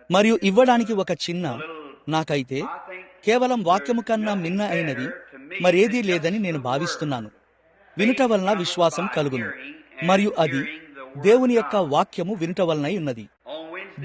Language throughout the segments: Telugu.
మరియు ఇవ్వడానికి ఒక చిన్న, నాకైతే కేవలం వాక్యము కన్నా మిన్న అయినది మరేదీ లేదని నేను భావిస్తున్నాను. వినుట వలన విశ్వాసం కలుగును, మరియు అది దేవుని యొక్క వాక్యము వినుట వలనై ఉన్నది.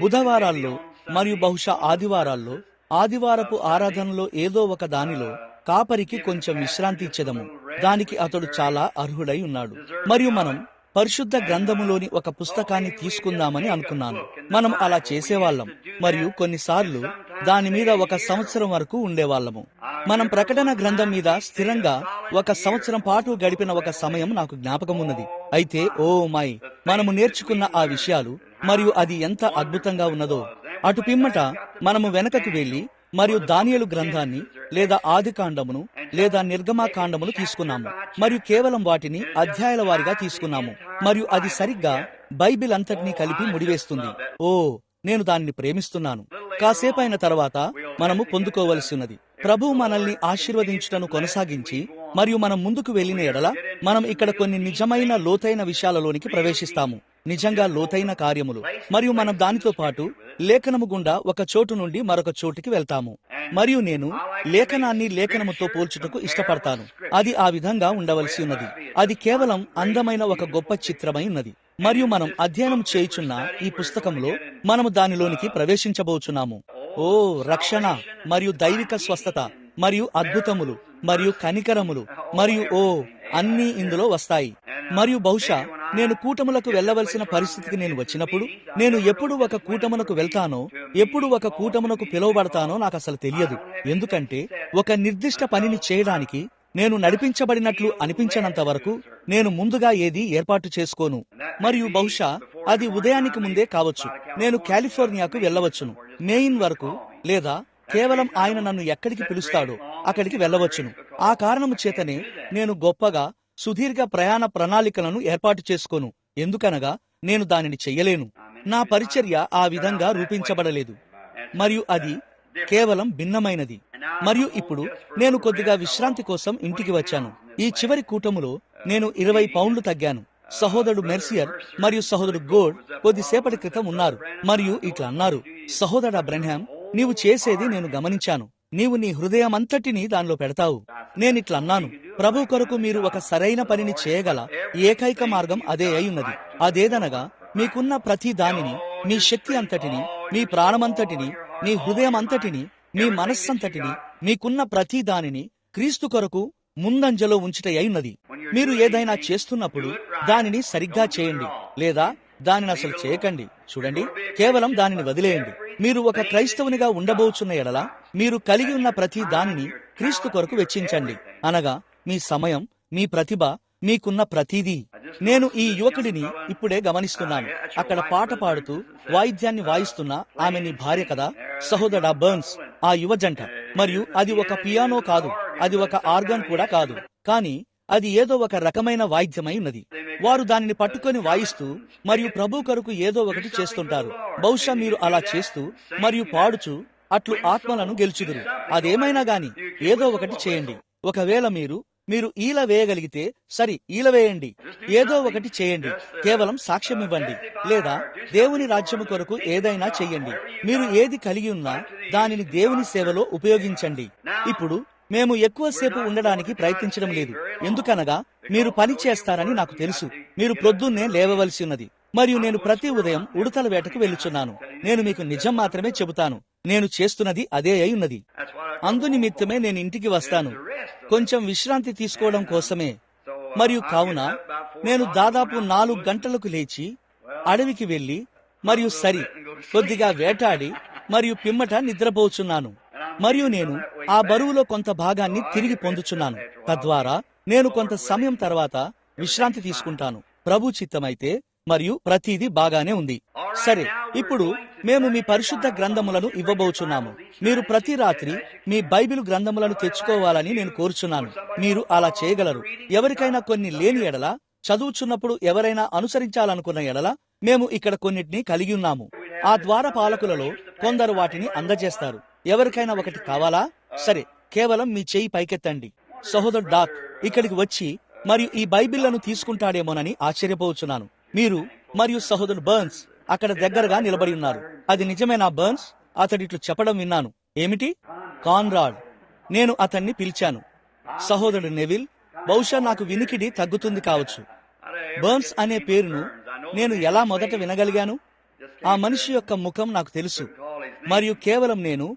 బుధవారాల్లో మరియు బహుశా ఆదివారాల్లో, ఆదివారపు ఆరాధనలో ఏదో ఒక దానిలో కాపరికి కొంచెం విశ్రాంతి ఇచ్చెదము. దానికి అతడు చాలా అర్హుడై ఉన్నాడు. మరియు మనం పరిశుద్ధ గ్రంథములోని ఒక పుస్తకాన్ని తీసుకుందామని అనుకున్నాను. మనం అలా చేసేవాళ్ళం, మరియు కొన్నిసార్లు దాని మీద 1 సంవత్సరం వరకు ఉండేవాళ్ళము. మనం ప్రకటన గ్రంథం మీద స్థిరంగా 1 సంవత్సరం పాటు గడిపిన ఒక సమయం నాకు జ్ఞాపకమున్నది. అయితే ఓ మై, మనము నేర్చుకున్న ఆ విషయాలు, మరియు అది ఎంత అద్భుతంగా ఉన్నదో. అటు పిమ్మట మనము వెనకకు వెళ్లి మరియు దానియేలు గ్రంథాన్ని లేదా ఆదికాండమును లేదా నిర్గమాకాండమును తీసుకున్నాము, మరియు కేవలం వాటిని అధ్యాయాల వారిగా తీసుకున్నాము, మరియు అది సరిగ్గా బైబిల్ అంతటినీ కలిపి ముడివేస్తుంది. ఓ, నేను దానిని ప్రేమిస్తున్నాను. కాసేపైన తర్వాత మనము పొందుకోవలసి ఉన్నది. ప్రభువు మనల్ని ఆశీర్వదించుటను కొనసాగించి మరియు మనం ముందుకు వెళ్లిన ఎడల మనం ఇక్కడ కొన్ని నిజమైన లోతైన విషయాలలోనికి ప్రవేశిస్తాము, నిజంగా లోతైన కార్యములు. మరియు మనం దానితో పాటు లేఖనము గుండా ఒక చోటు నుండి మరొక చోటుకి వెళ్తాము. మరియు నేను లేఖనాన్ని లేఖనముతో పోల్చుటకు ఇష్టపడతాను. అది ఆ విధంగా ఉండవలసి ఉన్నది. అది కేవలం అందమైన ఒక గొప్ప చిత్రమై ఉన్నది. మరియు మనం అధ్యయనం చేయుచున్న ఈ పుస్తకంలో మనము దానిలోనికి ప్రవేశించబోచున్నాము. ఓ, రక్షణ మరియు దైవిక స్వస్థత మరియు అద్భుతములు మరియు కనికరములు మరియు అన్నీ ఇందులో వస్తాయి. మరియు బహుశా నేను కూటములకు వెళ్లవలసిన పరిస్థితికి నేను వచ్చినప్పుడు, నేను ఎప్పుడు ఒక కూటమునకు వెళ్తానో, ఎప్పుడు ఒక కూటమునకు పిలువబడతానో నాకు అసలు తెలియదు. ఎందుకంటే ఒక నిర్దిష్ట పనిని చేయడానికి నేను నడిపించబడినట్లు అనిపించనంత వరకు నేను ముందుగా ఏది ఏర్పాటు చేసుకోను. మరియు బహుశా అది ఉదయానికి ముందే కావచ్చు. నేను కాలిఫోర్నియాకు వెళ్ళవచ్చును, మెయిన్ వరకు, లేదా కేవలం ఆయన నన్ను ఎక్కడికి పిలుస్తాడో అక్కడికి వెళ్ళవచ్చును. ఆ కారణము చేతనే నేను గొప్పగా సుదీర్ఘ ప్రయాణ ప్రణాళికలను ఏర్పాటు చేసుకోను. ఎందుకనగా నేను దానిని చెయ్యలేను. నా పరిచర్య ఆ విధంగా రూపించబడలేదు, మరియు అది కేవలం భిన్నమైనది. మరియు ఇప్పుడు నేను కొద్దిగా విశ్రాంతి కోసం ఇంటికి వచ్చాను. ఈ చివరి కూటములో నేను 20 పౌండ్లు తగ్గాను. సహోదరుడు మెర్సియర్ మరియు సహోదరుడు గోడ్ కొద్దిసేపటి క్రితం ఉన్నారు, మరియు ఇట్లా అన్నారు, సహోదరుడు బ్రెన్హామ్, నీవు చేసేది నేను గమనించాను. నీవు నీ హృదయమంతటినీ దానిలో పెడతావు. నేనిట్లా అన్నాను, ప్రభు కొరకు మీరు ఒక సరైన పనిని చేయగల ఏకైక మార్గం అదే అయి ఉన్నది. అదేదనగా మీకున్న ప్రతి దానిని, మీ శక్తి అంతటిని, మీ ప్రాణమంతటిని, మీ హృదయం అంతటిని, మీ మనస్సంతటిని, మీకున్న ప్రతి దానిని క్రీస్తు కొరకు ముందంజలో ఉంచుట అయ్యున్నది. మీరు ఏదైనా చేస్తున్నప్పుడు దానిని సరిగ్గా చేయండి, లేదా దానిని అసలు చేయకండి. చూడండి, కేవలం దానిని వదిలేయండి. మీరు ఒక క్రైస్తవునిగా ఉండబోచున్న ఎడల మీరు కలిగి ఉన్న ప్రతి దానిని క్రీస్తు కొరకు వెచ్చించండి, అనగా మీ సమయం, మీ ప్రతిభ, మీకున్న ప్రతిదీ. నేను ఈ యువకుడిని ఇప్పుడే గమనిస్తున్నాను. అక్కడ పాట పాడుతూ వాయిద్యాన్ని వాయిస్తున్న ఆమె నీ భార్య కదా, సహోదరుడా బర్న్స్, ఆ యువజంట. మరియు అది ఒక పియానో కాదు, అది ఒక ఆర్గన్ కూడా కాదు, కానీ అది ఏదో ఒక రకమైన వాయిద్యమై ఉన్నది. వారు దానిని పట్టుకొని వాయిస్తూ మరియు ప్రభు కొరకు ఏదో ఒకటి చేస్తుంటారు. బహుశా మీరు అలా చేస్తూ మరియు పాడుచు అట్లు ఆత్మలను గెలుచుదురు. అదేమైనా గాని ఏదో ఒకటి చేయండి. ఒకవేళ మీరు ఈల వేయగలిగితే సరి, ఈల వేయండి. ఏదో ఒకటి చేయండి. కేవలం సాక్ష్యం ఇవ్వండి, లేదా దేవుని రాజ్యము కొరకు ఏదైనా చెయ్యండి. మీరు ఏది కలిగి ఉన్నా దానిని దేవుని సేవలో ఉపయోగించండి. ఇప్పుడు మేము ఎక్కువసేపు ఉండడానికి ప్రయత్నించడం లేదు, ఎందుకనగా మీరు పని చేస్తారని నాకు తెలుసు. మీరు ప్రొద్దున్నే లేవవలసి ఉన్నది, మరియు నేను ప్రతి ఉదయం ఉడతల వేటకు వెళ్ళుచున్నాను. నేను మీకు నిజం మాత్రమే చెబుతాను, నేను చేస్తున్నది అదే అయి ఉన్నది. అందునిమిత్తమే నేను ఇంటికి వస్తాను, కొంచెం విశ్రాంతి తీసుకోవడం కోసమే. మరియు కావున నేను దాదాపు 4 గంటలకు లేచి అడవికి వెళ్లి మరియు కొద్దిగా వేటాడి మరియు పిమ్మట నిద్రపోచున్నాను. మరియు నేను ఆ బరువులో కొంత భాగాన్ని తిరిగి పొందుచున్నాను. తద్వారా నేను కొంత సమయం తర్వాత విశ్రాంతి తీసుకుంటాను, ప్రభు చిత్తమైతే. మరియు ప్రతిదీ బాగానే ఉంది. సరే, ఇప్పుడు మేము మీ పరిశుద్ధ గ్రంథములను ఇవ్వబోచున్నాము. మీరు ప్రతి రాత్రి మీ బైబిల్ గ్రంథములను తెచ్చుకోవాలని నేను కోరుచున్నాను. మీరు అలా చేయగలరు. ఎవరికైనా కొన్ని లేని ఎడల, చదువుచున్నప్పుడు ఎవరైనా అనుసరించాలనుకున్న ఎడల, మేము ఇక్కడ కొన్నిటిని కలిగి ఉన్నాము. ఆ ద్వారపాలకులలో కొందరు వాటిని అందజేస్తారు. ఎవరికైనా ఒకటి కావాలా? సరే, కేవలం మీ చేయి పైకెత్తండి. సహోదరు డాక్ ఇక్కడికి వచ్చి మరియు ఈ బైబిళ్లను తీసుకుంటాడేమోనని ఆశ్చర్యపోవచ్చున్నాను. మీరు మరియు సహోదరు బర్న్స్ అక్కడ దగ్గరగా నిలబడి ఉన్నారు. అది నిజమేనా బర్న్స్? అతడిట్లు చెప్పడం విన్నాను. ఏమిటి? కాన్రాడ్. నేను అతన్ని పిలిచాను. సహోదరుడు నెవిల్, బహుశా నాకు వినికిడి తగ్గుతుంది కావచ్చు. బర్న్స్ అనే పేరును నేను ఎలా మొదట వినగలిగాను? ఆ మనిషి యొక్క ముఖం నాకు తెలుసు, మరియు కేవలం నేను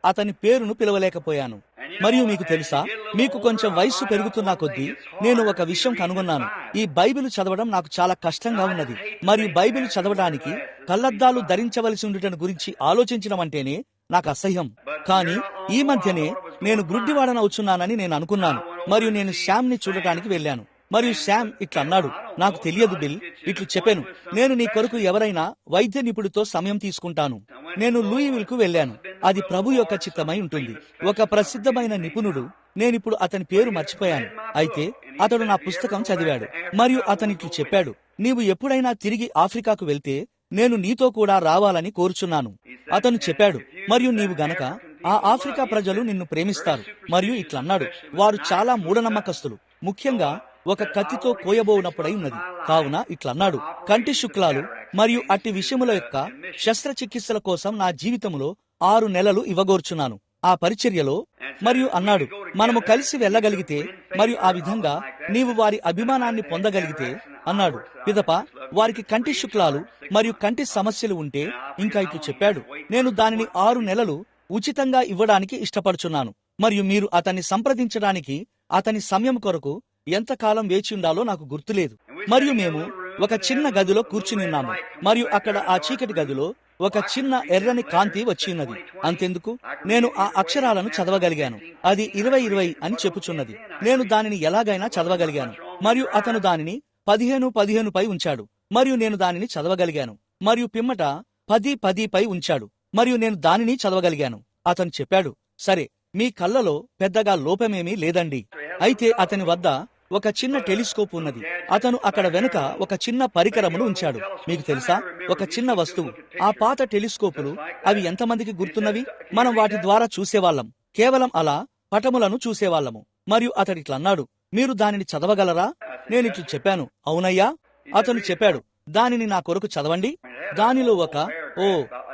అతని పేరును పిలవలేకపోయాను. మరియు మీకు తెలుసా, మీకు కొంచెం వయస్సు పెరుగుతున్న కొద్దీ నేను ఒక విషయం కనుగొన్నాను. ఈ బైబిల్ చదవడం నాకు చాలా కష్టంగా ఉన్నది. మరియు బైబిల్ చదవడానికి కళ్లద్దాలు ధరించవలసి ఉండటం గురించి ఆలోచించడం అంటేనే నాకు అసహ్యం. కానీ ఈ మధ్యనే నేను గుడ్డివాడనవుచున్నానని నేను అనుకున్నాను. మరియు నేను శ్యామ్ ని చూడటానికి వెళ్ళాను. మరియు శ్యామ్ ఇట్లా అన్నాడు, నాకు తెలియదు బిల్, ఇట్లు చెప్పాను, నేను నీ కొరకు ఎవరైనా వైద్య నిపుణుడితో సమయం తీసుకుంటాను. నేను లూయివిల్ కు వెళ్ళాను. అది ప్రభు యొక్క చిత్తమై ఉంటుంది. ఒక ప్రసిద్ధమైన నిపుణుడు, నేనిప్పుడు అతని పేరు మర్చిపోయాను, అయితే అతడు నా పుస్తకం చదివాడు. మరియు అతనిట్లు చెప్పాడు, నీవు ఎప్పుడైనా తిరిగి ఆఫ్రికాకు వెళ్తే నేను నీతో కూడా రావాలని కోరుచున్నాను. అతను చెప్పాడు, మరియు నీవు గనక ఆ ఆఫ్రికా ప్రజలు నిన్ను ప్రేమిస్తారు. మరియు ఇట్లన్నాడు, వారు చాలా మూఢనమ్మకస్తులు, ముఖ్యంగా ఒక కత్తితో కోయబోనప్పుడై ఉన్నది. కావున ఇట్లన్నాడు, కంటి శుక్లాలు మరియు అట్టి విషయముల యొక్క శస్త్రచికిత్సల కోసం నా జీవితంలో 6 నెలలు ఇవ్వగోర్చున్నాను ఆ పరిచర్యలో. మరియు అన్నాడు, మనము కలిసి వెళ్ళగలిగితే మరియు ఆ విధంగా నీవు వారి అభిమానాన్ని పొందగలిగితే అన్నాడు. పిదప వారికి కంటి శుక్లాలు మరియు కంటి సమస్యలు ఉంటే ఇంకా ఇట్లు చెప్పాడు, నేను దానిని 6 నెలలు ఉచితంగా ఇవ్వడానికి ఇష్టపడుచున్నాను. మరియు మీరు అతన్ని సంప్రదించడానికి అతని సమయం కొరకు ఎంతకాలం వేచి ఉండాలో నాకు గుర్తులేదు. మరియు మేము ఒక చిన్న గదిలో కూర్చుని ఉన్నాము. మరియు అక్కడ ఆ చీకటి గదిలో ఒక చిన్న ఎర్రని కాంతి వచ్చి ఉన్నది. అంతెందుకు, నేను ఆ అక్షరాలను చదవగలిగాను. అది 20-20 అని చెప్పుచున్నది. నేను దానిని ఎలాగైనా చదవగలిగాను. మరియు అతను దానిని 15-15 పై ఉంచాడు. మరియు నేను దానిని చదవగలిగాను. మరియు పిమ్మట 10-10 పై ఉంచాడు. మరియు నేను దానిని చదవగలిగాను. అతను చెప్పాడు, సరే, మీ కళ్ళలో పెద్దగా లోపమేమీ లేదండి. అయితే అతని వద్ద ఒక చిన్న టెలిస్కోప్ ఉన్నది. అతను అక్కడ వెనుక ఒక చిన్న పరికరమును ఉంచాడు. మీకు తెలుసా, ఒక చిన్న వస్తువు. ఆ పాత టెలిస్కోపులు, అవి ఎంతమందికి గుర్తున్నవి? మనం వాటి ద్వారా చూసేవాళ్ళం. కేవలం అలా పటములను చూసేవాళ్ళము. మరియు అతడిట్లన్నాడు, మీరు దానిని చదవగలరా? నేనిట్లు చెప్పాను, అవునయ్యా. అతను చెప్పాడు, దానిని నా కొరకు చదవండి.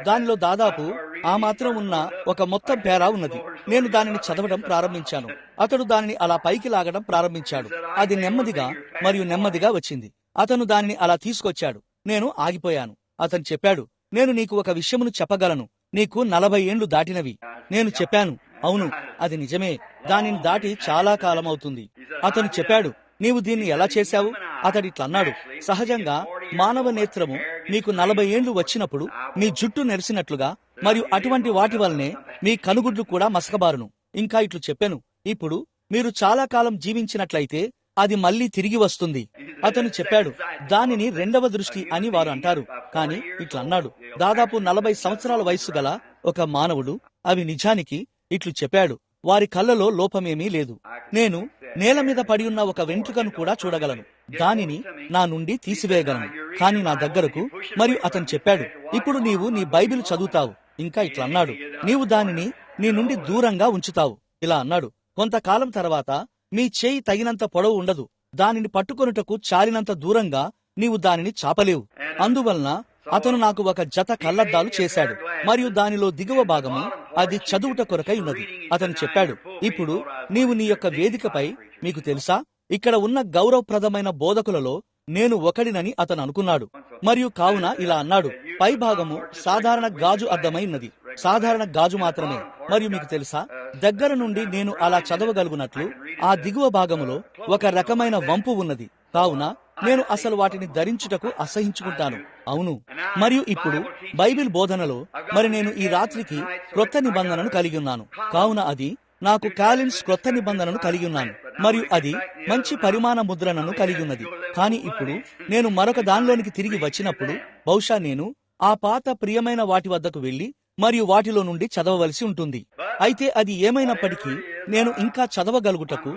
దానిలో దాదాపు ఆ మాత్రం ఉన్న ఒక మొత్తం పేరా ఉన్నది. నేను దానిని చదవడం ప్రారంభించాను. అతడు దానిని అలా పైకి లాగడం ప్రారంభించాడు. అది నెమ్మదిగా మరియు నెమ్మదిగా వచ్చింది. అతను దానిని అలా తీసుకొచ్చాడు. నేను ఆగిపోయాను. అతను చెప్పాడు, నేను నీకు ఒక విషయమును చెప్పగలను. నీకు 40 ఏండ్లు దాటినవి. నేను చెప్పాను, అవును, అది నిజమే. దానిని దాటి చాలా కాలం అవుతుంది. అతను చెప్పాడు, నీవు దీన్ని ఎలా చేశావు? అతడిట్లన్నాడు, సహజంగా మానవ నేత్రము మీకు 40 ఏండ్లు వచ్చినప్పుడు మీ జుట్టు నెరిసినట్లుగా మరియు అటువంటి వాటి వల్లనే మీ కనుగుడ్లు కూడా మసకబారును. ఇంకా ఇట్లు చెప్పాను, ఇప్పుడు మీరు చాలా కాలం జీవించినట్లయితే అది మళ్లీ తిరిగి వస్తుంది. అతను చెప్పాడు, దానిని 2వ దృష్టి అని వారు అంటారు. కానీ ఇట్లన్నాడు, దాదాపు 40 సంవత్సరాల వయస్సు గల ఒక మానవుడు అవి నిజానికి ఇట్లు చెప్పాడు, వారి కళ్ళలో లోపమేమీ లేదు. నేను నేల మీద పడి ఉన్న ఒక వెంట్రుకను కూడా చూడగలను. దానిని నా నుండి తీసివేయగలను. కానీ నా దగ్గరకు. మరియు అతను చెప్పాడు, ఇప్పుడు నీవు నీ బైబిల్ చదువుతావు. ఇంకా ఇట్లా అన్నాడు, నీవు దానిని నీ నుండి దూరంగా ఉంచుతావు. ఇలా అన్నాడు, కొంతకాలం తర్వాత మీ చేయి తగినంత పొడవు ఉండదు. దానిని పట్టుకొనుటకు చాలినంత దూరంగా నీవు దానిని చాపలేవు. అందువలన అతను నాకు ఒక జత కళ్లద్దాలు చేశాడు. మరియు దానిలో దిగువ భాగము అది చదువుట కొరకై ఉన్నది. అతను చెప్పాడు, ఇప్పుడు నీవు నీ యొక్క వేదికపై, మీకు తెలుసా, ఇక్కడ ఉన్న గౌరవప్రదమైన బోధకులలో నేను ఒకడినని అతను అనుకున్నాడు. మరియు కావున ఇలా అన్నాడు, పై భాగము సాధారణ గాజు అద్దమై ఉన్నది. సాధారణ గాజు మాత్రమే. మరియు మీకు తెలుసా, దగ్గర నుండి నేను అలా చదవగలుగునట్లు ఆ దిగువ భాగములో ఒక రకమైన వంపు ఉన్నది. కావున నేను అసలు వాటిని ధరించుటకు అసహించుకుంటాను. అవును. మరియు ఇప్పుడు బైబిల్ బోధనలో మరి నేను ఈ రాత్రికి క్రొత్త నిబంధనను కలిగి ఉన్నాను. కావున అది నాకు కాలిన్స్ క్రొత్త నిబంధనను కలిగి ఉన్నాను. మరియు అది మంచి పరిమాణ ముద్రణను కలిగి ఉన్నది. కానీ ఇప్పుడు నేను మరొక దానిలోనికి తిరిగి వచ్చినప్పుడు బహుశా నేను ఆ పాత ప్రియమైన వాటి వద్దకు వెళ్లి మరియు వాటిలో నుండి చదవవలసి ఉంటుంది. అయితే అది ఏమైనప్పటికీ నేను ఇంకా చదవగలుగుటకు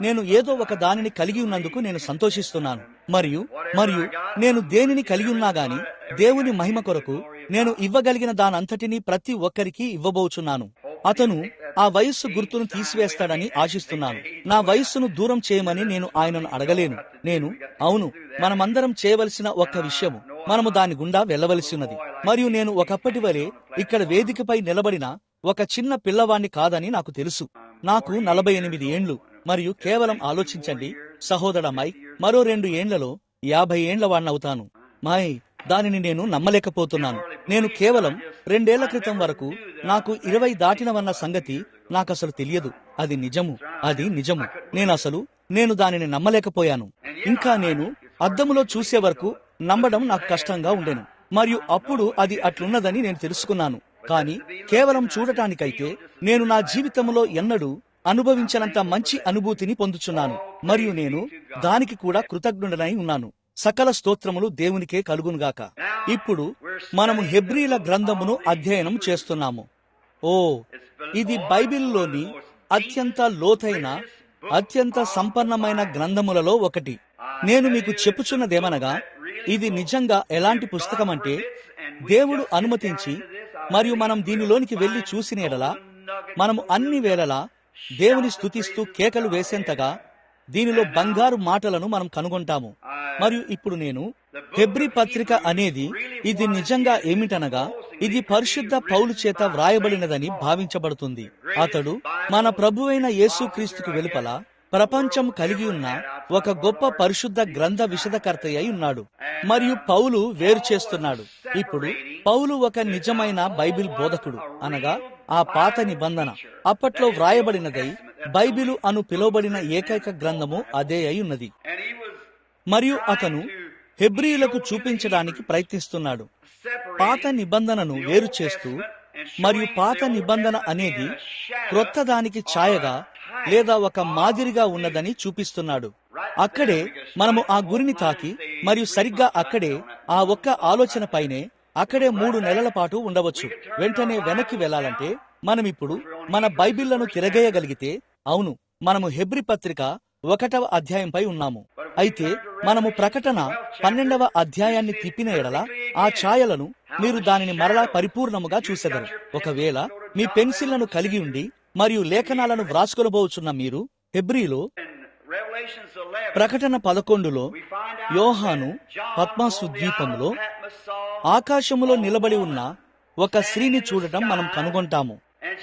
నేను ఏదో ఒక దానిని కలిగి ఉన్నందుకు నేను సంతోషిస్తున్నాను. మరియు నేను దేనిని కలిగి ఉన్నా గాని దేవుని మహిమ కొరకు నేను ఇవ్వగలిగిన దానంతటినీ ప్రతి ఒక్కరికి ఇవ్వబోచున్నాను. అతను ఆ వయస్సు గుర్తును తీసివేస్తాడని ఆశిస్తున్నాను. నా వయస్సును దూరం చేయమని నేను ఆయనను అడగలేను. అవును, మనమందరం చేయవలసిన ఒక్క విషయము, మనము దాని గుండా వెళ్ళవలసి ఉన్నది. మరియు నేను ఒకప్పటి వలె ఇక్కడ వేదికపై నిలబడిన ఒక చిన్న పిల్లవాణ్ణి కాదని నాకు తెలుసు. నాకు 48 ఏండ్లు. మరియు కేవలం ఆలోచించండి సహోదర మైక్, మరో 2 ఏండ్లలో 50 ఏండ్ల వాణ్ణవుతాను. దానిని నేను నమ్మలేకపోతున్నాను. నేను కేవలం 2 ఏళ్ల క్రితం వరకు నాకు 20 దాటినవన్న సంగతి నాకసలు తెలియదు. అది నిజము. నేను దానిని నమ్మలేకపోయాను. ఇంకా నేను అద్దములో చూసే వరకు నమ్మడం నాకు కష్టంగా ఉండెను. మరియు అప్పుడు అది అట్లున్నదని నేను తెలుసుకున్నాను. కానీ కేవలం చూడటానికైతే నేను నా జీవితంలో ఎన్నడూ అనుభవించనంత మంచి అనుభూతిని పొందుచున్నాను. మరియు నేను దానికి కూడా కృతజ్ఞుడనై ఉన్నాను. సకల స్తోత్రములు దేవునికే కలుగునుగాక. ఇప్పుడు మనము హెబ్రీల గ్రంథమును అధ్యయనం చేస్తున్నాము. ఇది బైబిల్లోని అత్యంత లోతైన, అత్యంత సంపన్నమైన గ్రంథములలో ఒకటి. నేను మీకు చెప్పుచున్నదేమనగా, ఇది నిజంగా ఎలాంటి పుస్తకమంటే, దేవుడు అనుమతించి మరియు మనం దీనిలోనికి వెళ్లి చూసిన ఎడల మనము అన్ని వేళలా దేవుని స్తుతిస్తూ కేకలు వేసేంతగా దీనిలో బంగారు మాటలను మనం కనుగొంటాము. మరియు ఇప్పుడు నేను హెబ్రీ పత్రిక అనేది ఇది నిజంగా ఏమిటనగా, ఇది పరిశుద్ధ పౌలు చేత వ్రాయబడినదని భావించబడుతుంది. అతడు మన ప్రభువైన యేసుక్రీస్తుకు వెలుపల ప్రపంచం కలిగి ఉన్న ఒక గొప్ప పరిశుద్ధ గ్రంథ విషదకర్త అయి ఉన్నాడు. మరియు పౌలు వేరు చేస్తున్నాడు. ఇప్పుడు పౌలు ఒక నిజమైన బైబిల్ బోధకుడు, అనగా ఆ పాత నిబంధన అప్పట్లో వ్రాయబడినదై బైబిలు అను పిలువబడిన ఏకైక గ్రంథము అదే అయి ఉన్నది. మరియు అతను హెబ్రీయులకు చూపించడానికి ప్రయత్నిస్తున్నాడు. పాత నిబంధనను వేరు చేస్తూ, మరియు పాత నిబంధన అనేది క్రొత్త దానికి ఛాయగా లేదా ఒక మాదిరిగా ఉన్నదని చూపిస్తున్నాడు. అక్కడే మనము ఆ గురిని తాకి, మరియు సరిగ్గా అక్కడే ఆ ఒక్క ఆలోచన పైనే అక్కడే 3 నెలల పాటు ఉండవచ్చు. వెంటనే వెనక్కి వెళ్లాలంటే మనమిప్పుడు మన బైబిళ్లను తిరగేయగలిగితే, అవును, మనము హెబ్రీ పత్రిక 1వ అధ్యాయంపై ఉన్నాము. అయితే మనము ప్రకటన 12వ అధ్యాయాన్ని తిప్పిన ఎడల ఆ ఛాయలను మీరు దానిని మరలా పరిపూర్ణముగా చూసెదరు. ఒకవేళ మీ పెన్సిళ్లను కలిగి ఉండి మరియు లేఖనాలను వ్రాసుకొనబోచున్న మీరు హెబ్రీలో ప్రకటన 11లో యోహాను పద్మసు ద్వీపంలో ఆకాశములో నిలబడి ఉన్న ఒక స్త్రీని చూడటం మనం కనుగొంటాము.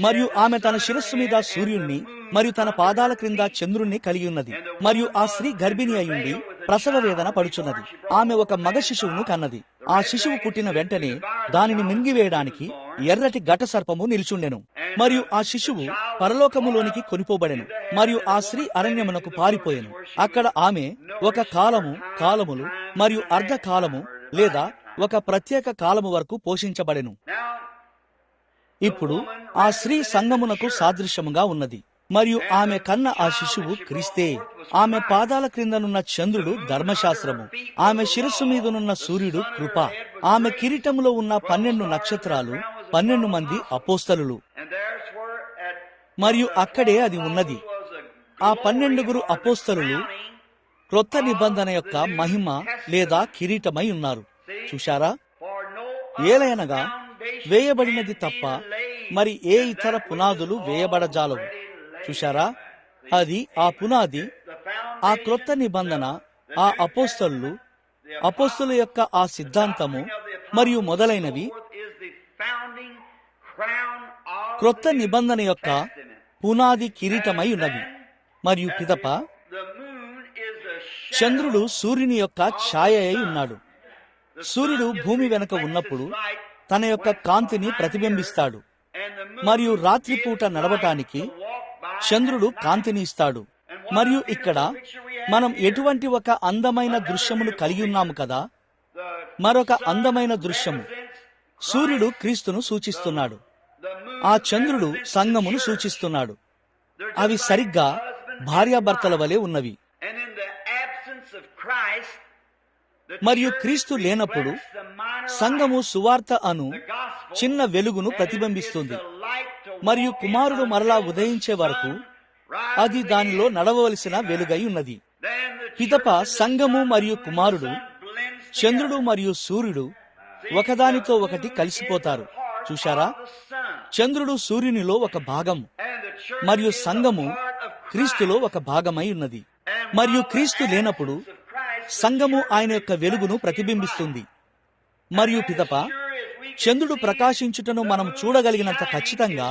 మరియు ఆమె తన శిరస్సు మీద సూర్యుణ్ణి మరియు తన పాదాల క్రింద చంద్రుణ్ణి కలిగి ఉన్నది. మరియు ఆ స్త్రీ గర్భిణి అయ్యుండి ప్రసవ వేదన పడుచున్నది. ఆమె ఒక మగ శిశువును కన్నది. ఆ శిశువు పుట్టిన వెంటనే దానిని మింగివేయడానికి ఎర్రటి ఘట సర్పము నిల్చుండెను. మరియు ఆ శిశువు పరలోకములోనికి కొనిపోబడెను. మరియు ఆ స్త్రీ అరణ్యమునకు పారిపోయెను. అక్కడ ఆమె ఒక కాలములు మరియు అర్ధ కాలము లేదా ఒక ప్రత్యేక కాలము వరకు పోషించబడెను. ఇప్పుడు ఆ స్త్రీ సంగమునకు సాదృశ్యముగా ఉన్నది. మరియు ఆమె కన్న ఆ శిశువు క్రీస్తే. ఆమె పాదాల క్రిందనున్న చంద్రుడు ధర్మశాస్త్రము, ఆమె శిరస్సు మీదనున్న సూర్యుడు కృప, ఆమె కిరీటములో ఉన్న 12 నక్షత్రాలు 12 మంది అపోస్తలులు. మరియు అక్కడే అది ఉన్నది. ఆ 12 అపోస్తలులు క్రొత్త నిబంధన యొక్క మహిమ లేదా కిరీటమై ఉన్నారు. చూశారా? ఏలయనగా వేయబడినది తప్ప మరి ఏ ఇతర పునాదులు వేయబడజాలవు. చూశారా? అది ఆ పునాది, ఆ క్రొత్త నిబంధన, ఆ అపోస్తలుల యొక్క ఆ సిద్ధాంతము మరియు మొదలైనవి క్రొత్త నిబంధన యొక్క పునాది కిరీటమై ఉన్నవి. మరియు పిదప చంద్రుడు సూర్యుని యొక్క ఛాయ అయి ఉన్నాడు. సూర్యుడు భూమి వెనుక ఉన్నప్పుడు తన యొక్క కాంతిని ప్రతిబింబిస్తాడు. మరియు రాత్రిపూట నడవటానికి చంద్రుడు కాంతిని ఇస్తాడు. మరియు ఇక్కడ మనం ఎటువంటి ఒక అందమైన దృశ్యమును కలిగి ఉన్నాము కదా. మరొక అందమైన దృశ్యము, సూర్యుడు క్రీస్తును సూచిస్తున్నాడు. ఆ చంద్రుడు సంఘమును సూచిస్తున్నాడు. అవి సరిగ్గా భార్యాభర్తల వలె ఉన్నవి. మరియు క్రీస్తు లేనప్పుడు సంఘము సువార్త అను చిన్న వెలుగును ప్రతిబింబిస్తుంది. మరియు కుమారుడు మరలా ఉదయించే వరకు అది దానిలో నడవవలసిన వెలుగై ఉన్నది. పిదప సంఘము మరియు కుమారుడు, చంద్రుడు మరియు సూర్యుడు ఒకదానితో ఒకటి కలిసిపోతారు. చూశారా? చంద్రుడు సూర్యునిలో ఒక భాగం మరియు సంఘము క్రీస్తులో ఒక భాగమై ఉన్నది. మరియు క్రీస్తు లేనప్పుడు సంఘము ఆయన యొక్క వెలుగును ప్రతిబింబిస్తుంది. మరియు పిదప చంద్రుడు ప్రకాశించుటను మనం చూడగలిగినంత ఖచ్చితంగా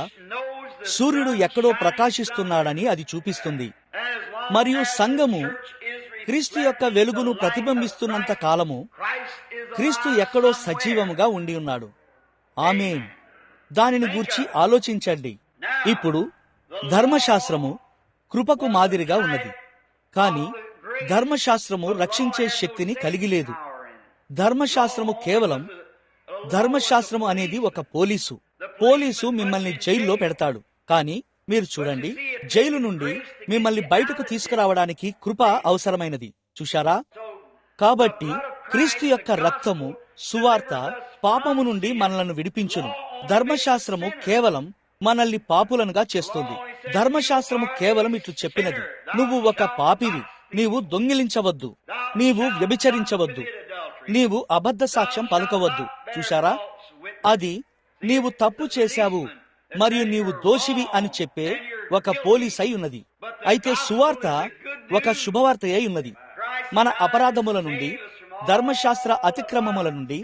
సూర్యుడు ఎక్కడో ప్రకాశిస్తున్నాడని అది చూపిస్తుంది. మరియు సంఘము క్రీస్తు యొక్క వెలుగును ప్రతిబింబిస్తున్నంత కాలము క్రీస్తు ఎక్కడో సజీవముగా ఉండి ఉన్నాడు. ఆమేన్. దానిని గూర్చి ఆలోచించండి. ఇప్పుడు ధర్మశాస్త్రము కృపకు మాదిరిగా ఉన్నది, కానీ ధర్మశాస్త్రము రక్షించే శక్తిని కలిగి లేదు. ధర్మశాస్త్రము కేవలం ధర్మశాస్త్రము అనేది ఒక పోలీసు మిమ్మల్ని జైల్లో పెడతాడు. కానీ మీరు చూడండి, జైలు నుండి మిమ్మల్ని బయటకు తీసుకురావడానికి కృప అవసరమైనది. చూశారా? కాబట్టి క్రీస్తు యొక్క రక్తము, సువార్త పాపము నుండి మనలను విడిపించును. ధర్మశాస్త్రము కేవలం మనల్ని పాపులనుగా చేస్తుంది. ధర్మశాస్త్రము కేవలం ఇట్లు చెప్పినది, నువ్వు ఒక పాపివి, నీవు దొంగిలించవద్దు, నీవు వ్యభిచరించవద్దు, నీవు అబద్ధ సాక్ష్యం పలకవద్దు. చూశారా? అది నీవు తప్పు చేశావు మరియు నీవు దోషివి అని చెప్పే ఒక పోలీస్ అయి ఉన్నది. అయితే సువార్త ఒక శుభవార్త అయి ఉన్నది. మన అపరాధముల నుండి, ధర్మశాస్త్ర అతిక్రమముల నుండి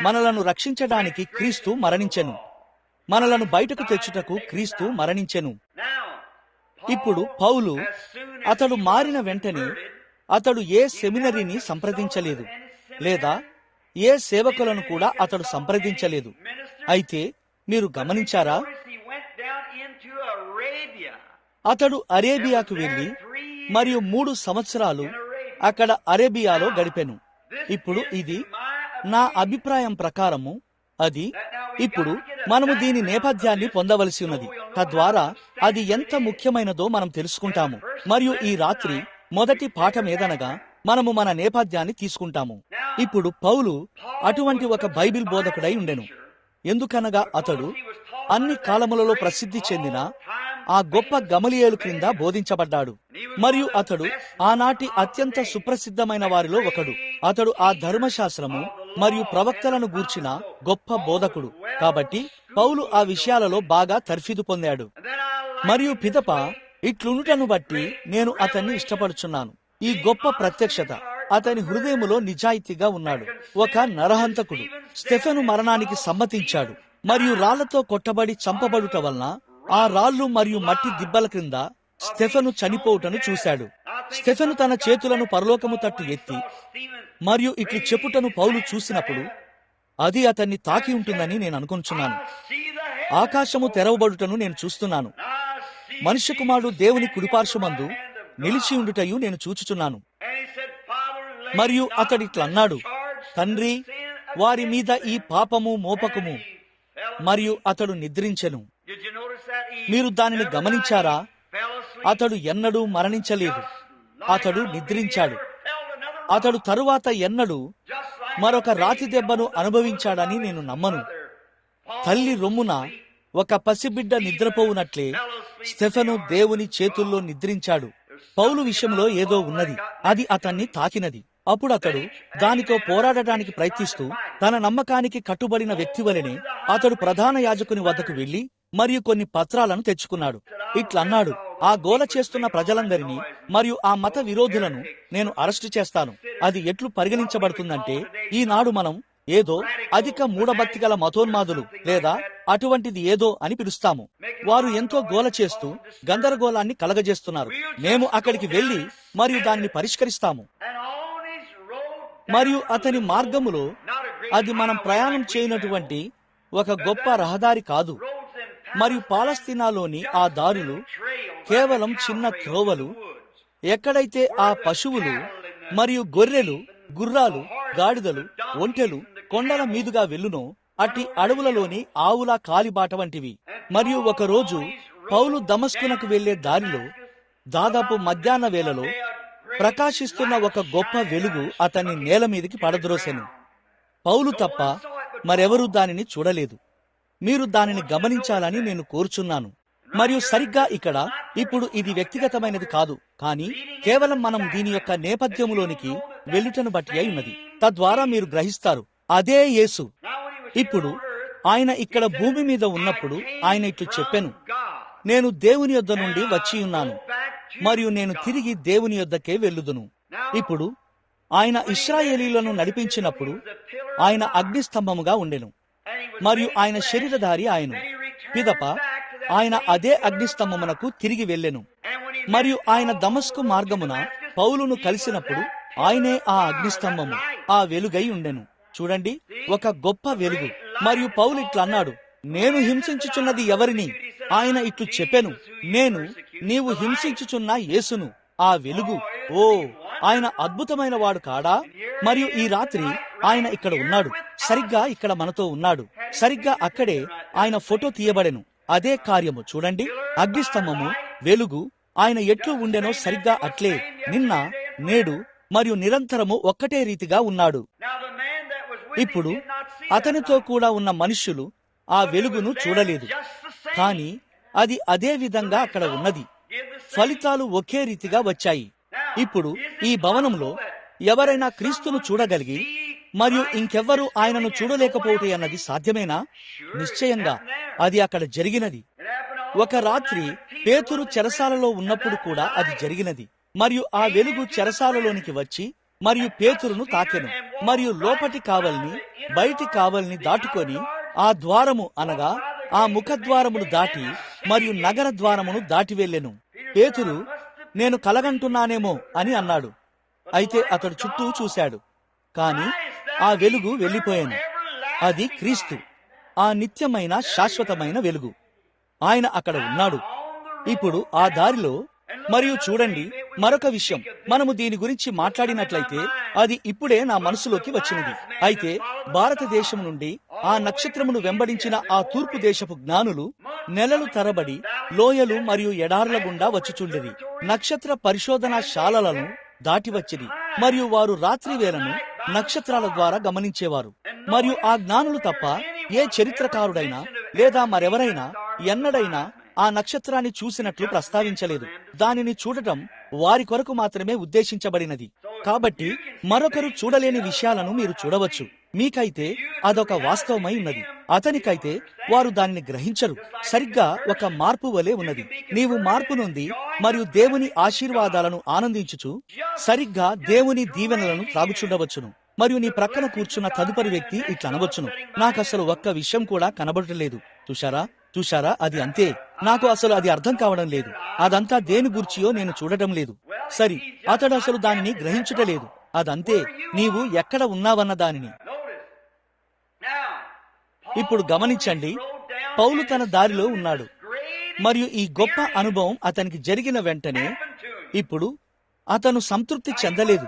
మనలను రక్షించడానికి క్రీస్తు మరణించెను. మనలను బయటకు తెచ్చుటకు క్రీస్తు మరణించెను. ఇప్పుడు పౌలు అతడు మారిన వెంటనే అతడు ఏ సెమినరీని సంప్రదించలేదు, లేదా ఏ సేవకులను కూడా అతడు సంప్రదించలేదు. అయితే మీరు గమనించారా? అతడు అరేబియాకు వెళ్లి మరియు 3 సంవత్సరాలు అక్కడ అరేబియాలో గడిపెను. ఇప్పుడు ఇది నా అభిప్రాయం ప్రకారము అది ఇప్పుడు మనము దీని నేపథ్యాన్ని పొందవలసి ఉన్నది. తద్వారా అది ఎంత ముఖ్యమైనదో మనం తెలుసుకుంటాము. మరియు ఈ రాత్రి మొదటి పాఠం ఏదనగా మనము మన నేపథ్యాన్ని తీసుకుంటాము. ఇప్పుడు పౌలు అటువంటి ఒక బైబిల్ బోధకుడై ఉండెను. ఎందుకనగా అతడు అన్ని కాలములలో ప్రసిద్ధి చెందిన ఆ గొప్ప గమలియేలు క్రింద బోధించబడ్డాడు. మరియు అతడు ఆనాటి అత్యంత సుప్రసిద్ధమైన వారిలో ఒకడు. అతడు ఆ ధర్మశాస్త్రము మరియు ప్రవక్తలను గూర్చిన గొప్ప బోధకుడు. కాబట్టి పౌలు ఆ విషయాలలో బాగా తర్ఫీదు పొందాడు. మరియు పిదప ఇట్లుండుటను బట్టి నేను అతన్ని ఇష్టపడుచున్నాను. ఈ గొప్ప ప్రత్యక్షత అతని హృదయములో నిజాయితీగా ఉన్నాడు. ఒక నరహంతకుడు స్టెఫెను మరణానికి సమ్మతించాడు మరియు రాళ్లతో కొట్టబడి చంపబడుట వలన ఆ రాళ్లు మరియు మట్టి దిబ్బల క్రింద స్టెఫెను చనిపోవుటను చూశాడు. స్టెఫెను తన చేతులను పరలోకము తట్టు ఎత్తి మరియు ఇట్లు చెప్పుటను పౌలు చూసినప్పుడు అది అతన్ని తాకి ఉంటుందని నేను అనుకుంటున్నాను. ఆకాశము తెరవబడుటను నేను చూస్తున్నాను. మనుష్య కుమారుడు దేవుని కుడిపార్శ్వమందు నిలిచి ఉండుటయు నేను చూచుచున్నాను. మరియు అతడిట్లన్నాడు, తండ్రి, వారి మీద ఈ పాపము మోపకము. మరియు అతడు నిద్రించెను. మీరు దానిని గమనించారా? అతడు ఎన్నడూ మరణించలేదు, అతడు నిద్రించాడు. అతడు తరువాత ఎన్నడూ మరొక రాతి దెబ్బను అనుభవించాడని నేను నమ్మను. తల్లి రొమ్మున ఒక పసిబిడ్డ నిద్రపోవునట్లే స్టెఫెను దేవుని చేతుల్లో నిద్రించాడు. పౌలు విషయంలో ఏదో ఉన్నది, అది అతన్ని తాకినది. అప్పుడు అతడు దానితో పోరాడటానికి ప్రయత్నిస్తూ తన నమ్మకానికి కట్టుబడిన వ్యక్తి వలెనే అతడు ప్రధాన యాజకుని వద్దకు వెళ్లి మరియు కొన్ని పత్రాలను తెచ్చుకున్నాడు. ఇట్లన్నాడు, ఆ గోల చేస్తున్న ప్రజలందరినీ మరియు ఆ మత విరోధులను నేను అరెస్టు చేస్తాను. అది ఎట్లు పరిగణించబడుతుందంటే, ఈనాడు మనం ఏదో అధిక మూఢభక్తి గల మతోన్మాదులు లేదా అటువంటిది ఏదో అని పిలుస్తాము. వారు ఎంతో గోల చేస్తూ గందరగోళాన్ని కలగజేస్తున్నారు. మేము అక్కడికి వెళ్లి మరియు దానిని పరిష్కరిస్తాము. మరియు అతని మార్గములో అది మనం ప్రయాణం చేయనటువంటి ఒక గొప్ప రహదారి కాదు. మరియు పాలస్తీనాలోని ఆ దారులు కేవలం చిన్న త్రోవలు. ఎక్కడైతే ఆ పశువులు మరియు గొర్రెలు, గుర్రాలు, గాడిదలు, ఒంటెలు కొండల మీదుగా వెళ్ళునో అట్టి అడవులలోని ఆవుల కాలిబాట వంటివి. మరియు ఒకరోజు పౌలు దమస్కునకు వెళ్లే దారిలో దాదాపు మధ్యాహ్న వేళలో ప్రకాశిస్తున్న ఒక గొప్ప వెలుగు అతన్ని నేల మీదకి పడద్రోసెను. పౌలు తప్ప మరెవరూ దానిని చూడలేదు. మీరు దానిని గమనించాలని నేను కోరుచున్నాను. మరియు సరిగ్గా ఇక్కడ ఇప్పుడు ఇది వ్యక్తిగతమైనది కాదు, కానీ కేవలం మనం దీని యొక్క నేపథ్యములోనికి వెళ్ళుటను బట్టి అయి ఉన్నది. తద్వారా మీరు గ్రహిస్తారు, అదే యేసు. ఇప్పుడు ఆయన ఇక్కడ భూమి మీద ఉన్నప్పుడు ఆయన ఇట్లు చెప్పెను, నేను దేవుని యొద్ద నుండి వచ్చి ఉన్నాను మరియు నేను తిరిగి దేవుని యొద్దకే వెళ్ళుదును. ఇప్పుడు ఆయన ఇశ్రాయేలీయులను నడిపించినప్పుడు ఆయన అగ్నిస్తంభముగా ఉండెను, మరియు ఆయన శరీరధారి ఆయన. పిదప ఆయన అదే అగ్నిస్తంభమునకు తిరిగి వెళ్ళెను. మరియు ఆయన దమస్కు మార్గమున పౌలును కలిసినప్పుడు ఆయనే ఆ అగ్నిస్తంభము, ఆ వెలుగై ఉండెను. చూడండి, ఒక గొప్ప వెలుగు. మరియు పౌలు ఇట్లా అన్నాడు, నేను హింసించుచున్నది ఎవరిని? ఆయన ఇట్లు చెప్పెను, నేను నీవు హింసించుచున్న యేసును, ఆ వెలుగు. ఓ, ఆయన అద్భుతమైన వాడు కాడా? మరియు ఈ రాత్రి ఆయన ఇక్కడ ఉన్నాడు, సరిగ్గా ఇక్కడ మనతో ఉన్నాడు. సరిగ్గా అక్కడే ఆయన ఫోటో తీయబడెను. అదే కార్యము. చూడండి, అగ్నిస్తంభము, వెలుగు. ఆయన ఎట్లు ఉండెనో సరిగ్గా అట్లే నిన్న, నేడు మరియు నిరంతరము ఒక్కటే రీతిగా ఉన్నాడు. ఇప్పుడు అతనితో కూడా ఉన్న మనుష్యులు ఆ వెలుగును చూడలేదు, కానీ అది అదే విధంగా అక్కడ ఉన్నది. ఫలితాలు ఒకే రీతిగా వచ్చాయి. ఇప్పుడు ఈ భవనంలో ఎవరైనా క్రీస్తును చూడగలిగి మరియు ఇంకెవ్వరూ ఆయనను చూడలేకపోతే అన్నది సాధ్యమేనా? నిశ్చయంగా అది అక్కడ జరిగినది. ఒక రాత్రి పేతురు చెరసాలలో ఉన్నప్పుడు కూడా అది జరిగినది. మరియు ఆ వెలుగు చెరసాలలోనికి వచ్చి మరియు పేతురును తాకెను. మరియు లోపటి కావలిని, బయటి కావలిని దాటుకొని ఆ ద్వారము అనగా ఆ ముఖద్వారమును దాటి మరియు నగర ద్వారమును దాటి వెళ్ళెను. పేతురు, నేను కలగంటున్నానేమో అని అన్నాడు. అయితే అతడు చుట్టూ చూశాడు, కాని ఆ వెలుగు వెళ్ళిపోయాను. అది క్రీస్తు, ఆ నిత్యమైన శాశ్వతమైన వెలుగు. ఆయన అక్కడ ఉన్నాడు ఇప్పుడు ఆ దారిలో. మరియు చూడండి, మరొక విషయం, మనము దీని గురించి మాట్లాడినట్లయితే అది ఇప్పుడే నా మనసులోకి వచ్చినది. అయితే భారతదేశం నుండి ఆ నక్షత్రమును వెంబడించిన ఆ తూర్పు దేశపు జ్ఞానులు నెలలు తరబడి లోయలు మరియు ఎడారుల గుండా వచ్చుచుండిరి. నక్షత్ర పరిశోధనా శాలలను దాటి వచ్చిరి. మరియు వారు రాత్రి వేళను నక్షత్రాల ద్వారా గమనించేవారు. మరియు ఆ జ్ఞానులు తప్ప ఏ చరిత్రకారుడైనా లేదా మరెవరైనా ఎన్నడైనా ఆ నక్షత్రాన్ని చూసినట్లు ప్రస్తావించలేదు. దానిని చూడటం వారి కొరకు మాత్రమే ఉద్దేశించబడినది. కాబట్టి మరొకరు చూడలేని విషయాలను మీరు చూడవచ్చు. మీకైతే అదొక వాస్తవమై ఉన్నది, అతనికైతే వారు దానిని గ్రహించరు. సరిగ్గా ఒక మార్పు వలె ఉన్నది. నీవు మార్పు నొంది మరియు దేవుని ఆశీర్వాదాలను ఆనందించుచు సరిగ్గా దేవుని దీవెనలను త్రాగుచుండవచ్చును. మరియు నీ ప్రక్కన కూర్చున్న తదుపరి వ్యక్తి ఇట్లనవచ్చును, నాకసలు ఒక్క విషయం కూడా కనబడలేదు. చూశారా, అది అంతే. నాకు అసలు అది అర్థం కావడం లేదు. అదంతా దేని గూర్చియో నేను చూడటం లేదు. సరి, అతడు అసలు దానిని గ్రహించుటలేదు. అదంతే, నీవు ఎక్కడ ఉన్నావన్న దానిని. ఇప్పుడు గమనించండి, పౌలు తన దారిలో ఉన్నాడు మరియు ఈ గొప్ప అనుభవం అతనికి జరిగిన వెంటనే ఇప్పుడు అతను సంతృప్తి చెందలేదు.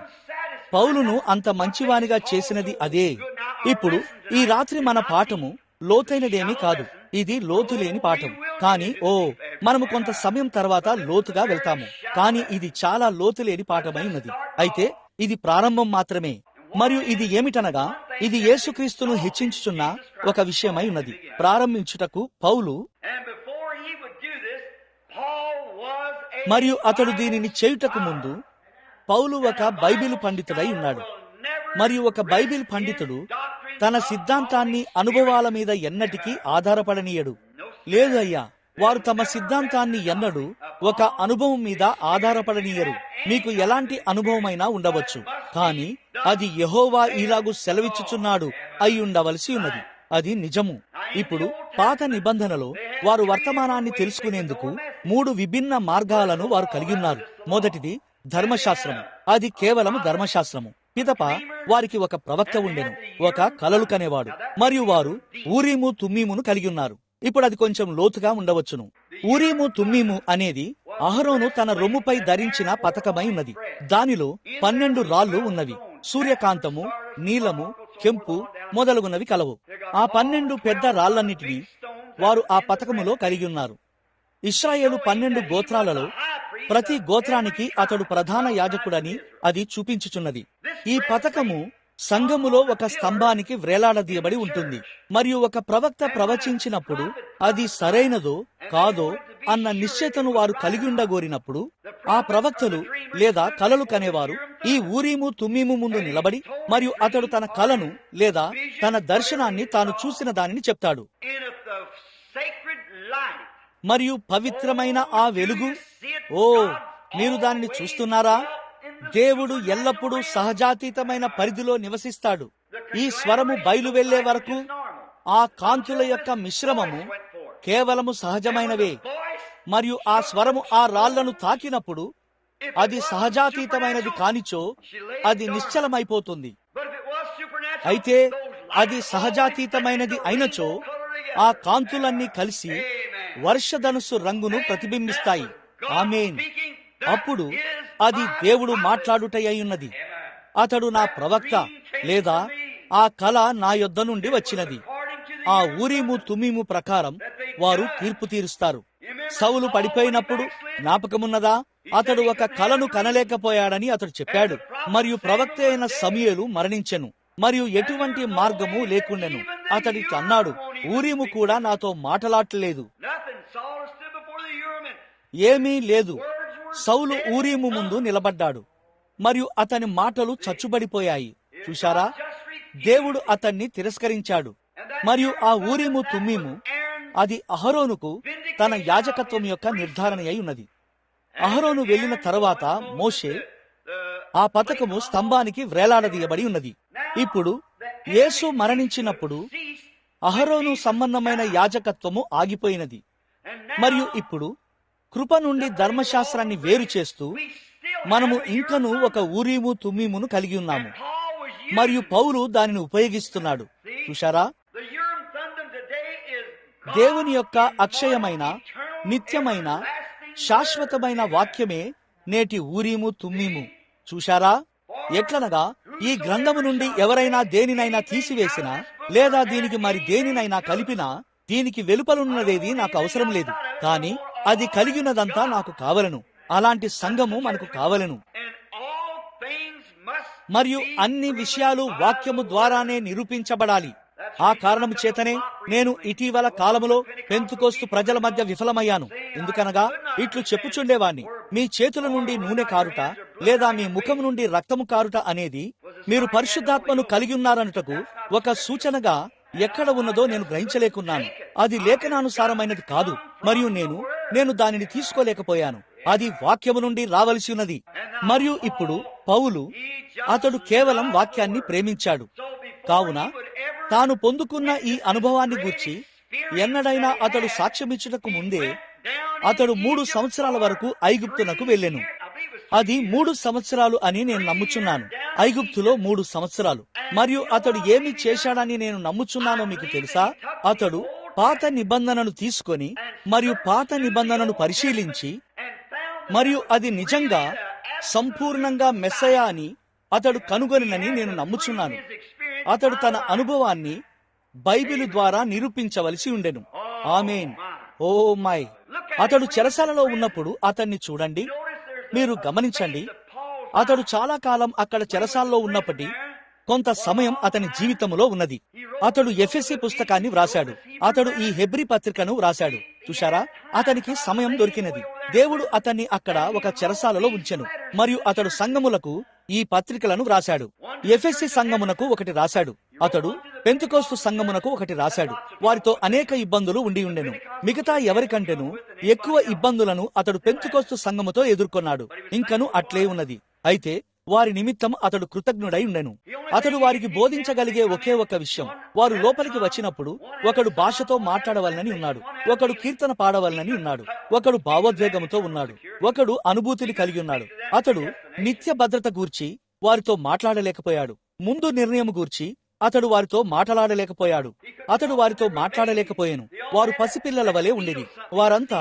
పౌలును అంత మంచివానిగా చేసినది అదే. ఇప్పుడు ఈ రాత్రి మన పాఠము లోతైనదేమీ కాదు. ఇది లోతు లేని పాఠం. కానీ మనము కొంత సమయం తర్వాత లోతుగా వెళ్తాము. కానీ ఇది చాలా లోతు లేని పాఠమై ఉన్నది. అయితే ఇది ప్రారంభం మాత్రమే. మరియు ఇది ఏమిటనగా, ఇది యేసుక్రీస్తును హెచ్చించుచున్న ఒక విషయమై ఉన్నది. ప్రారంభించుటకు పౌలు మరియు అతడు దీనిని చేయుటకు ముందు పౌలు ఒక బైబిల్ పండితుడై ఉన్నాడు. మరియు ఒక బైబిల్ పండితుడు తన సిద్ధాంతాన్ని అనుభవాల మీద ఎన్నటికీ ఆధారపడనీయడు. లేదు అయ్యా, వారు తమ సిద్ధాంతాన్ని ఎన్నడూ ఒక అనుభవం మీద ఆధారపడనీయరు. మీకు ఎలాంటి అనుభవమైనా ఉండవచ్చు, కానీ అది యెహోవా ఇలాగు సెలవిచ్చుచున్నాడు అయి ఉండవలసి ఉన్నది. అది నిజము. ఇప్పుడు పాత నిబంధనలో వారు వర్తమానాన్ని తెలుసుకునేందుకు 3 విభిన్న మార్గాలను వారు కలిగి ఉన్నారు. మొదటిది ధర్మశాస్త్రము. అది కేవలం ధర్మశాస్త్రము. పిదప వారికి ఒక ప్రవక్త ఉండెను, ఒక కలలు కనేవాడు. మరియు వారు ఊరీము తుమ్మీమును కలిగి ఉన్నారు. ఇప్పుడు అది కొంచెం లోతుగా ఉండవచ్చును. ఊరీము తుమ్మీము అనేది అహరోను తన రొమ్ముపై ధరించిన పతకమై ఉన్నది. దానిలో 12 రాళ్లు ఉన్నవి. సూర్యకాంతము, నీలము, కెంపు మొదలగునవి కలవు. ఆ 12 పెద్ద రాళ్లన్నిటినీ వారు ఆ పతకములో కలిగి ఉన్నారు. ఇశ్రాయేలు 12 గోత్రాలలో ప్రతి గోత్రానికి అతడు ప్రధాన యాజకుడని అది చూపించుచున్నది. ఈ పతకము సంఘములో ఒక స్తంభానికి వ్రేలాడదీయబడి ఉంటుంది. మరియు ఒక ప్రవక్త ప్రవచించినప్పుడు అది సరైనదో కాదో అన్న నిశ్చయతను వారు కలిగి ఉండగోరినప్పుడు ఆ ప్రవక్తలు లేదా కలలు కనేవారు ఈ ఊరీము తుమ్మీము ముందు నిలబడి మరియు అతడు తన కలను లేదా తన దర్శనాన్ని తాను చూసిన దానిని చెప్తాడు. మరియు పవిత్రమైన ఆ వెలుగు, మీరు దానిని చూస్తున్నారా? దేవుడు ఎల్లప్పుడూ సహజాతీతమైన పరిధిలో నివసిస్తాడు. ఈ స్వరము బయలు వెళ్లే వరకు ఆ కాంతుల యొక్క మిశ్రమము కేవలము సహజమైనవే. మరియు ఆ స్వరము ఆ రాళ్లను తాకినప్పుడు అది సహజాతీతమైనది కానిచో అది నిశ్చలమైపోతుంది. అయితే అది సహజాతీతమైనది అయినచో ఆ కాంతులన్నీ కలిసి వర్షధనుస్సు రంగును ప్రతిబింబిస్తాయి. ఆమేన్. అప్పుడు అది దేవుడు మాట్లాడుటయ్యున్నది. అతడు నా ప్రవక్త, లేదా ఆ కళ నా యొద్ద నుండి వచ్చినది. ఆ ఊరీము తుమ్మీము ప్రకారం వారు తీర్పు తీరుస్తారు. సౌలు పడిపోయినప్పుడు జ్ఞాపకమున్నదా? అతడు ఒక కలను కనలేకపోయాడని అతడు చెప్పాడు. మరియు ప్రవక్త అయిన సమూయేలు మరణించెను మరియు ఎటువంటి మార్గము లేకుండెను. అతడికి అన్నాడు, ఊరీము కూడా నాతో మాటలాడలేదు. ఏమీ లేదు. సౌలు ఊరీము ముందు నిలబడ్డాడు మరియు అతని మాటలు చచ్చుబడిపోయాయి. చూశారా? దేవుడు అతన్ని తిరస్కరించాడు. మరియు ఆ ఊరీము తుమ్మీము అది అహరోనుకు తన యాజకత్వం యొక్క నిర్ధారణ అయి ఉన్నది. అహరోను వెళ్లిన తరువాత మోషే ఆ పతకము స్తంభానికి వ్రేలాడదీయబడి ఉన్నది. ఇప్పుడు యేసు మరణించినప్పుడు అహరోను సంబంధమైన యాజకత్వము ఆగిపోయినది. మరియు ఇప్పుడు కృప నుండి ధర్మశాస్త్రాన్ని వేరు చేస్తూ మనము ఇంకను ఒక ఊరీము తుమ్మీమును కలిగి ఉన్నాము. మరియు పౌలు దానిని ఉపయోగిస్తున్నాడు. చూశారా? దేవుని యొక్క అక్షయమైన, నిత్యమైన, శాశ్వతమైన వాక్యమే నేటి ఊరీము తుమ్మీము. చూశారా? ఎట్లనగా ఈ గ్రంథము నుండి ఎవరైనా దేనినైనా తీసివేసినా లేదా దీనికి మరి దేనినైనా కలిపినా దీనికి వెలుపలున్నదేది నాకు అవసరం లేదు, కానీ అది కలిగినదంతా నాకు కావలను. అలాంటి సంఘము మనకు కావలను. మరియు అన్ని విషయాలు వాక్యము ద్వారానే నిరూపించబడాలి. ఆ కారణము చేతనే నేను ఇటీవల కాలములో పెంతుకోస్తు ప్రజల మధ్య విఫలమయ్యాను. ఎందుకనగా ఇట్లు చెప్పుచుండేవాణ్ణి, మీ చేతుల నుండి నూనె కారుట లేదా మీ ముఖం నుండి రక్తము కారుట అనేది మీరు పరిశుద్ధాత్మను కలిగి ఉన్నారనుటకు ఒక సూచనగా ఎక్కడ ఉన్నదో నేను గ్రహించలేకున్నాను. అది లేఖనానుసారమైనది కాదు మరియు నేను దానిని తీసుకోలేకపోయాను. అది వాక్యము నుండి రావలసి ఉన్నది. మరియు ఇప్పుడు పౌలు అతడు కేవలం వాక్యాన్ని ప్రేమించాడు. కావున తాను పొందుకున్న ఈ అనుభవాన్ని గూర్చి ఎన్నడైనా అతడు సాక్ష్యమిచ్చుటకు ముందే అతడు 3 సంవత్సరాల వరకు ఐగుప్తునకు వెళ్ళెను. అది 3 సంవత్సరాలు అని నేను నమ్ముచున్నాను. ఐగుప్తులో 3 సంవత్సరాలు. మరియు అతడు ఏమి చేశాడని నేను నమ్ముచున్నానో మీకు తెలుసా? అతడు పాత నిబంధనను తీసుకొని మరియు పాత నిబంధనను పరిశీలించి మరియు అది నిజంగా సంపూర్ణంగా మెస్సయా అని అతడు కనుగొనినని నేను నమ్ముచున్నాను. అతడు తన అనుభవాన్ని బైబిలు ద్వారా నిరూపించవలసి ఉండెను. ఆమేన్. Oh my. అతడు చెరసాలలో ఉన్నప్పుడు అతన్ని చూడండి. మీరు గమనించండి, అతడు చాలా కాలం అక్కడ చెరసాలలో ఉన్నప్పటి కొంత సమయం అతని జీవితంలో ఉన్నది. అతడు ఎఫెసీ పుస్తకాన్ని వ్రాశాడు. అతడు ఈ హెబ్రీ పత్రికను వ్రాశాడు. చూశారా? అతనికి సమయం దొరికినది. దేవుడు అతన్ని అక్కడ ఒక చెరసాలలో ఉంచెను మరియు అతడు సంఘములకు ఈ పత్రికలను వ్రాశాడు. ఎఫెసీ సంఘమునకు ఒకటి రాశాడు. అతడు పెంతెకోస్తు సంఘమునకు ఒకటి రాశాడు. వారితో అనేక ఇబ్బందులు ఉండి ఉండెను. మిగతా ఎవరికంటేనూ ఎక్కువ ఇబ్బందులను అతడు పెంతెకోస్తు సంఘముతో ఎదుర్కొన్నాడు. ఇంకను అట్లే ఉన్నది. అయితే వారి నిమిత్తం అతడు కృతజ్ఞుడై ఉండెను. అతడు వారికి బోధించగలిగే ఒకే ఒక విషయం, వారు లోపలికి వచ్చినప్పుడు ఒకడు భాషతో మాట్లాడవలనని ఉన్నాడు, ఒకడు కీర్తన పాడవలనని ఉన్నాడు, ఒకడు భావోద్వేగంతో ఉన్నాడు, ఒకడు అనుభూతిని కలిగి ఉన్నాడు. అతడు నిత్య భద్రత గూర్చి వారితో మాట్లాడలేకపోయాడు. ముందు నిర్ణయం గూర్చి అతడు వారితో మాట్లాడలేకపోయాడు. అతడు వారితో మాట్లాడలేకపోయాను. వారు పసిపిల్లల వలె ఉండేది. వారంతా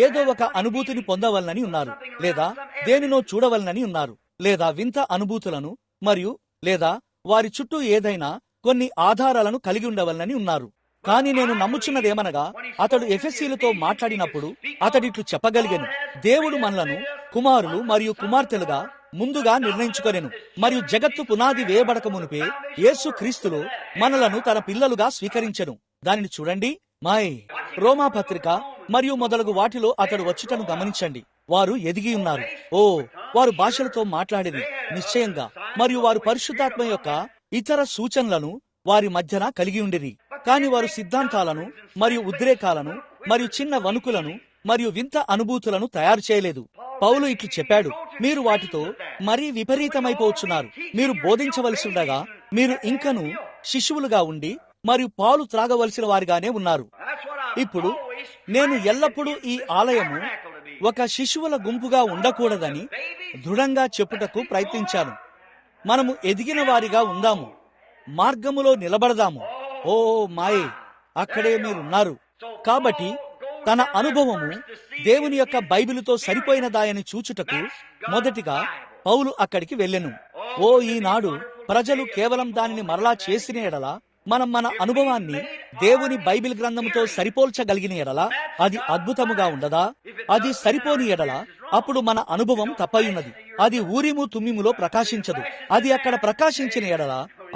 ఏదో ఒక అనుభూతిని పొందవలనని ఉన్నారు, లేదా దేనినో చూడవలనని ఉన్నారు, లేదా వింత అనుభూతులను మరియు లేదా వారి చుట్టూ ఏదైనా కొన్ని ఆధారాలను కలిగి ఉండవలనని ఉన్నారు. కానీ నేను నమ్ముచున్నదేమనగా అతడు ఎఫెసీలతో మాట్లాడినప్పుడు అతడిట్లు చెప్పగలిగెను, దేవుడు మనలను కుమారులు మరియు కుమార్తెలుగా ముందుగా నిర్ణయించుకొనెను మరియు జగత్తు పునాది వేయబడక మునిపే యేసు క్రీస్తులో మనలను తన పిల్లలుగా స్వీకరించెను. దానిని చూడండి. మాయ్ రోమా పత్రిక మరియు మొదలగు వాటిలో అతడు వచ్చుటను గమనించండి. వారు ఎదిగి ఉన్నారు. ఓ, వారు భాషలతో మాట్లాడేది నిశ్చయంగా, మరియు వారు పరిశుద్ధాత్మ యొక్క ఇతర సూచనలను వారి మధ్యన కలిగి ఉండిరి. కాని వారు సిద్ధాంతాలను మరియు ఉద్రేకాలను మరియు చిన్న వణుకులను మరియు వింత అనుభూతులను తయారు చేయలేదు. పౌలు ఇట్లు చెప్పాడు, మీరు వాటితో మరీ విపరీతమైపోవచ్చున్నారు. మీరు బోధించవలసి ఉండగా మీరు ఇంకను శిశువులుగా ఉండి మరియు పాలు త్రాగవలసిన వారిగానే ఉన్నారు. ఇప్పుడు నేను ఎల్లప్పుడూ ఈ ఆలయము ఒక శిశువుల గుంపుగా ఉండకూడదని దృఢంగా చెప్పుటకు ప్రయత్నించాను. మనము ఎదిగిన వారిగా ఉందాము, మార్గములో నిలబడదాము. ఓ మాయే, అక్కడే మీరున్నారు. కాబట్టి తన అనుభవము దేవుని యొక్క బైబిలుతో సరిపోయినదాయని చూచుటకు మొదటిగా పౌలు అక్కడికి వెళ్ళెను. ఓ ఈనాడు ప్రజలు కేవలం దానిని మరలా చేసిన ఎడల, మనం మన అనుభవాన్ని దేవుని బైబిల్ గ్రంథముతో సరిపోల్చగలిగిన ఎడల అది అద్భుతముగా ఉండదా? అది సరిపోని ఎడల అప్పుడు మన అనుభవం తప్పయున్నది. అది ఊరిము తుమ్మిములో ప్రకాశించదు. అది అక్కడ ప్రకాశించిన ఎడల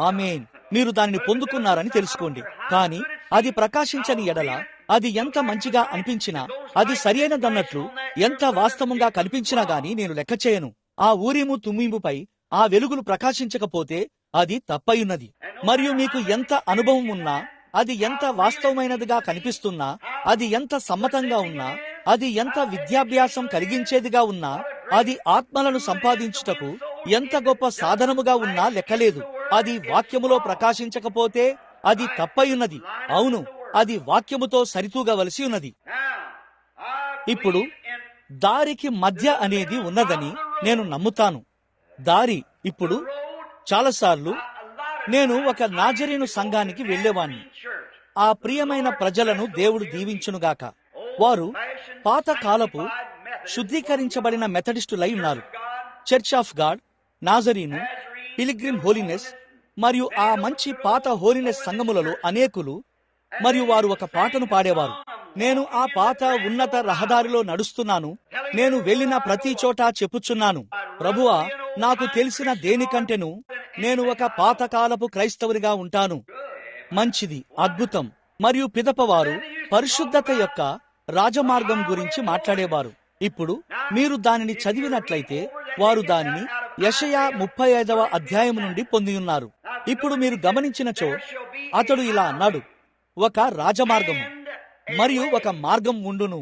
ఆమేన్, మీరు దానిని పొందుకున్నారని తెలుసుకోండి. కానీ అది ప్రకాశించని ఎడల అది ఎంత మంచిగా అనిపించినా, అది సరియైనదన్నట్లు ఎంత వాస్తవంగా కనిపించినా గాని నేను లెక్క చేయను. ఆ ఊరిము తుమ్మిముపై ఆ వెలుగులు ప్రకాశించకపోతే అది తప్పయున్నది. మరియు మీకు ఎంత అనుభవం ఉన్నా, అది ఎంత వాస్తవమైనదిగా కనిపిస్తున్నా, అది ఎంత సమ్మతంగా ఉన్నా, అది ఎంత విద్యాభ్యాసం కలిగించేదిగా ఉన్నా, అది ఆత్మలను సంపాదించుటకు ఎంత గొప్ప సాధనముగా ఉన్నా లెక్కలేదు. అది వాక్యములో ప్రకాశించకపోతే అది తప్పయున్నది. అవును, అది వాక్యముతో సరితూగవలసి ఉన్నది. ఇప్పుడు దారికి మధ్య అనేది ఉన్నదని నేను నమ్ముతాను. దారి. ఇప్పుడు చాలాసార్లు నేను ఒక నాజరీను సంఘానికి వెళ్ళేవాణ్ణి. ఆ ప్రియమైన ప్రజలను దేవుడు దీవించునుగాక. వారు పాతకాలపు శుద్ధీకరించబడిన మెథడిస్టులై ఉన్నారు. Church of God, Nazarene, pilgrim holiness మరియు ఆ మంచి పాత హోలీనెస్ సంఘములలో అనేకులు. మరియు వారు ఒక పాటను పాడేవారు. నేను ఆ పాత ఉన్నత రహదారిలో నడుస్తున్నాను, నేను వెళ్ళిన ప్రతి చోట చెప్పుచున్నాను, ప్రభువా, నాకు తెలిసిన దేనికంటేను నేను ఒక పాతకాలపు క్రైస్తవునిగా ఉంటాను. మంచిది, అద్భుతం. మరియు పిదపవారు పరిశుద్ధత యొక్క రాజమార్గం గురించి మాట్లాడేవారు. ఇప్పుడు మీరు దానిని చదివినట్లయితే వారు దానిని యెషయా 35వ అధ్యాయం నుండి పొంది ఉన్నారు. ఇప్పుడు మీరు గమనించినచో అతడు ఇలా అన్నాడు, ఒక రాజమార్గము మరియు ఒక మార్గం ఉండును.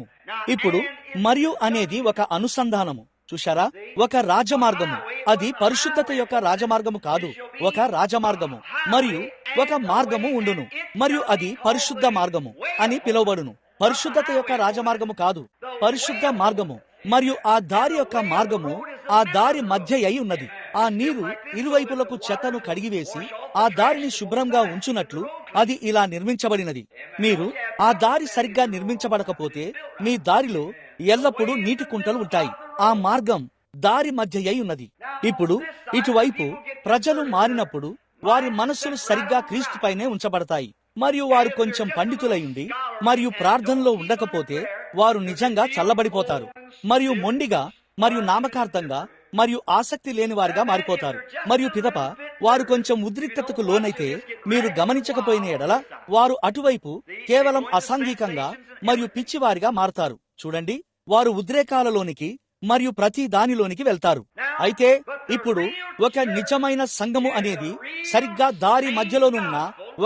ఇప్పుడు మరియు అనేది ఒక అనుసంధానము. చూశారా? ఒక రాజమార్గము, అది పరిశుద్ధత యొక్క రాజమార్గము కాదు, ఒక రాజమార్గము. మరియు ఒక మార్గము ఉండును, మరియు అది పరిశుద్ధ మార్గము అని పిలువబడును. పరిశుద్ధత యొక్క రాజమార్గము కాదు, పరిశుద్ధ మార్గము. మరియు ఆ దారి యొక్క మార్గము ఆ దారి మధ్య అయి ఉన్నది. ఆ నీరు ఇరువైపులకు చెత్తను కడిగివేసి ఆ దారిని శుభ్రంగా ఉంచునట్లు అది ఇలా నిర్మించబడినది. మీరు ఆ దారి సరిగ్గా నిర్మించబడకపోతే మీ దారిలో ఎల్లప్పుడూ నీటి కుంటలు ఉంటాయి. ఆ మార్గం దారి మధ్య అయి ఉన్నది. ఇప్పుడు ఇటువైపు ప్రజలు మారినప్పుడు వారి మనస్సులు సరిగ్గా క్రీస్తుపైనే ఉంచబడతాయి. మరియు వారు కొంచెం పండితులయుండి మరియు ప్రార్థనలో ఉండకపోతే వారు నిజంగా చల్లబడిపోతారు. మరియు మొండిగా మరియు నామకార్థంగా మరియు ఆసక్తి లేని వారిగా మారిపోతారు. మరియు పిదప వారు కొంచెం ఉద్రిక్తతకు లోనైతే మీరు గమనించకపోయిన ఎడల వారు అటువైపు కేవలం అసాంఘికంగా మరియు పిచ్చివారిగా మారతారు. చూడండి, వారు ఉద్రేకాలలోనికి మరియు ప్రతి దానిలోనికి వెళ్తారు. అయితే ఇప్పుడు ఒక నిజమైన సంఘము అనేది సరిగ్గా దారి మధ్యలోనున్న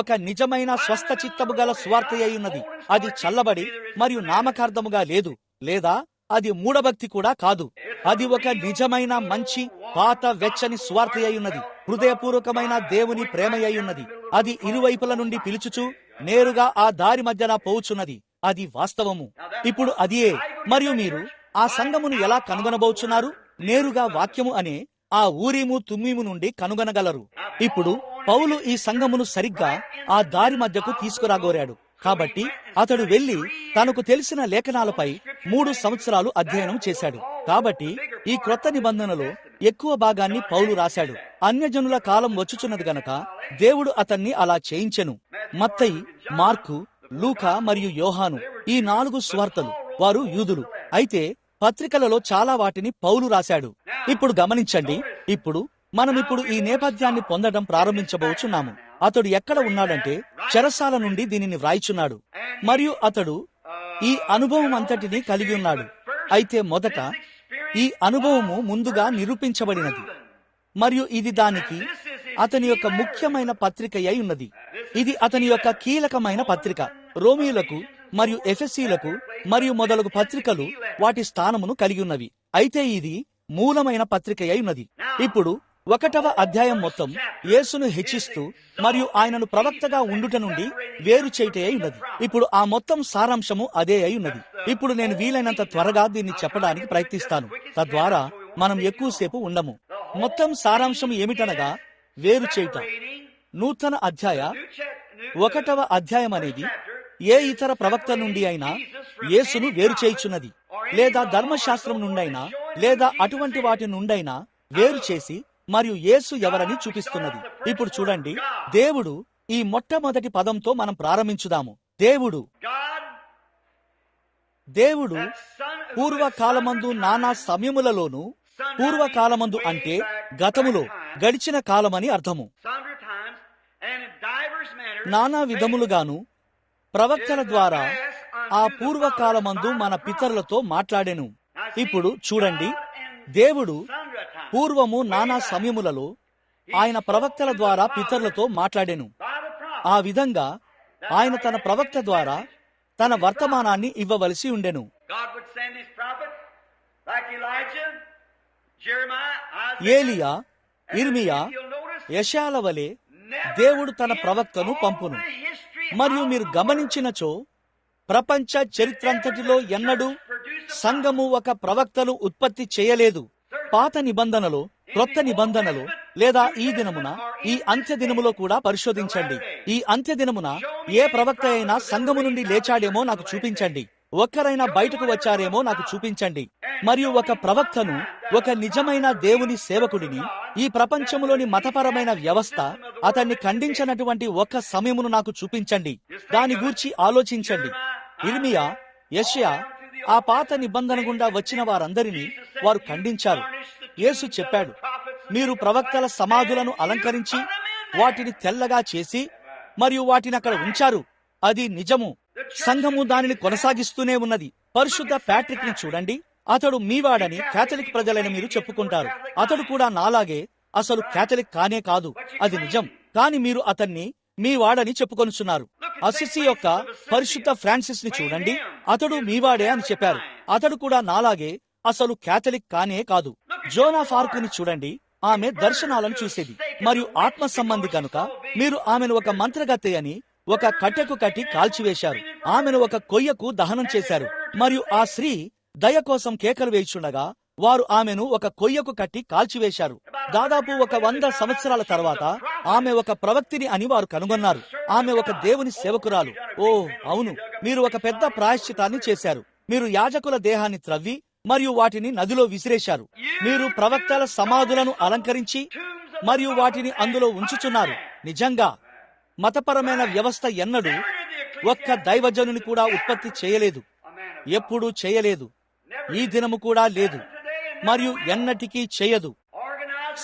ఒక నిజమైన స్వస్థ చిత్తము గల సువార్త అయి ఉన్నది. అది చల్లబడి మరియు నామకార్థముగా లేదు, లేదా అది మూఢభక్తి కూడా కాదు. అది ఒక నిజమైన మంచి పాత వెచ్చని సువార్త అయి ఉన్నది. హృదయపూర్వకమైన దేవుని ప్రేమ అయి ఉన్నది. అది ఇరువైపుల నుండి పిలుచుచు నేరుగా ఆ దారి మధ్యన పోవుచున్నది. అది వాస్తవము. ఇప్పుడు అదియే. మరియు మీరు ఆ సంఘమును ఎలా కనుగొనబోచున్నారు? నేరుగా వాక్యము అనే ఆ ఊరిము తుమ్మిము నుండి కనుగొనగలరు. ఇప్పుడు పౌలు ఈ సంఘమును సరిగ్గా ఆ దారి మధ్యకు తీసుకురాగోరాడు. కాబట్టి అతడు వెళ్లి తనకు తెలిసిన లేఖనాలపై 3 సంవత్సరాలు అధ్యయనం చేశాడు. కాబట్టి ఈ క్రొత్త నిబంధనలో ఎక్కువ భాగాన్ని పౌలు రాశాడు. అన్యజనుల కాలం వచ్చుచున్నది గనక దేవుడు అతన్ని అలా చేయించెను. మత్తయి, మార్కు, లూకా మరియు యోహాను, ఈ 4 సువార్తలు. వారు యూదులు. అయితే పత్రికలలో చాలా వాటిని పౌలు రాశాడు. ఇప్పుడు గమనించండి, ఇప్పుడు మనమిప్పుడు ఈ నేపథ్యాన్ని పొందడం ప్రారంభించబోచున్నాము. అతడు ఎక్కడ ఉన్నాడంటే చెరసాల నుండి దీనిని వ్రాయిచున్నాడు. మరియు అతడు ఈ అనుభవం అంతటిని కలిగి ఉన్నాడు. అయితే మొదట ఈ అనుభవము ముందుగా నిరూపించబడినది. మరియు ఇది దానికి అతని యొక్క ముఖ్యమైన పత్రిక అయి ఉన్నది. ఇది అతని యొక్క కీలకమైన పత్రిక. రోమీయులకు మరియు ఎఫెసీలకు మరియు మొదలగు పత్రికలు వాటి స్థానమును కలిగి ఉన్నవి. అయితే ఇది మూలమైన పత్రిక అయి ఉన్నది. ఇప్పుడు 1వ అధ్యాయం మొత్తం యేసును హెచ్చిస్తూ మరియు ఆయనను ప్రవక్తగా ఉండుట నుండి వేరు చేయటే అయి ఉన్నది. ఇప్పుడు ఆ మొత్తం సారాంశము అదే అయి ఉన్నది. ఇప్పుడు నేను వీలైనంత త్వరగా దీన్ని చెప్పడానికి ప్రయత్నిస్తాను, తద్వారా మనం ఎక్కువసేపు ఉండము. మొత్తం సారాంశం ఏమిటనగా వేరు చేయుట. నూతన అధ్యాయ 1వ అధ్యాయం అనేది ఏ ఇతర ప్రవక్త నుండి అయినా యేసును వేరు చేయుచున్నది, లేదా ధర్మశాస్త్రం నుండైనా లేదా అటువంటి వాటి నుండైనా వేరు చేసి మరియు యేసు ఎవరని చూపిస్తున్నది. ఇప్పుడు చూడండి, దేవుడు ఈ మొట్టమొదటి పదంతో మనం ప్రారంభించుదాము. దేవుడు పూర్వకాలమందు నానా సమయములలోను, పూర్వకాలమందు అంటే గతములో, గడిచిన కాలమని అర్థము, నానా విధములుగాను ప్రవక్తల ద్వారా ఆ పూర్వకాలమందు మన పితరులతో మాట్లాడెను. ఇప్పుడు చూడండి, దేవుడు పూర్వము నానా సమయములలో ఆయన ప్రవక్తల ద్వారా పితరులతో మాట్లాడెను. ఆ విధంగా ఆయన తన ప్రవక్త ద్వారా తన వర్తమానాన్ని ఇవ్వవలసి ఉండెను. ఏలియా, ఇర్మియా, యెషయాల వలె దేవుడు తన ప్రవక్తను పంపును. మరియు మీరు గమనించినచో ప్రపంచ చరిత్రంతటిలో ఎన్నడూ సంఘము ఒక ప్రవక్తను ఉత్పత్తి చేయలేదు. పాత నిబంధనలో, క్రొత్త నిబంధనలో, లేదా ఈ దినమున, ఈ అంత్య దినములో కూడా పరిశోధించండి. ఈ అంత్య దినమున ఏ ప్రవక్త అయినా సంఘము నుండి లేచాడేమో నాకు చూపించండి. ఒక్కరైనా బయటకు వచ్చారేమో నాకు చూపించండి. మరియు ఒక ప్రవక్తను, ఒక నిజమైన దేవుని సేవకుడిని ఈ ప్రపంచములోని మతపరమైన వ్యవస్థ అతన్ని ఖండించినటువంటి ఒక్క సమయమును నాకు చూపించండి. దాని గూర్చి ఆలోచించండి. ఇర్మియా, యెషయా ఆ పాత నిబంధన గుండా వచ్చిన వారందరినీ వారు ఖండించారు. యేసు చెప్పాడు, మీరు ప్రవక్తల సమాధులను అలంకరించి వాటిని తెల్లగా చేసి మరియు వాటిని అక్కడ ఉంచారు. అది నిజము. సంఘము దానిని కొనసాగిస్తూనే ఉన్నది. పరిశుద్ధ ప్యాట్రిక్ ని చూడండి. అతడు మీవాడని కేథలిక్ ప్రజలైన మీరు చెప్పుకుంటారు. అతడు కూడా నాలాగే అసలు కేథలిక్ కానే కాదు, అది నిజం. కాని మీరు అతన్ని మీ వాడని చెప్పుకొనుచున్నారు. అసిసి యొక్క పరిశుద్ధ ఫ్రాన్సిస్ ని చూడండి. అతడు మీవాడే అని చెప్పారు. అతడు కూడా నాలాగే అసలు కేథలిక్ కానే కాదు. జోనా ఫార్క్ ని చూడండి. ఆమె దర్శనాలను చూసేది మరియు ఆత్మ సంబంధి కనుక మీరు ఆమెను ఒక మంత్రగత్తె అని ఒక కట్టెకు కట్టి కాల్చివేశారు. ఆమెను ఒక కొయ్యకు దహనం చేశారు. మరియు ఆ స్త్రీ దయ కోసం కేకలు వేయుచుండగా వారు ఆమెను ఒక కొయ్యకు కట్టి కాల్చివేశారు. దాదాపు 100 సంవత్సరాల తర్వాత ఆమె ఒక ప్రవక్తిని అని వారు కనుగొన్నారు. ఆమె ఒక దేవుని సేవకురాలు. ఓ అవును, మీరు ఒక పెద్ద ప్రాయశ్చితాన్ని చేశారు. మీరు యాజకుల దేహాన్ని త్రవ్వి మరియు వాటిని నదిలో విసిరేశారు. మీరు ప్రవక్తల సమాధులను అలంకరించి మరియు వాటిని అందులో ఉంచుచున్నారు. నిజంగా మతపరమైన వ్యవస్థ ఎన్నడూ ఒక్క దైవజనుని కూడా ఉత్పత్తి చేయలేదు, ఎప్పుడూ చేయలేదు, ఈ దినము కూడా లేదు మరియు ఎన్నటికీ చేయదు.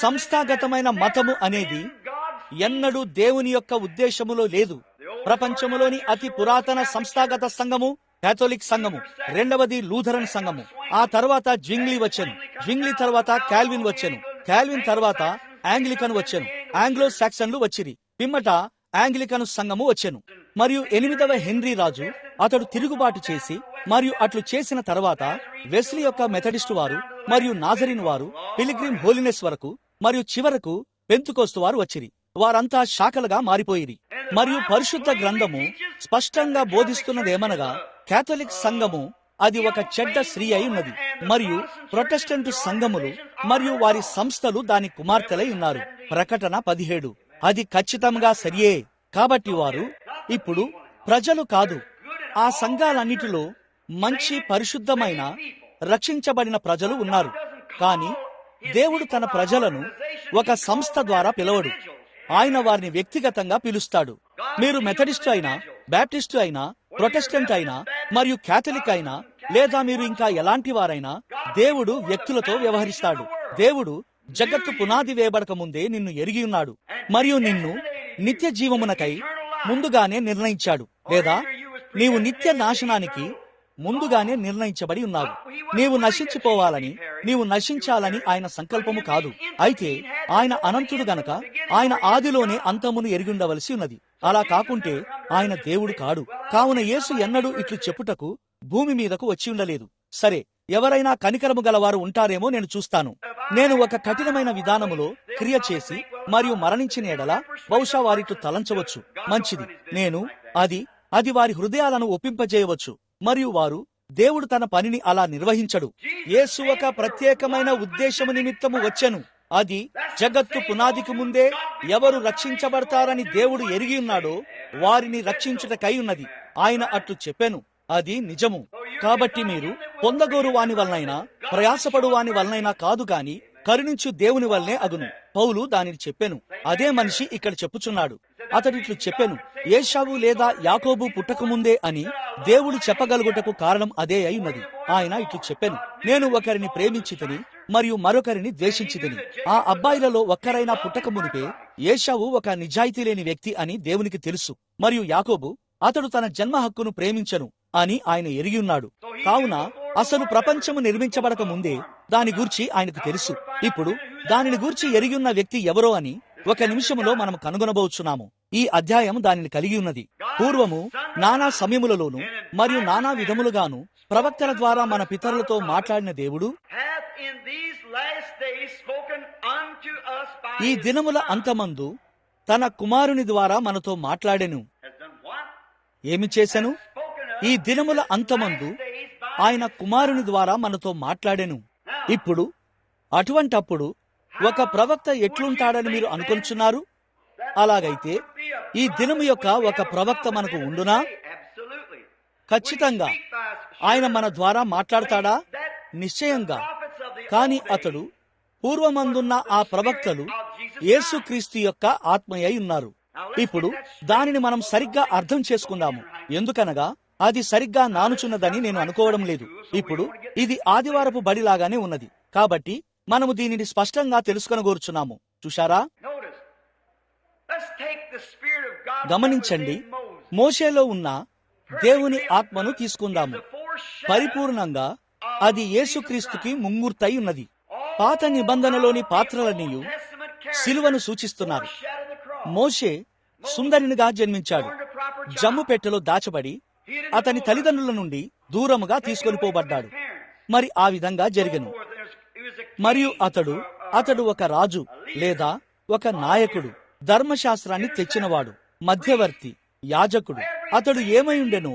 సంస్థాగతమైన మతము అనేది ఎన్నడూ దేవుని యొక్క ఉద్దేశములో లేదు. ప్రపంచములోని అతి పురాతన సంస్థాగత సంఘము కేథోలిక్ సంఘము, రెండవది లూథరన్ సంఘము, ఆ తర్వాత జ్వింగ్లీ వచ్చెను, జ్వింగ్లీ తర్వాత కాల్విన్ వచ్చెను, కాల్విన్ తర్వాత ఆంగ్లికన్ వచ్చెను, ఆంగ్లో సాక్సన్లు వచ్చిరి, పిమ్మట ఆంగ్లికన్ సంఘము వచ్చెను. మరియు 8వ హెన్రీ రాజు అతడు తిరుగుబాటు చేసి మరియు అట్లు చేసిన తర్వాత వెస్లీ యొక్క మెథడిస్టు వారు మరియు నాజరిన్ వారు పిలిగ్రిమ్ హోలినెస్ వరకు మరియు చివరకు పెంతుకోస్తు వారు వచ్చిరి. వారంతా శాఖలుగా మారిపోయిరి. మరియు పరిశుద్ధ గ్రంథము స్పష్టంగా బోధిస్తున్నదేమనగా కేథలిక్ సంఘము అది ఒక చెడ్డ స్త్రీ అయి ఉన్నది మరియు ప్రొటెస్టెంట్ సంఘములు మరియు వారి సంస్థలు దాని కుమార్తెలై ఉన్నారు. ప్రకటన 17. అది ఖచ్చితంగా సరియే. కాబట్టి వారు ఇప్పుడు ప్రజలు కాదు. ఆ సంఘాలన్నిటిలో మంచి పరిశుద్ధమైన రక్షించబడిన ప్రజలు ఉన్నారు. కానీ దేవుడు తన ప్రజలను ఒక సంస్థ ద్వారా పిలవడు. ఆయన వారిని వ్యక్తిగతంగా పిలుస్తాడు. మీరు మెథడిస్టు అయినా, బ్యాప్టిస్టు అయినా, ప్రొటెస్టెంట్ అయినా మరియు కేథలిక్ అయినా, లేదా మీరు ఇంకా ఎలాంటి వారైనా, దేవుడు వ్యక్తులతో వ్యవహరిస్తాడు. దేవుడు జగత్తు పునాది వేయబడక ముందే నిన్ను ఎరిగి ఉన్నాడు మరియు నిన్ను నిత్య జీవమునకై ముందుగానే నిర్ణయించాడు. లేదా నీవు నిత్య నాశనానికి ముందుగానే నిర్ణయించబడి ఉన్నావు. నీవు నశించిపోవాలని, నీవు నశించాలని ఆయన సంకల్పము కాదు. అయితే ఆయన అనంతుడు గనక ఆయన ఆదిలోనే అంతమును ఎరిగి ఉండవలసి ఉన్నది. అలా కాకుంటే ఆయన దేవుడు కాడు. కావున యేసు ఎన్నడూ ఇట్లు చెప్పుటకు భూమి మీదకు వచ్చి ఉండలేదు. సరే, ఎవరైనా కనికరము గలవారు ఉంటారేమో నేను చూస్తాను. నేను ఒక కఠినమైన విధానములో క్రియ చేసి మరియు మరణించిన ఎడల బహుశా వారితో తలంచవచ్చు. మంచిది, నేను అది వారి హృదయాలను ఒప్పింపజేయవచ్చు మరియు వారు దేవుడు తన పనిని అలా నిర్వహించడు. యేసు ఒక ప్రత్యేకమైన ఉద్దేశము నిమిత్తము వచ్చెను. అది జగత్తు పునాదికి ముందే ఎవరు రక్షించబడతారని దేవుడు ఎరిగి ఉన్నాడో వారిని రక్షించుటకై ఉన్నది. ఆయన అట్లు చెప్పెను. అది నిజము. కాబట్టి మీరు పొందగోరు వాని వలనైనా ప్రయాసపడు వాని వలనైనా కాదు గాని కరుణించు దేవుని వల్లనే అగును. పౌలు దానిని చెప్పెను. అదే మనిషి ఇక్కడ చెప్పుచున్నాడు. అతడిట్లు చెప్పెను, ఏశావు లేదా యాకోబు పుట్టకముందే అని దేవుడు చెప్పగలుగుటకు కారణం అదే అయి ఉన్నది. ఆయన ఇట్లు చెప్పెను, నేను ఒకరిని ప్రేమించితిని మరియు మరొకరిని ద్వేషించితిని. ఆ అబ్బాయిలలో ఒక్కరైనా పుట్టక మునిపే ఏశావు ఒక నిజాయితీ లేని వ్యక్తి అని దేవునికి తెలుసు, మరియు యాకోబు అతడు తన జన్మ హక్కును ప్రేమించను అని ఆయన ఎరిగి ఉన్నాడు. కావున అసలు ప్రపంచము నిర్మించబడక ముందే దాని గూర్చి ఆయనకు తెలుసు. ఇప్పుడు దానిని గూర్చి ఎరిగి ఉన్న వ్యక్తి ఎవరో అని ఒక నిమిషములో మనం కనుగొనబోచున్నాము. ఈ అధ్యాయం దానిని కలిగి ఉన్నది. పూర్వము నానా సమయములలోను మరియు నానా విధములుగాను ప్రవక్తల ద్వారా మన పితరులతో మాట్లాడిన దేవుడు ఈ దినముల అంతమందు తన కుమారుని ద్వారా మనతో మాట్లాడెను. ఏమి చేసెను? ఈ దినముల అంతమందు ఆయన కుమారుని ద్వారా మనతో మాట్లాడెను. ఇప్పుడు అటువంటప్పుడు ఒక ప్రవక్త ఎట్లుంటాడని మీరు అనుకొంచున్నారు? అలాగైతే ఈ దినము యొక్క ఒక ప్రవక్త మనకు ఉండునా? ఖచ్చితంగా ఆయన మన ద్వారా మాట్లాడతాడా? నిశ్చయంగా. కాని అతడు పూర్వమందున్న ఆ ప్రవక్తలు యేసుక్రీస్తు యొక్క ఆత్మయై ఉన్నారు. ఇప్పుడు దానిని మనం సరిగ్గా అర్థం చేసుకుందాము. ఎందుకనగా అది సరిగ్గా నానుచున్నదని నేను అనుకోవడం లేదు. ఇప్పుడు ఇది ఆదివారపు బడిలాగానే ఉన్నది. కాబట్టి మనము దీనిని స్పష్టంగా తెలుసుకొనగోరుచున్నాము. చూశారా? గమనించండి, మోషేలో ఉన్న దేవుని ఆత్మను తీసుకుందాము. పరిపూర్ణంగా అది యేసుక్రీస్తుకి ముంగుర్తై ఉన్నది. పాత నిబంధనలోని పాత్రలన్నీయు సిలువను సూచిస్తున్నారు. మోషే సుందరినిగా జన్మించాడు. జమ్ము పెట్టెలో దాచబడి అతని తల్లిదండ్రుల నుండి దూరముగా తీసుకొని పోబడ్డాడు. మరి ఆ విధంగా జరిగెను. మరియు అతడు ఒక రాజు లేదా ఒక నాయకుడు, ధర్మశాస్త్రాన్ని తెచ్చినవాడు, మధ్యవర్తి, యాజకుడు. అతడు ఏమై ఉండెనో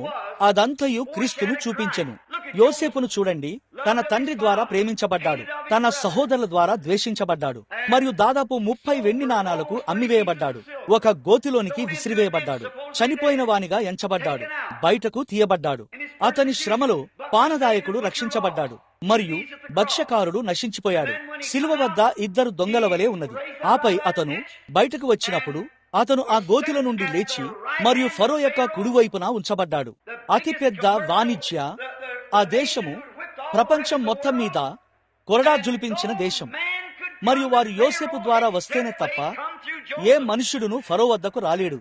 అదంతయు క్రీస్తును చూపించెను. యోసేపును చూడండి. తన తండ్రి ద్వారా ప్రేమించబడ్డాడు, తన సహోదరుల ద్వారా ద్వేషించబడ్డాడు, మరియు దాదాపు 30 వెండి నాణాలకు అమ్మివేయబడ్డాడు. ఒక గోతిలోనికి విసిరివేయబడ్డాడు. చనిపోయిన వానిగా ఎంచబడ్డాడు, బయటకు తీయబడ్డాడు. అతని శ్రమలో పానదాయకుడు రక్షించబడ్డాడు మరియు భక్ష్యకారుడు నశించిపోయాడు. శిలువ వద్ద 2 దొంగల వలె ఉన్నది. ఆపై అతను బయటకు వచ్చినప్పుడు అతను ఆ గోతిల నుండి లేచి మరియు ఫరో యొక్క కుడివైపున ఉంచబడ్డాడు. అతిపెద్ద వాణిజ్య ఆ దేశము ప్రపంచం మొత్తం మీద కొరడా జులిపించిన దేశం. మరియు వారు యోసేపు ద్వారా వస్తేనే తప్ప ఏ మనుషుడును ఫరో వద్దకు రాలేడు.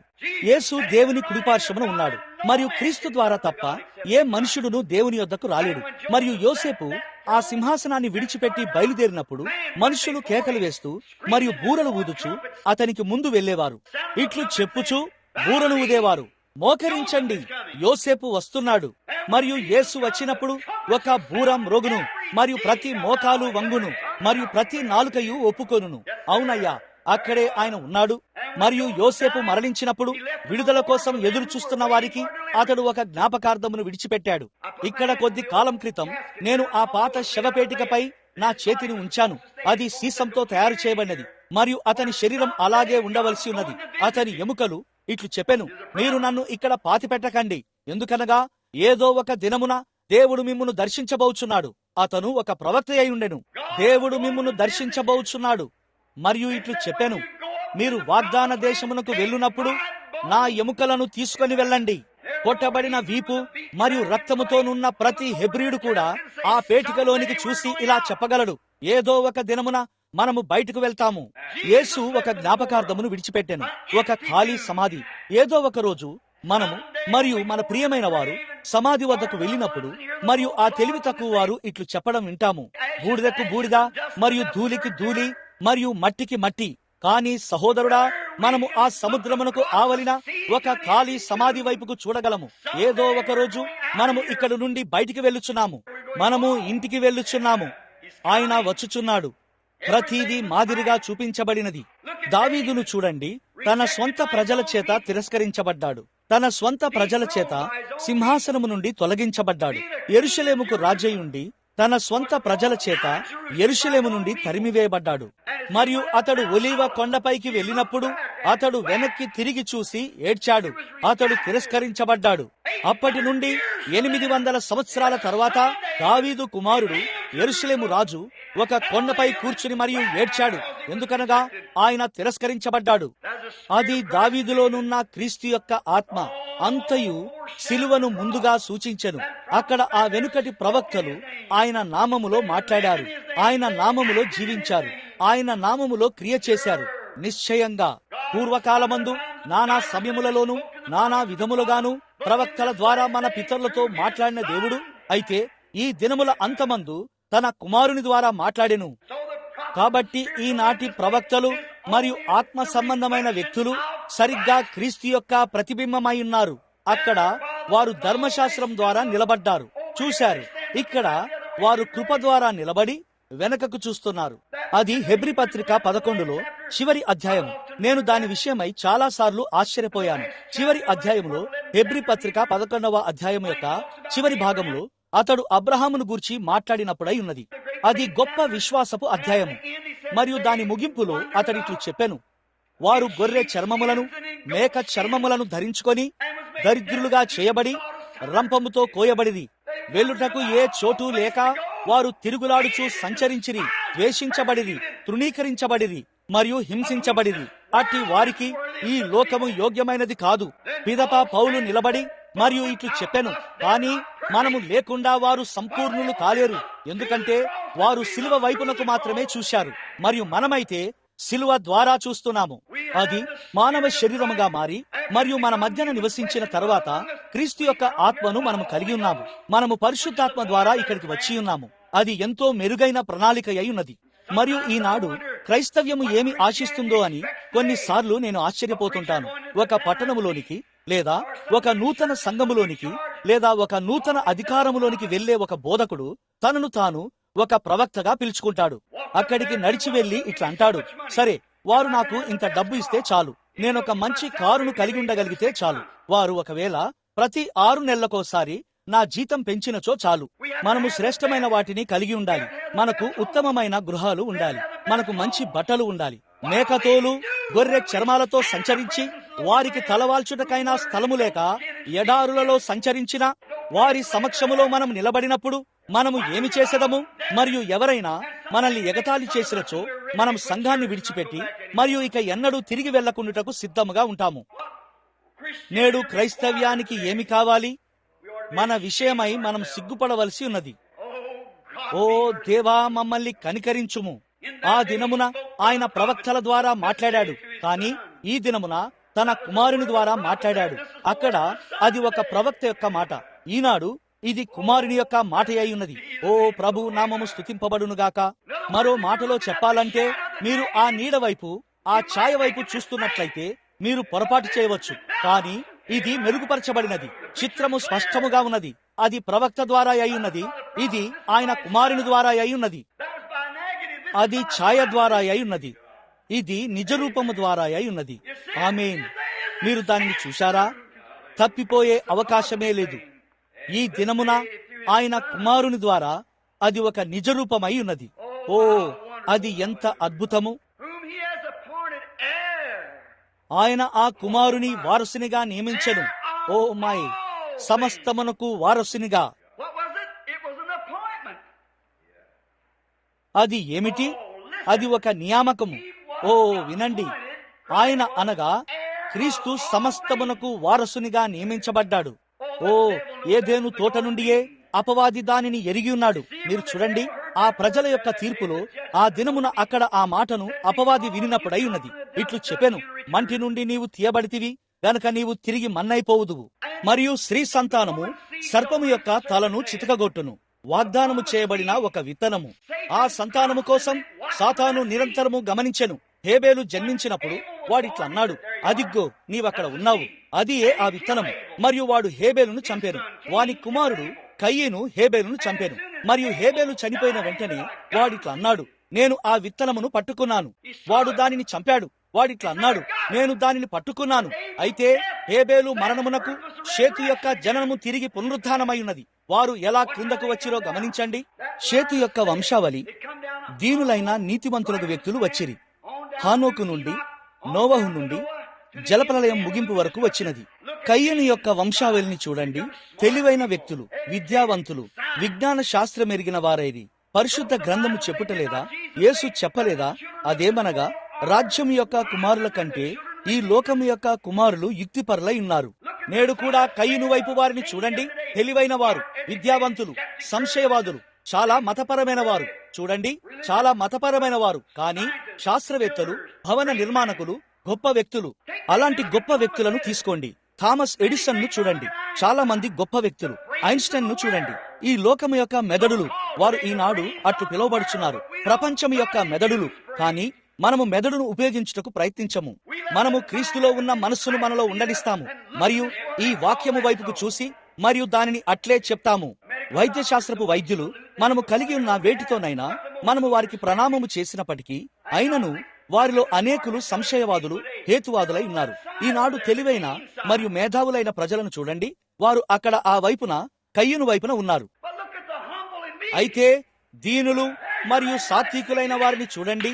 యేసు దేవుని కుడిపార్శ్వమున ఉన్నాడు మరియు క్రీస్తు ద్వారా తప్ప ఏ మనుషుడును దేవుని వద్దకు రాలేడు. మరియు యోసేపు ఆ సింహాసనాన్ని విడిచిపెట్టి బయలుదేరినప్పుడు మనుషులు కేకలు వేస్తూ మరియు బూరలు ఊదుచు అతనికి ముందు వెళ్లేవారు. ఇట్లు చెప్పుచు బూరలు ఊదేవారు, మోకరించండి, యోసేపు వస్తున్నాడు. మరియు యేసు వచ్చినప్పుడు ఒక బూరం మ్రోగును మరియు ప్రతి మోకాలు వంగును మరియు ప్రతి నాలుకయు ఒప్పుకొనును. అవునయ్యా, అక్కడే ఆయన ఉన్నాడు. మరియు యోసేపు మరణించినప్పుడు విడుదల కోసం ఎదురు చూస్తున్న వారికి అతడు ఒక జ్ఞాపకార్థమును విడిచిపెట్టాడు. ఇక్కడ కొద్ది కాలం క్రితం నేను ఆ పాత శవపేటికపై నా చేతిని ఉంచాను. అది సీసంతో తయారు చేయబడినది మరియు అతని శరీరం అలాగే ఉండవలసి ఉన్నది. అతని ఎముకలు ఇట్లు చెప్పెను, మీరు నన్ను ఇక్కడ పాతిపెట్టకండి, ఎందుకనగా ఏదో ఒక దినమున దేవుడు మిమ్మును దర్శించబోచున్నాడు. అతను ఒక ప్రవక్త అయి ఉండెను. దేవుడు మిమ్మును దర్శించబోచున్నాడు మరియు ఇట్లు చెప్పెను, మీరు వాగ్దాన దేశమునకు వెళ్ళునప్పుడు నా ఎముకలను తీసుకొని వెళ్ళండి. కొట్టబడిన వీపు మరియు రక్తముతోనున్న ప్రతి హెబ్రీయుడు కూడా ఆ పేటికలోనికి చూసి ఇలా చెప్పగలడు, ఏదో ఒక దినమున మనము బయటకు వెళ్తాము. యేసు ఒక జ్ఞాపకార్థమును విడిచిపెట్టెను, ఒక ఖాళీ సమాధి. ఏదో ఒక రోజు మనము మరియు మన ప్రియమైన వారు సమాధి వద్దకు వెళ్ళినప్పుడు మరియు ఆ తెలివి తక్కువ వారు ఇట్లు చెప్పడం వింటాము, బూడిదకు బూడిద మరియు ధూళికి ధూళి మరియు మట్టికి మట్టి. కానీ సహోదరుడా, మనము ఆ సముద్రమునకు ఆవలిన ఒక ఖాళీ సమాధి వైపుకు చూడగలము. ఏదో ఒక రోజు మనము ఇక్కడ నుండి బయటికి వెళ్ళుచున్నాము. మనము ఇంటికి వెళ్ళుచున్నాము. ఆయన వచ్చుచున్నాడు. ప్రతిదీ మాదిరిగా చూపించబడినది. దావీదును చూడండి. తన స్వంత ప్రజల చేత తిరస్కరించబడ్డాడు. తన స్వంత ప్రజల చేత సింహాసనము నుండి తొలగించబడ్డాడు. యెరూషలేముకు రాజయ్యుండి తన స్వంత ప్రజల చేత యెరూషలేము నుండి తరిమివేయబడ్డాడు. మరియు అతడు ఒలీవ కొండపైకి వెళ్ళినప్పుడు అతడు వెనక్కి తిరిగి చూసి ఏడ్చాడు. అతడు తిరస్కరించబడ్డాడు. అప్పటి నుండి 800 సంవత్సరాల తర్వాత దావీదు కుమారుడు యెరూషలేము రాజు ఒక కొండపై కూర్చుని మరియు ఏడ్చాడు. ఎందుకనగా ఆయన తిరస్కరించబడ్డాడు. అది దావీదులోనున్న క్రీస్తు యొక్క ఆత్మ అంతయు సిలువను ముందుగా సూచించెను. అక్కడ ఆ వెనుకటి ప్రవక్తలు ఆయన నామములో మాట్లాడారు, ఆయన నామములో జీవించారు, ఆయన నామములో క్రియ చేశారు. నిశ్చయంగా పూర్వకాలమందు నానా సమయములలోను నానా విధములుగాను ప్రవక్తల ద్వారా మన పితరులతో మాట్లాడిన దేవుడు అయితే ఈ దినముల అంతమందు తన కుమారుని ద్వారా మాట్లాడెను. కాబట్టి ఈనాటి ప్రవక్తలు మరియు ఆత్మ సంబంధమైన వ్యక్తులు సరిగ్గా క్రీస్తు యొక్క ప్రతిబింబమై ఉన్నారు. అక్కడ వారు ధర్మశాస్త్రం ద్వారా నిలబడ్డారు, చూశారు. ఇక్కడ వారు కృప ద్వారా నిలబడి వెనకకు చూస్తున్నారు. అది హెబ్రీ పత్రిక 11లో చివరి అధ్యాయం. నేను దాని విషయమై చాలా సార్లు ఆశ్చర్యపోయాను. చివరి అధ్యాయంలో హెబ్రీ పత్రిక 11వ అధ్యాయం యొక్క చివరి భాగంలో అతడు అబ్రహామును గూర్చి మాట్లాడినప్పుడై ఉన్నది. అది గొప్ప విశ్వాసపు అధ్యాయము. మరియు దాని ముగింపులో అతడిట్లు చెప్పెను, వారు గొర్రె చర్మములను మేక చర్మములను ధరించుకొని దరిద్రులుగా చేయబడి రంపముతో కోయబడిరి. వెళ్ళుటకు ఏ చోటు లేక వారు తిరుగులాడుచూ సంచరించిరి, ద్వేషించబడిరి, తృణీకరించబడిరి మరియు హింసించబడిరి. అట్టి వారికి ఈ లోకము యోగ్యమైనది కాదు. పిదప పౌలు నిలబడి మరియు ఇట్లు చెప్పెను, కానీ మనము లేకుండా వారు సంపూర్ణులు కాలేరు. ఎందుకంటే వారు సిలువ వైపునకు మాత్రమే చూశారు, మరియు మనమైతే సిలువ ద్వారా చూస్తున్నాము. అది మానవ శరీరముగా మారి మరియు మన మధ్యన నివసించిన తర్వాత క్రీస్తు యొక్క ఆత్మను మనము కలిగి ఉన్నాము. మనము పరిశుద్ధాత్మ ద్వారా ఇక్కడికి వచ్చి ఉన్నాము. అది ఎంతో మెరుగైన ప్రణాళిక అయి ఉన్నది. మరియు ఈనాడు క్రైస్తవ్యము ఏమి ఆశిస్తుందో అని కొన్నిసార్లు నేను ఆశ్చర్యపోతుంటాను. ఒక పట్టణములోనికి లేదా ఒక నూతన సంఘములోనికి లేదా ఒక నూతన అధికారములోనికి వెళ్లే ఒక బోధకుడు తనను తాను ఒక ప్రవక్తగా పిలుచుకుంటాడు. అక్కడికి నడిచి వెళ్లి ఇట్లా అంటాడు, సరే వారు నాకు ఇంత డబ్బు ఇస్తే చాలు, నేనొక మంచి కారును కలిగి ఉండగలిగితే చాలు. వారు ఒకవేళ ప్రతి 6 నెలలకోసారి నా జీతం పెంచినచో చాలు. మనము శ్రేష్టమైన వాటిని కలిగి ఉండాలి. మనకు ఉత్తమమైన గృహాలు ఉండాలి. మనకు మంచి బట్టలు ఉండాలి. మేకతోలు గొర్రె చర్మాలతో సంచరించి వారికి తలవాల్చుటకైనా స్థలము లేక ఎడారులలో సంచరించిన వారి సమక్షములో మనం నిలబడినప్పుడు మనము ఏమి చేసేదము? మరియు ఎవరైనా మనల్ని ఎగతాళి చేసినచో మనం సంఘాన్ని విడిచిపెట్టి మరియు ఇక ఎన్నడూ తిరిగి వెళ్లకుండుటకు సిద్ధముగా ఉంటాము. నేడు క్రైస్తవ్యానికి ఏమి కావాలి? మన విషయమై మనం సిగ్గుపడవలసి ఉన్నది. ఓ దేవా, మమ్మల్ని కనికరించుము. ఆ దినమున ఆయన ప్రవక్తల ద్వారా మాట్లాడాడు, కానీ ఈ దినమున తన కుమారుని ద్వారా మాట్లాడాడు. అక్కడ అది ఒక ప్రవక్త యొక్క మాట. ఈనాడు ఇది కుమారుని యొక్క మాట అయి ఉన్నది. ఓ ప్రభు నామము స్తుతింపబడునుగాక. మరో మాటలో చెప్పాలంటే మీరు ఆ నీడ వైపు, ఆ ఛాయ వైపు చూస్తున్నట్లయితే మీరు పొరపాటు చేయవచ్చు, కానీ ఇది మెరుగుపరచబడినది. చిత్రము స్పష్టముగా ఉన్నది. అది ప్రవక్త ద్వారా అయి ఉన్నది. ఇది ఆయన కుమారుని ద్వారా అయి ఉన్నది. అది ఛాయ ద్వారా అయి ఉన్నది. ఇది నిజ రూపము ద్వారా అయి ఉన్నది. ఆమేన్. మీరు దానిని చూశారా? తప్పిపోయే అవకాశమే లేదు. ఈ దినమున ఆయన కుమారుని ద్వారా అది ఒక నిజ రూపమై ఉన్నది. ఓ, అది ఎంత అద్భుతము! ఆయన ఆ కుమారుని వారసునిగా నియమించెను. Oh my, సమస్తమునకు వారసునిగా. అది ఏమిటి? అది ఒక నియామకము. ఓ వినండి, ఆయన అనగా క్రీస్తు సమస్తమునకు వారసునిగా నియమించబడ్డాడు. ఓ, ఏదేను తోట నుండియే అపవాది దానిని ఎరిగి ఉన్నాడు. మీరు చూడండి, ఆ ప్రజల యొక్క తీర్పులో ఆ దినమున అక్కడ ఆ మాటను అపవాది వినినప్పుడై ఉన్నది. ఇట్లు చెప్పెను, మంటి నుండి నీవు తీయబడితివి గనక నీవు తిరిగి మన్నైపోవుదువు. మరియు స్త్రీ సంతానము సర్పము యొక్క తలను చితకగొట్టును. వాగ్దానము చేయబడిన ఒక విత్తనము. ఆ సంతానము కోసం సాతాను నిరంతరము గమనించెను. హేబేలు జన్మించినప్పుడు వాడిట్లా అన్నాడు, అదిగ్గో నీవక్కడ ఉన్నావు. అది ఆ విత్తనము. మరియు వాడు హేబేలును చంపెను. వాని కుమారుడు కయీను హేబేలును చంపెను. మరియు హేబేలు చనిపోయిన వెంటనే వాడిట్లా అన్నాడు, నేను ఆ విత్తనమును పట్టుకున్నాను. వాడు దానిని చంపాడు. వాడిట్లా అన్నాడు, నేను దానిని పట్టుకున్నాను. అయితే హేబేలు మరణమునకు షేతు యొక్క జననము తిరిగి పునరుద్ధానమై ఉన్నది. వారు ఎలా క్రిందకు వచ్చిరో గమనించండి. షేతు యొక్క వంశావళి దీనులైన నీతిమంతులకు వ్యక్తులు వచ్చిరి. హానోకు నుండి నోవహు నుండి జలప్రలయం ముగింపు వరకు వచ్చినది. కయ్యను యొక్క వంశావళిని చూడండి. తెలివైన వ్యక్తులు, విద్యావంతులు, విజ్ఞాన శాస్త్రం ఎరిగిన వారైరి. పరిశుద్ధ గ్రంథము చెప్పుటలేదా? యేసు చెప్పలేదా? అదేమనగా రాజ్యం యొక్క కుమారుల కంటే ఈ లోకము యొక్క కుమారులు యుక్తిపరులై ఉన్నారు. నేడు కూడా కయ్యను వైపు వారిని చూడండి. తెలివైన వారు, విద్యావంతులు, సంశయవాదులు, చాలా మతపరమైన వారు. చూడండి, చాలా మతపరమైన వారు, కానీ శాస్త్రవేత్తలు, భవన నిర్మాణకులు, గొప్ప వ్యక్తులు. అలాంటి గొప్ప వ్యక్తులను తీసుకోండి. థామస్ ఎడిసన్ ను చూడండి, చాలా మంది గొప్ప వ్యక్తులు. ఐన్స్టైన్ ను చూడండి. ఈ లోకము యొక్క మెదడులు. వారు ఈనాడు అట్లు పిలువబడుచున్నారు, ప్రపంచం యొక్క మెదడులు. కానీ మనము మెదడును ఉపయోగించుటకు ప్రయత్నించము. మనము క్రీస్తులో ఉన్న మనస్సును మనలో ఉండనిస్తాము మరియు ఈ వాక్యము వైపుకు చూసి మరియు దానిని అట్లే చెప్తాము. వైద్యశాస్త్రపు వైద్యులు మనము కలిగి ఉన్న వేటితోనైనా మనము వారికి ప్రణామము చేసినప్పటికీ అయినను వారిలో అనేకులు సంశయవాదులు, హేతువాదులై ఉన్నారు. ఈనాడు తెలివైన మరియు మేధావులైన ప్రజలను చూడండి. వారు అక్కడ ఆ వైపున, కయ్యను వైపున ఉన్నారు. అయితే దీనులు మరియు సాత్వికులైన వారిని చూడండి.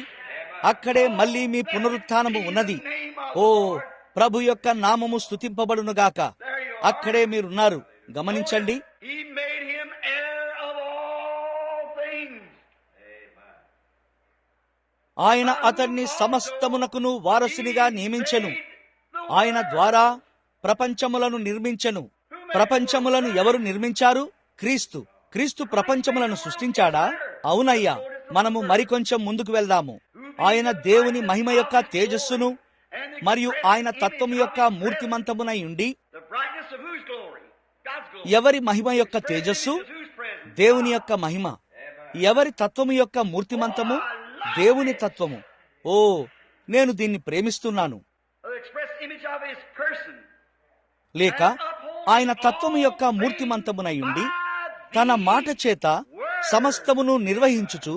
అక్కడే మళ్ళీ మీ పునరుత్థానము ఉన్నది. ఓ ప్రభు యొక్క నామము స్తుతింపబడునుగాక. అక్కడే మీరున్నారు. గమనించండి. ఆయన అతన్ని సమస్తమునకును వారసునిగా నియమించెను. ఆయన ద్వారా ప్రపంచములను నిర్మించెను. ప్రపంచములను ఎవరు నిర్మించారు? క్రీస్తు. క్రీస్తు ప్రపంచములను సృష్టించాడా? అవునయ్యా. మనము మరికొంచెం ముందుకు వెళ్దాము. ఆయన దేవుని మహిమ యొక్క తేజస్సును మరియు ఆయన తత్వము యొక్క మూర్తిమంతమునై ఉండి, ఎవరి మహిమ యొక్క తేజస్సు? దేవుని యొక్క మహిమ. ఎవరి తత్వము యొక్క మూర్తిమంతము? దేవుని తత్వము. ఓ, నేను దీన్ని ప్రేమిస్తున్నాను. లేక ఆయన తత్వము యొక్క మూర్తిమంతమునై ఉండి తన మాట చేత సమస్తమును నిర్వహించుచు,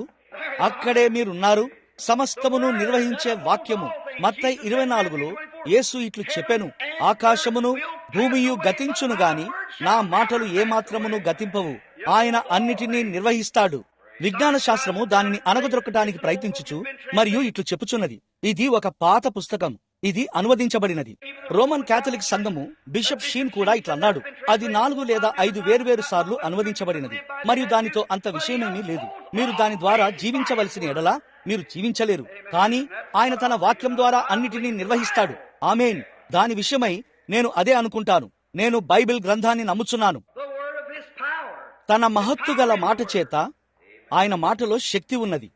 అక్కడే మీరున్నారు. సమస్తమును నిర్వహించే వాక్యము. మత్తయి 24లో యేసు ఇట్లు చెప్పెను, ఆకాశమును భూమియు గతించును గాని నా మాటలు ఏమాత్రమును గతింపవు. ఆయన అన్నిటినీ నిర్వహిస్తాడు. విజ్ఞాన శాస్త్రము దానిని అణగదొక్కటానికి ప్రయత్నించుచు మరియు ఇట్లు చెప్పుచున్నది. ఇది ఒక పాత పుస్తకం. ఇది అనువదించబడినది. రోమన్ క్యాథలిక్ సంఘము బిషప్ షీన్ కూడా ఇట్లా అన్నాడు. అది 4 లేదా 5 వేర్వేరు సార్లు అనువదించబడినది మరియు దానితో అంత విషయమేమీ లేదు. మీరు దాని ద్వారా జీవించవలసిన ఎడలా మీరు జీవించలేరు. కానీ ఆయన తన వాక్యం ద్వారా అన్నిటినీ నిర్వహిస్తాడు. ఆమేన్. దాని విషయమై నేను అదే అనుకుంటాను. నేను బైబిల్ గ్రంథాన్ని నమ్ముచున్నాను. తన మహత్తు గల మాట చేత ఆయన మాటలో శక్తి ఉన్నది.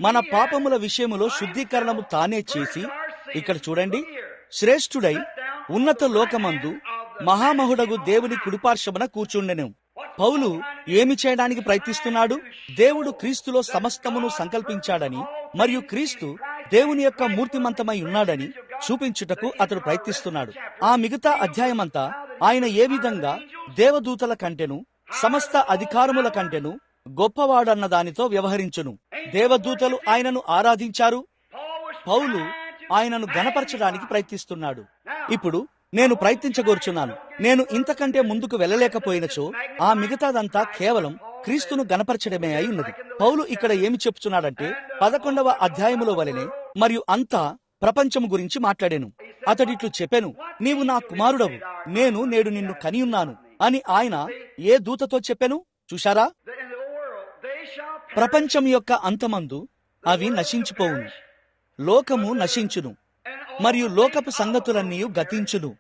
మన పాపముల విషయములో శుద్ధీకరణము తానే చేసి, ఇక్కడ చూడండి, శ్రేష్ఠుడై ఉన్నత లోకమందు మహామహుడగు దేవుని కుడిపార్శ్వమున కూర్చుండెను. పౌలు ఏమి చేయడానికి ప్రయత్నిస్తున్నాడు? దేవుడు క్రీస్తులో సమస్తమును సంకల్పించాడని మరియు క్రీస్తు దేవుని యొక్క మూర్తిమంతమై ఉన్నాడని చూపించుటకు అతడు ప్రయత్నిస్తున్నాడు. ఆ మిగతా అధ్యాయమంతా ఆయన ఏ విధంగా దేవదూతల కంటెను, సమస్త అధికారముల కంటెను గొప్పవాడన్న దానితో వ్యవహరించును. దేవదూతలు ఆయనను ఆరాధించారు. పౌలు ఆయనను గణపరచడానికి ప్రయత్నిస్తున్నాడు. ఇప్పుడు నేను ప్రయత్నించగోరుచున్నాను. నేను ఇంతకంటే ముందుకు వెళ్ళలేకపోయినచో ఆ మిగతాదంతా కేవలం క్రీస్తును గణపరచడమే అయి ఉన్నది. పౌలు ఇక్కడ ఏమి చెప్తున్నాడంటే 11వ అధ్యాయములో వలెనే మరియు అంతా ప్రపంచం గురించి మాట్లాడాను. అతడిట్లు చెప్పెను, నీవు నా కుమారుడవు, నేను నేడు నిన్ను కనియున్నాను అని ఆయన ఏ దూతతో చెప్పెను? చూశారా? ప్రపంచం యొక్క అంతమందు అవి నశించిపోవును. లోకము నశించును మరియు లోకపు సంగతులన్నీ గతించును.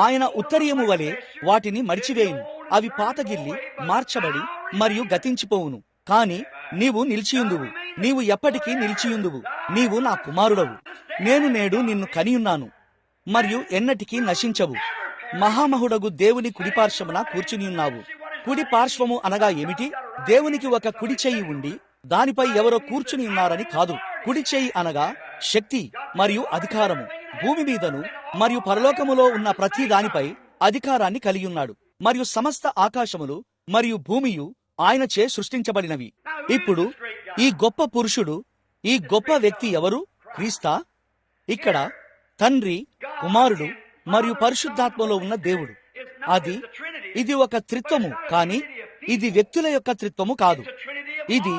ఆయన ఉత్తరీయము వలె వాటిని మడిచివేయును. అవి పాతగిల్లి మార్చబడి మరియు గతించిపోవును. కాని నీవు నిలిచియుందువు. నీవు ఎప్పటికీ నిలిచియుందువు. నీవు నా కుమారుడవు. నేను నేడు నిన్ను కనియున్నాను మరియు ఎన్నటికీ నశించవు. మహామహుడగు దేవుని కుడిపార్శ్వమున కూర్చుని ఉన్నావు. కుడి పార్శ్వము అనగా ఏమిటి? దేవునికి ఒక కుడి చెయ్యి ఉండి దానిపై ఎవరో కూర్చుని ఉన్నారని కాదు. కుడి చెయ్యి అనగా శక్తి మరియు అధికారము. భూమి మీదను మరియు పరలోకములో ఉన్న ప్రతి దానిపై అధికారాన్ని కలిగి ఉన్నాడు. మరియు సమస్త ఆకాశములు మరియు భూమియు ఆయనచే సృష్టించబడినవి. ఇప్పుడు ఈ గొప్ప పురుషుడు, ఈ గొప్ప వ్యక్తి ఎవరు? క్రీస్తా? ఇక్కడ తండ్రి, కుమారుడు మరియు పరిశుద్ధాత్మలో ఉన్న దేవుడు. ఇది ఒక త్రిత్వము, కానీ ఇది వ్యక్తుల యొక్క త్రిత్వము కాదు. ఇది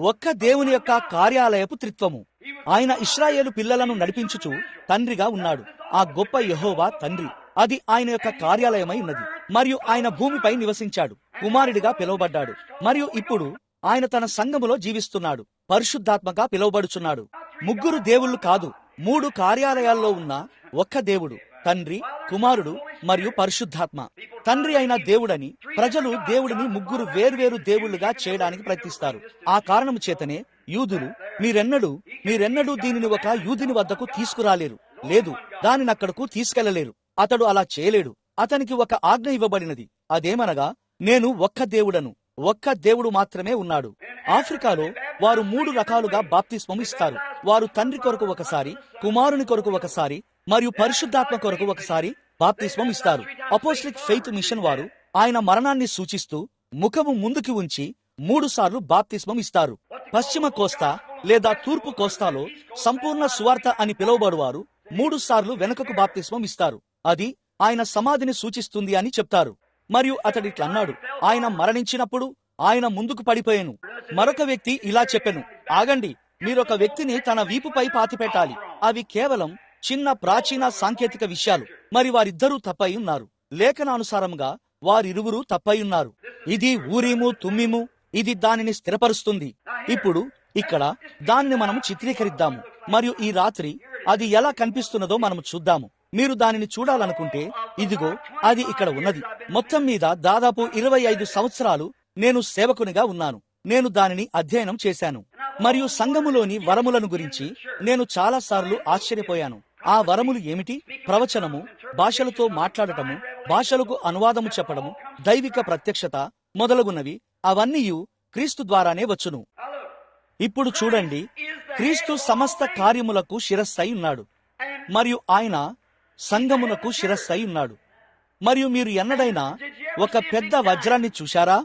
ఒక్క దేవుని యొక్క కార్యాలయపు త్రిత్వము. ఆయన ఇశ్రాయేలు పిల్లలను నడిపించుచు తండ్రిగా ఉన్నాడు. ఆ గొప్ప యెహోవా తండ్రి. అది ఆయన యొక్క కార్యాలయమై ఉన్నది. మరియు ఆయన భూమిపై నివసించాడు, కుమారుడిగా పిలువబడ్డాడు. మరియు ఇప్పుడు ఆయన తన సంఘములో జీవిస్తున్నాడు, పరిశుద్ధాత్మగా పిలువబడుచున్నాడు. ముగ్గురు దేవుళ్ళు కాదు, 3 కార్యాలయాల్లో ఉన్న ఒక్క దేవుడు, తండ్రి, కుమారుడు మరియు పరిశుద్ధాత్మ. తండ్రి అయిన దేవుడని ప్రజలు దేవుడిని 3 వేర్వేరు దేవుళ్లుగా చేయడానికి ప్రయత్నిస్తారు. ఆ కారణం చేతనే యూదులు మీరెన్నడూ దీనిని ఒక యూదుని వద్దకు తీసుకురాలేరు, లేదు, దానిని అక్కడకు తీసుకెళ్లలేరు. అతడు అలా చేయలేడు. అతనికి ఒక ఆజ్ఞ ఇవ్వబడినది. అదేమనగా, నేను ఒక్క దేవుడను, ఒక్క దేవుడు మాత్రమే ఉన్నాడు. ఆఫ్రికాలో వారు 3 రకాలుగా బాప్తిస్మం ఇస్తారు. వారు తండ్రి కొరకు ఒకసారి, కుమారుని కొరకు ఒకసారి మరియు పరిశుద్ధాత్మ కొరకు ఒకసారి బాప్తిస్మం ఇస్తారు. అపోస్టలిక్ ఫెయిత్ మిషన్ వారు ఆయన మరణాన్ని సూచిస్తూ ముఖము ముందుకి ఉంచి 3 సార్లు బాప్తిస్మం ఇస్తారు. పశ్చిమ కోస్తా లేదా తూర్పు కోస్తాలో సంపూర్ణ సువార్త అని పిలువబడువారు 3 సార్లు వెనుకకు బాప్తిస్మం ఇస్తారు. అది ఆయన సమాధిని సూచిస్తుంది అని చెప్తారు. మరియు అతడిట్లన్నాడు, ఆయన మరణించినప్పుడు ఆయన ముందుకు పడిపోయాను. మరొక వ్యక్తి ఇలా చెప్పెను, ఆగండి, మీరొక వ్యక్తిని తన వీపుపై పాతిపెట్టాలి. అవి కేవలం చిన్న ప్రాచీన సాంకేతిక విషయాలు. మరి వారిద్దరూ తప్పై ఉన్నారు. లేఖనానుసారంగా వారిరువురు తప్పై ఉన్నారు. ఇది ఊరీము తుమ్మీము. ఇది దానిని స్థిరపరుస్తుంది. ఇప్పుడు ఇక్కడ దానిని మనం చిత్రీకరిద్దాము మరియు ఈ రాత్రి అది ఎలా కనిపిస్తున్నదో మనము చూద్దాము. మీరు దానిని చూడాలనుకుంటే ఇదిగో అది ఇక్కడ ఉన్నది. మొత్తం మీద దాదాపు 25 సంవత్సరాలు నేను సేవకునిగా ఉన్నాను. నేను దానిని అధ్యయనం చేశాను. మరియు సంఘములోని వరములను గురించి నేను చాలా సార్లు ఆశ్చర్యపోయాను. ఆ వరములు ఏమిటి? ప్రవచనము, భాషలతో మాట్లాడటము, భాషలకు అనువాదము చెప్పడము, దైవిక ప్రత్యక్షత మొదలగునవి. అవన్నీ క్రీస్తు ద్వారానే వచ్చును. ఇప్పుడు చూడండి, క్రీస్తు సమస్త కార్యములకు శిరస్సై ఉన్నాడు మరియు ఆయన సంఘమునకు శిరస్సై ఉన్నాడు. మరియు మీరు ఎన్నడైనా ఒక పెద్ద వజ్రాన్ని చూశారా?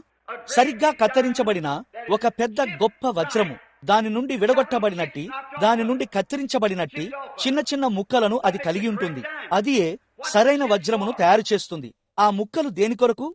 సరిగ్గా కత్తిరించబడిన ఒక పెద్ద గొప్ప వజ్రము, దాని నుండి విడగొట్టబడినట్టి, దాని నుండి కత్తిరించబడినట్టి చిన్న చిన్న ముక్కలను అది కలిగి ఉంటుంది. అదియే సరైన వజ్రమును తయారు చేస్తుంది. ఆ ముక్కలు దేని కొరకు?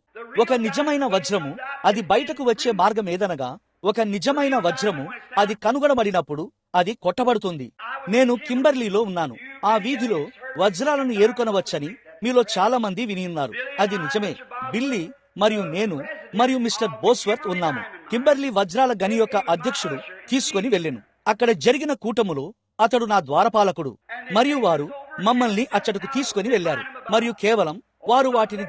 ఒక నిజమైన వజ్రము అది బయటకు వచ్చే మార్గం ఏదనగా, ఒక నిజమైన వజ్రము అది కనుగొనబడినప్పుడు అది కొట్టబడుతుంది. నేను కింబర్లీలో ఉన్నాను. ఆ వీధిలో వజ్రాలను ఏరుకొనవచ్చని మీలో చాలా మంది విని ఉన్నారు. అది నిజమే. బిల్లీ మరియు నేను మరియు మిస్టర్ బోస్వర్త్ ఉన్నాము. కింబర్లీ వజ్రాల గని యొక్క అధ్యక్షుడు తీసుకుని వెళ్ళెను. అక్కడ జరిగిన కూటములో అతడు నా ద్వారపాలకుడు. మరియు వారు మమ్మల్ని అచ్చటకు తీసుకుని వెళ్లారు. మరియు కేవలం వారు వాటిని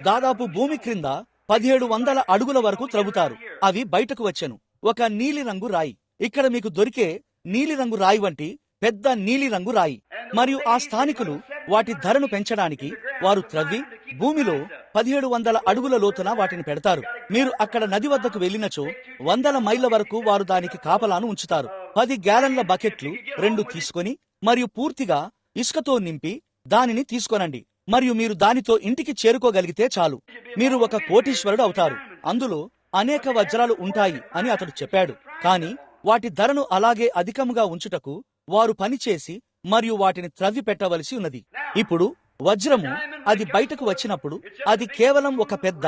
దాదాపు భూమి క్రింద 1700 అడుగుల వరకు త్రవ్వుతారు. అవి బయటకు వచ్చెను. ఒక నీలిరంగు రాయి, ఇక్కడ మీకు దొరికే నీలిరంగు రాయి వంటి పెద్ద నీలిరంగు రాయి. మరియు ఆ స్థానికులు వాటి ధరను పెంచడానికి వారు త్రవ్వి భూమిలో 1700 అడుగుల లోతున వాటిని పెడతారు. మీరు అక్కడ నది వద్దకు వెళ్ళినచో 100 మైళ్ళ వరకు వారు దానికి కాపలాను ఉంచుతారు. 10 గ్యాలన్ల బకెట్లు 2 తీసుకొని మరియు పూర్తిగా ఇసుకతో నింపి దానిని తీసుకొనండి. మరియు మీరు దానితో ఇంటికి చేరుకోగలిగితే చాలు, మీరు ఒక కోటీశ్వరుడు అవుతారు. అందులో అనేక వజ్రాలు ఉంటాయి అని అతడు చెప్పాడు. కాని వాటి ధరను అలాగే అధికముగా ఉంచుటకు వారు పనిచేసి మరియు వాటిని త్రవ్వి పెట్టవలసి ఉన్నది. ఇప్పుడు వజ్రము అది బయటకు వచ్చినప్పుడు అది కేవలం ఒక పెద్ద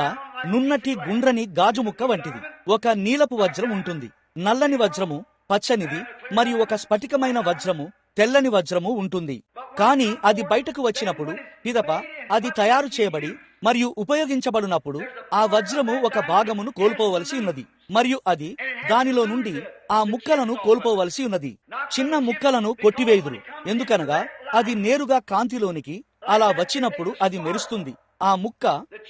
నున్నటి గుండ్రని గాజు ముక్క వంటిది. ఒక నీలపు వజ్రం ఉంటుంది, నల్లని వజ్రము, పచ్చనిది మరియు ఒక స్ఫటికమైన వజ్రము, తెల్లని వజ్రము ఉంటుంది. కానీ అది బయటకు వచ్చినప్పుడు పిదప అది తయారు చేయబడి మరియు ఉపయోగించబడినప్పుడు ఆ వజ్రము ఒక భాగమును కోల్పోవలసి ఉన్నది. మరియు అది దానిలో నుండి ఆ ముక్కలను కోల్పోవలసి ఉన్నది. చిన్న ముక్కలను కొట్టివేయుదురు, ఎందుకనగా అది నేరుగా కాంతిలోనికి అలా వచ్చినప్పుడు అది మెరుస్తుంది. ఆ ముక్క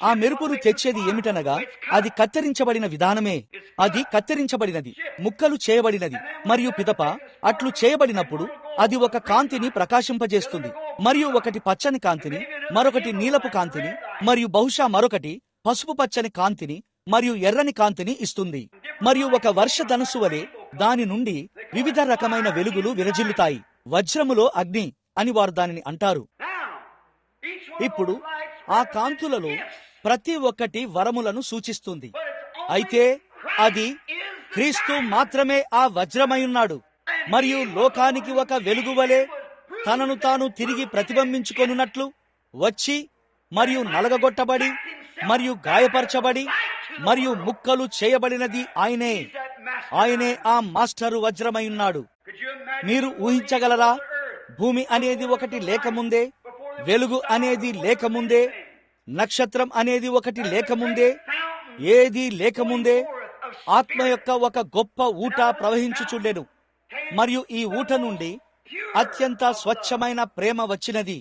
ఆ మెరుపును తెచ్చేది ఏమిటనగా అది కత్తిరించబడిన విధానమే. అది కత్తిరించబడినది, ముక్కలు చేయబడినది. మరియు పిదప అట్లు చేయబడినప్పుడు అది ఒక కాంతిని ప్రకాశింపజేస్తుంది. మరియు ఒకటి పచ్చని కాంతిని, మరొకటి నీలపు కాంతిని, మరియు బహుశా మరొకటి పసుపు పచ్చని కాంతిని మరియు ఎర్రని కాంతిని ఇస్తుంది. మరియు ఒక వర్షధనుస్సు వలె దాని నుండి వివిధ రకమైన వెలుగులు విరజిల్లుతాయి. వజ్రములో అగ్ని అని వారు దానిని అంటారు. ఇప్పుడు ఆ కాంతులలో ప్రతి ఒక్కటి వరములను సూచిస్తుంది. అయితే అది క్రీస్తు మాత్రమే ఆ వజ్రమై ఉన్నాడు. మరియు లోకానికి ఒక వెలుగు వలె తనను తాను తిరిగి ప్రతిబింబించుకొనున్నట్లు వచ్చి మరియు నలగగొట్టబడి మరియు గాయపరచబడి మరియు ముక్కలు చేయబడినది ఆయనే. ఆయనే ఆ మాస్టరు వజ్రమై ఉన్నాడు. మీరు ఊహించగలరా? భూమి అనేది ఒకటి లేకముందే, వెలుగు అనేది లేకముందే, నక్షత్రం అనేది ఒకటి లేకముందే, ఏది లేకముందే ఆత్మ యొక్క ఒక గొప్ప ఊట ప్రవహించుచుండెను. మరియు ఈ ఊట నుండి అత్యంత స్వచ్ఛమైన ప్రేమ వచ్చినది.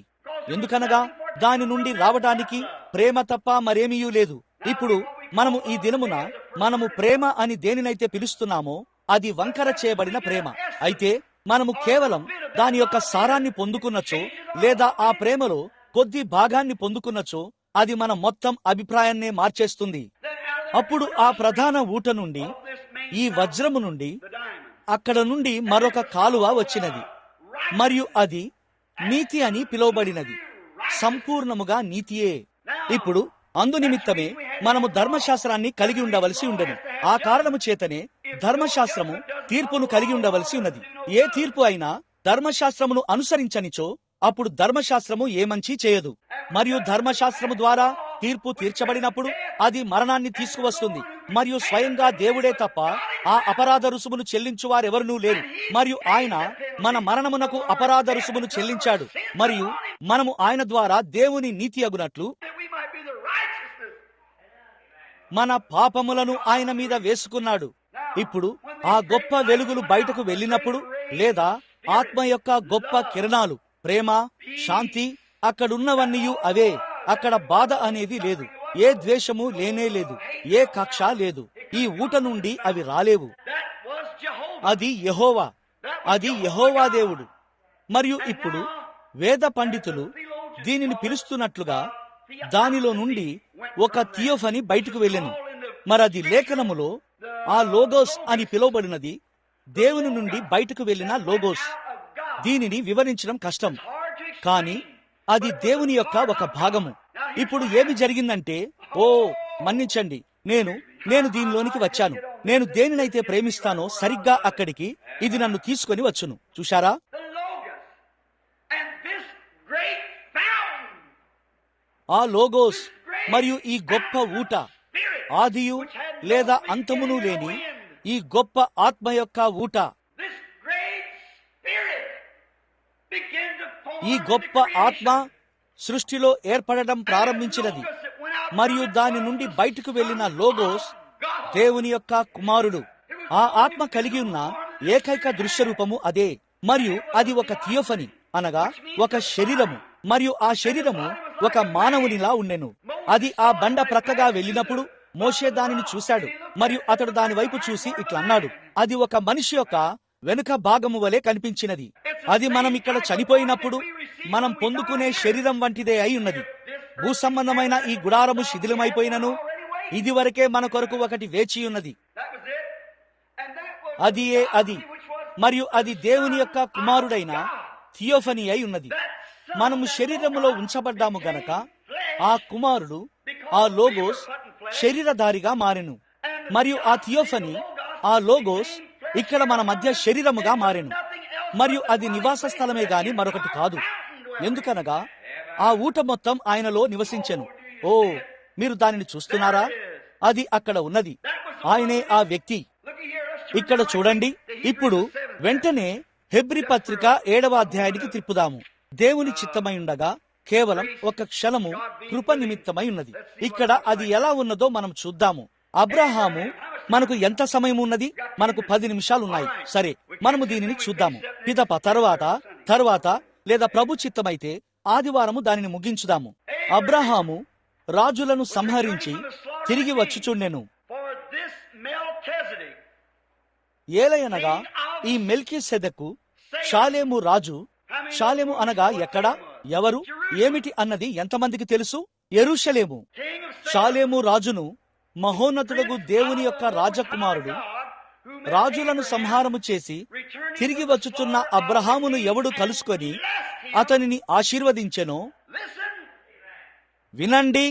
ఎందుకనగా దాని నుండి రావడానికి ప్రేమ తప్ప మరేమీ లేదు. ఇప్పుడు మనము ఈ దినమున మనము ప్రేమ అని దేనినైతే పిలుస్తున్నామో అది వంకర చేయబడిన ప్రేమ. అయితే మనము కేవలం దాని యొక్క సారాన్ని పొందుకున్నచో లేదా ఆ ప్రేమలో కొద్ది భాగాన్ని పొందుకున్నచో అది మన మొత్తం అభిప్రాయాన్నే మార్చేస్తుంది. అప్పుడు ఆ ప్రధాన ఊట నుండి, ఈ వజ్రము నుండి, అక్కడ నుండి మరొక కాలువ వచ్చినది. మరియు అది నీతి అని పిలువబడినది. సంపూర్ణముగా నీతియే. ఇప్పుడు అందునిమిత్తమే మనము ధర్మశాస్త్రాన్ని కలిగి ఉండవలసి ఉండను. ఆ కారణము చేతనే ధర్మశాస్త్రము తీర్పును కలిగి ఉండవలసి ఉన్నది. ఏ తీర్పు అయినా ధర్మశాస్త్రమును అనుసరించనిచో అప్పుడు ధర్మశాస్త్రము ఏ మంచి చేయదు. మరియు ధర్మశాస్త్రము ద్వారా తీర్పు తీర్చబడినప్పుడు అది మరణాన్ని తీసుకువస్తుంది. మరియు స్వయంగా దేవుడే తప్ప ఆ అపరాధ రుసుమును చెల్లించు వారెవరూ లేరు. మరియు ఆయన మన మరణమునకు అపరాధ రుసుమును చెల్లించాడు. మరియు మనము ఆయన ద్వారా దేవుని నీతి అగునట్లు మన పాపములను ఆయన మీద వేసుకున్నాడు. ఇప్పుడు ఆ గొప్ప వెలుగులు బయటకు వెళ్ళినప్పుడు, లేదా ఆత్మ యొక్క గొప్ప కిరణాలు, ప్రేమ, శాంతి అక్కడున్నవన్నీ అవే. అక్కడ బాధ అనేది లేదు, ఏ ద్వేషము లేనే లేదు, ఏ కక్ష లేదు. ఈ ఊట నుండి అవి రాలేవు. అది యెహోవా, అది యెహోవా దేవుడు. మరియు ఇప్పుడు వేద పండితులు దీనిని పిలుస్తున్నట్లుగా దానిలో నుండి ఒక థియోఫనీ బయటకు వెళ్ళెను. మరది లేఖనములో ఆ లోగోస్ అని పిలువబడినది దేవుని నుండి బయటకు వెళ్ళిన లోగోస్. దీనిని వివరించడం కష్టం, కానీ అది దేవుని యొక్క ఒక భాగము. ఇప్పుడు ఏమి జరిగిందంటే, మన్నించండి, నేను దీనిలోనికి వచ్చాను. నేను దేనినైతే ప్రేమిస్తానో సరిగ్గా అక్కడికి ఇది నన్ను తీసుకొని వచ్చును. చూశారా? ఆ లోగోస్ మరియు ఈ గొప్ప ఊట, ఆదియు లేదా అంతమును లేని ఈ గొప్ప ఆత్మ యొక్క ఊట, ఈ గొప్ప ఆత్మ సృష్టిలో ఏర్పడడం ప్రారంభించినది. మరియు దాని నుండి బయటకు వెళ్లిన లోగోస్ దేవుని యొక్క కుమారుడు. ఆ ఆత్మ కలిగి ఉన్న ఏకైక దృశ్య రూపము అదే. మరియు అది ఒక థియోఫనీ, అనగా ఒక శరీరము. మరియు ఆ శరీరము ఒక మానవునిలా ఉండెను. అది ఆ బండ ప్రక్కగా వెళ్ళినప్పుడు మోషే దానిని చూశాడు. మరియు అతడు దాని వైపు చూసి ఇట్లా అన్నాడు, అది ఒక మనిషి యొక్క వెనుక భాగము వలె కనిపించినది. అది మనం ఇక్కడ చనిపోయినప్పుడు మనం పొందుకునే శరీరం వంటిదే అయి ఉన్నది. భూ సంబంధమైన ఈ గుడారము శిథిలమైపోయినను ఇది వరకే మన కొరకు ఒకటి వేచి ఉన్నది. అది మరియు అది దేవుని యొక్క కుమారుడైన థియోఫనీ అయి ఉన్నది. మనము శరీరములో ఉంచబడ్డాము గనక ఆ కుమారుడు, ఆ లోగోస్ శరీరధారిగా మారెను. మరియు ఆ థియోఫనీ, ఆ లోగోస్ ఇక్కడ మన మధ్య శరీరముగా మారెను. మరియు అది నివాస స్థలమే గాని మరొకటి కాదు. ఎందుకనగా ఆ ఊట మొత్తం ఆయనలో నివసించెను. మీరు దానిని చూస్తున్నారా? అది అక్కడ ఉన్నది. ఆయనే ఆ వ్యక్తి. ఇక్కడ చూడండి. ఇప్పుడు వెంటనే హెబ్రీ పత్రిక 7వ అధ్యాయానికి తిప్పుదాము. దేవుని చిత్తమై ఉండగా కేవలం ఒక క్షణము కృప నిమిత్తమై ఉన్నది. ఇక్కడ అది ఎలా ఉన్నదో మనం చూద్దాము. అబ్రహాము, మనకు ఎంత సమయం ఉన్నది? మనకు 10 నిమిషాలు ఉన్నాయి. సరే, మనము దీనిని చూద్దాము. పిదప తర్వాత లేదా ప్రభు చిత్తమైతే ఆదివారము దానిని ముగించుదాము. అబ్రహాము రాజులను సంహరించి తిరిగి వచ్చుచుండెను. ఏలయనగా ఈ మెల్కీసెదెకు షాలేము రాజు. షాలేము అనగా ఎక్కడ, ఎవరు, ఏమిటి అన్నది ఎంతమందికి తెలుసు? యెరూషలేము. షాలేము రాజును మహోన్నతుడగు దేవుని యొక్క రాజకుమారుడు, రాజులను సంహారము చేసి తిరిగి వచ్చుచున్న అబ్రహామును ఎవడు కలుసుకొని అతనిని ఆశీర్వదించెనో, వినండి,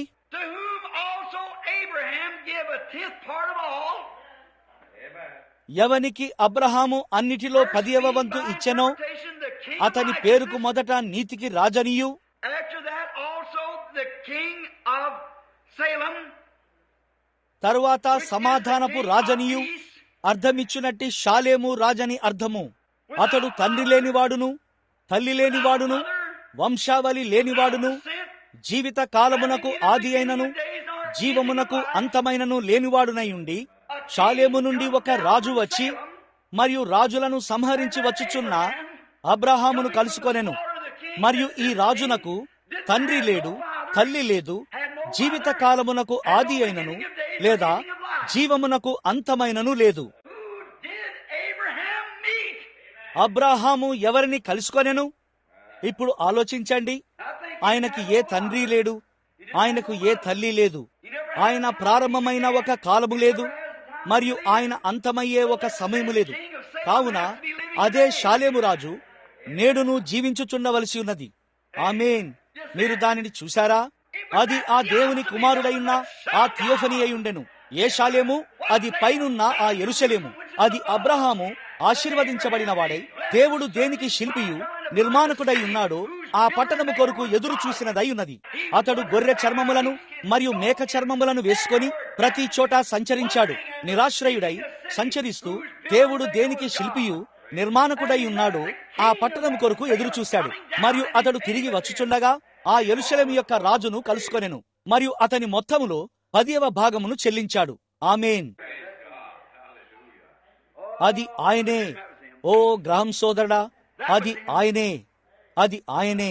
ఎవనికి అబ్రహాము అన్నిటిలో 10వ వంతు ఇచ్చెనో అతని పేరుకు మొదట నీతికి రాజనియు, తరువాత సమాధానపు రాజనియు అర్థమిచ్చునట్టి షాలేము రాజని అర్థము. అతడు తండ్రి లేనివాడును తల్లి లేనివాడును వంశావళి లేనివాడును జీవిత కాలమునకు ఆది అయినను జీవమునకు అంతమైనను లేనివాడునై ఉండి, షాలేము నుండి ఒక రాజు వచ్చి మరియు రాజులను సంహరించి వచ్చుచున్న అబ్రహామును కలుసుకొనెను. మరియు ఈ రాజునకు తండ్రి లేడు, తల్లి లేదు, జీవిత కాలమునకు ఆది అయినను లేదా జీవమునకు అంతమైనను లేదు. అబ్రహాము ఎవరిని కలుసుకొనెను? ఇప్పుడు ఆలోచించండి. ఆయనకి ఏ తండ్రి లేడు, ఆయనకు ఏ తల్లి లేదు, ఆయన ప్రారంభమైన ఒక కాలము లేదు మరియు ఆయన అంతమయ్యే ఒక సమయము లేదు. కావున అదే షాలేము రాజు నేడును జీవించుచుండవలసి ఉన్నది. ఆమేన్. మీరు దానిని చూశారా? అది ఆ దేవుని కుమారుడైన ఆ థియోఫనీ అయి ఉండెను. ఏ షాలేము? అది పైనున్న ఆ యెరూషలేము. అది అబ్రహాము ఆశీర్వదించబడిన వాడై దేవుడు దేనికి శిల్పియు నిర్మాణకుడై ఉన్నాడో ఆ పట్టణము కొరకు ఎదురు చూసినదై ఉన్నది. అతడు గొర్రె చర్మములను మరియు మేక చర్మములను వేసుకొని ప్రతి చోట సంచరించాడు. నిరాశ్రయుడై సంచరిస్తూ దేవుడు దేనికి శిల్పియు నిర్మాణకుడై ఉన్నాడో ఆ పట్టణము కొరకు ఎదురు చూశాడు. మరియు అతడు తిరిగి వచ్చుచుండగా ఆ యెరూషలేము యొక్క రాజును కలుసుకొనెను మరియు అతని మొత్తములో 10వ భాగమును చెల్లించాడు. ఆమేన్. అది ఆయనే. ఓ గ్రహం సోదరుడా, అది ఆయనే, అది ఆయనే.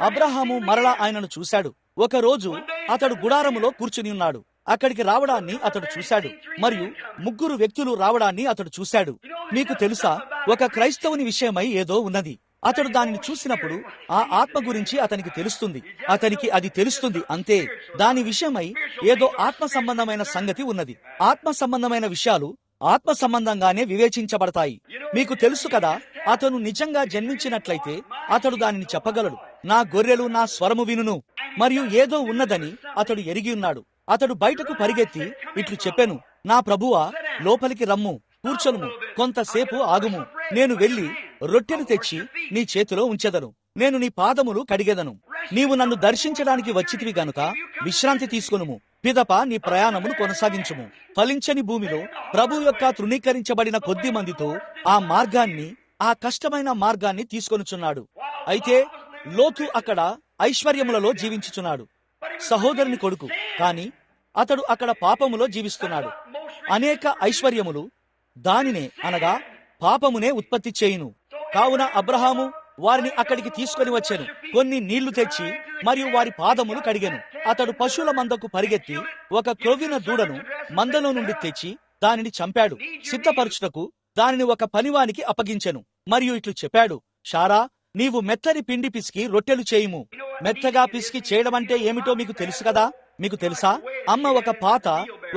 అబ్రహాము మరలా ఆయనను చూశాడు. ఒక రోజు అతడు గుడారములో కూర్చుని ఉన్నాడు. అక్కడికి రావడాన్ని అతడు చూశాడు మరియు 3 వ్యక్తులు రావడాన్ని అతడు చూశాడు. మీకు తెలుసా, ఒక క్రైస్తవుని విషయమై ఏదో ఉన్నది. అతడు దానిని చూసినప్పుడు ఆ ఆత్మ గురించి అతనికి తెలుస్తుంది. అతనికి అది తెలుస్తుంది అంతే. దాని విషయమై ఏదో ఆత్మ సంబంధమైన సంగతి ఉన్నది. ఆత్మ సంబంధమైన విషయాలు ఆత్మ సంబంధంగానే వివేచించబడతాయి. మీకు తెలుసు కదా, అతను నిజంగా జన్మించినట్లయితే అతడు దానిని చెప్పగలడు. నా గొర్రెలు నా స్వరము వినును. మరియు ఏదో ఉన్నదని అతడు ఎరిగి ఉన్నాడు. అతడు బయటకు పరిగెత్తి ఇట్లు చెప్పెను, నా ప్రభువా, లోపలికి రమ్ము, కూర్చొనుము, కొంతసేపు ఆగుము. నేను వెళ్లి రొట్టెలు తెచ్చి నీ చేతిలో ఉంచెదను. నేను నీ పాదములు కడిగెదను. నీవు నన్ను దర్శించడానికి వచ్చితివి గనుక విశ్రాంతి తీసుకొనుము. పిదప నీ ప్రయాణమును కొనసాగించుము. ఫలించని భూమిలో ప్రభు యొక్క తృణీకరించబడిన కొద్ది మందితో ఆ మార్గాన్ని, ఆ కష్టమైన మార్గాన్ని తీసుకొనుచున్నాడు. అయితే లోతు అక్కడ ఐశ్వర్యములలో జీవించుచున్నాడు, సహోదరుని కొడుకు. కాని అతడు అక్కడ పాపములో జీవిస్తున్నాడు. అనేక ఐశ్వర్యములు దానినే అనగా పాపమునే ఉత్పత్తి చేయును. కావున అబ్రహాము వారిని అక్కడికి తీసుకొని వచ్చెను. కొన్ని నీళ్లు తెచ్చి మరియు వారి పాదములు కడిగెను. అతడు పశువుల మందకు పరిగెత్తి ఒక క్రొవ్విన దూడను మందలో నుండి తెచ్చి దానిని చంపాడు. సిద్ధపరచుటకు దానిని ఒక పనివానికి అప్పగించెను. మరియు ఇట్లు చెప్పాడు, షారా, నీవు మెత్తని పిండి పిసికి రొట్టెలు చేయుము. మెత్తగా పిసికి చేయడం అంటే ఏమిటో మీకు తెలుసు కదా. మీకు తెలుసా, అమ్మ ఒక పాత,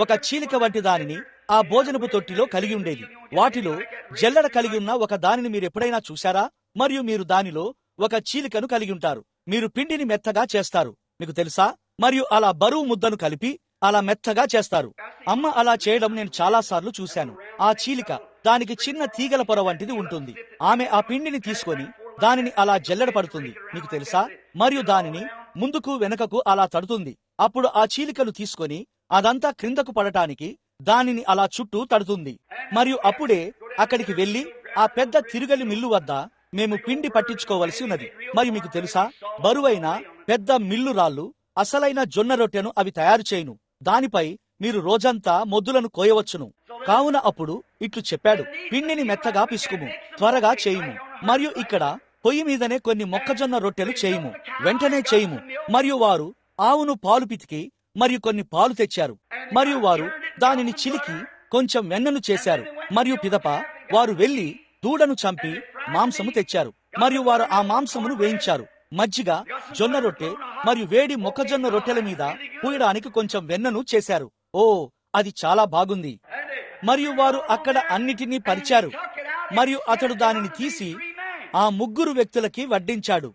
ఒక చీలిక వంటి దానిని ఆ భోజనపు తొట్టిలో కలిగి ఉండేది. వాటిలో జల్లెడ కలిగి ఉన్న ఒక దానిని మీరు ఎప్పుడైనా చూశారా? మరియు మీరు దానిలో ఒక చీలికను కలిగి ఉంటారు. మీరు పిండిని మెత్తగా చేస్తారు, మీకు తెలుసా. మరియు అలా బరువు ముద్దను కలిపి అలా మెత్తగా చేస్తారు. అమ్మ అలా చేయడం నేను చాలా సార్లు చూశాను. ఆ చీలిక, దానికి చిన్న తీగల పొర వంటిది ఉంటుంది. ఆమె ఆ పిండిని తీసుకొని దానిని అలా జల్లెడ పడుతుంది, మీకు తెలుసా. మరియు దానిని ముందుకు వెనుకకు అలా తడుతుంది. అప్పుడు ఆ చీలికలు తీసుకొని అదంతా క్రిందకు పడటానికి దానిని అలా చుట్టూ తడుతుంది. మరియు అప్పుడే అక్కడికి వెళ్లి ఆ పెద్ద తిరుగలి మిల్లు వద్ద మేము పిండి పట్టించుకోవలసి ఉన్నది. మరియు మీకు తెలుసా, బరువైన పెద్ద మిల్లు రాళ్లు అసలైన జొన్న రొట్టెను అవి తయారు చేయును. దానిపై మీరు రోజంతా మొద్దులను కోయవచ్చును. కావున అప్పుడు ఇట్లు చెప్పాడు, పిండిని మెత్తగా పిసుకుము, త్వరగా చేయుము. మరియు ఇక్కడ పొయ్యి మీదనే కొన్ని మొక్కజొన్న రొట్టెలు చేయుము, వెంటనే చేయుము. మరియు వారు ఆవును పాలు పితికి మరియు కొన్ని పాలు తెచ్చారు. మరియు వారు దానిని చిలికి కొంచెం వెన్నను చేశారు. మరియు పిదప వారు వెళ్లి దూడను చంపి మాంసము తెచ్చారు. మరియు వారు ఆ మాంసమును వేయించారు. మజ్జిగ, జొన్న రొట్టె మరియు వేడి మొక్కజొన్న రొట్టెల మీద పూయడానికి కొంచెం వెన్నను చేశారు. ఓ, అది చాలా బాగుంది. మరియు వారు అక్కడ అన్నిటినీ పరిచారు. మరియు అతడు దానిని తీసి ఆ 3 వ్యక్తులకి వడ్డించాడు.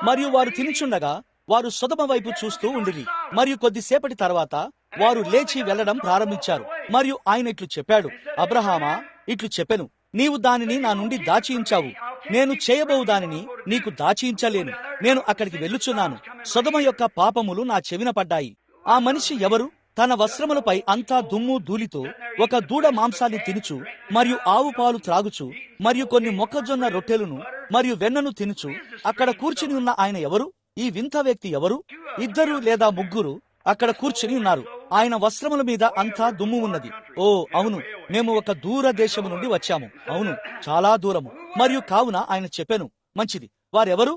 మరియు వారు తినుచుండగా వారు సొదమ వైపు చూస్తూ ఉండిరి. మరియు కొద్దిసేపటి తర్వాత వారు లేచి వెళ్లడం ప్రారంభించారు. మరియు ఆయన ఇట్లు చెప్పాడు, అబ్రహామా, ఇట్లు చెప్పెను, నీవు దానిని నా నుండి దాచియించావు, నేను చేయబోవు దానిని నీకు దాచియించలేను. నేను అక్కడికి వెళ్ళుచున్నాను. సొదొమ యొక్క పాపములు నా చెవిన పడ్డాయి. ఆ మనిషి ఎవరు? తన వస్త్రములపై అంతా దుమ్ము ధూళితో ఒక దూడ మాంసాన్ని తినుచు మరియు ఆవు పాలు త్రాగుచు మరియు కొన్ని మొక్కజొన్న రొట్టెలను మరియు వెన్నను తినుచు అక్కడ కూర్చుని ఉన్న ఆయన ఎవరు? ఈ వింత వ్యక్తి ఎవరు? 2 లేదా 3 అక్కడ కూర్చుని ఉన్నారు. ఆయన వస్త్రముల మీద అంతా దుమ్ము ఉన్నది. ఓ అవును, మేము ఒక దూర దేశము నుండి వచ్చాము. అవును, చాలా దూరము. మరియు కావున ఆయన చెప్పెను, మంచిది, వారెవరు?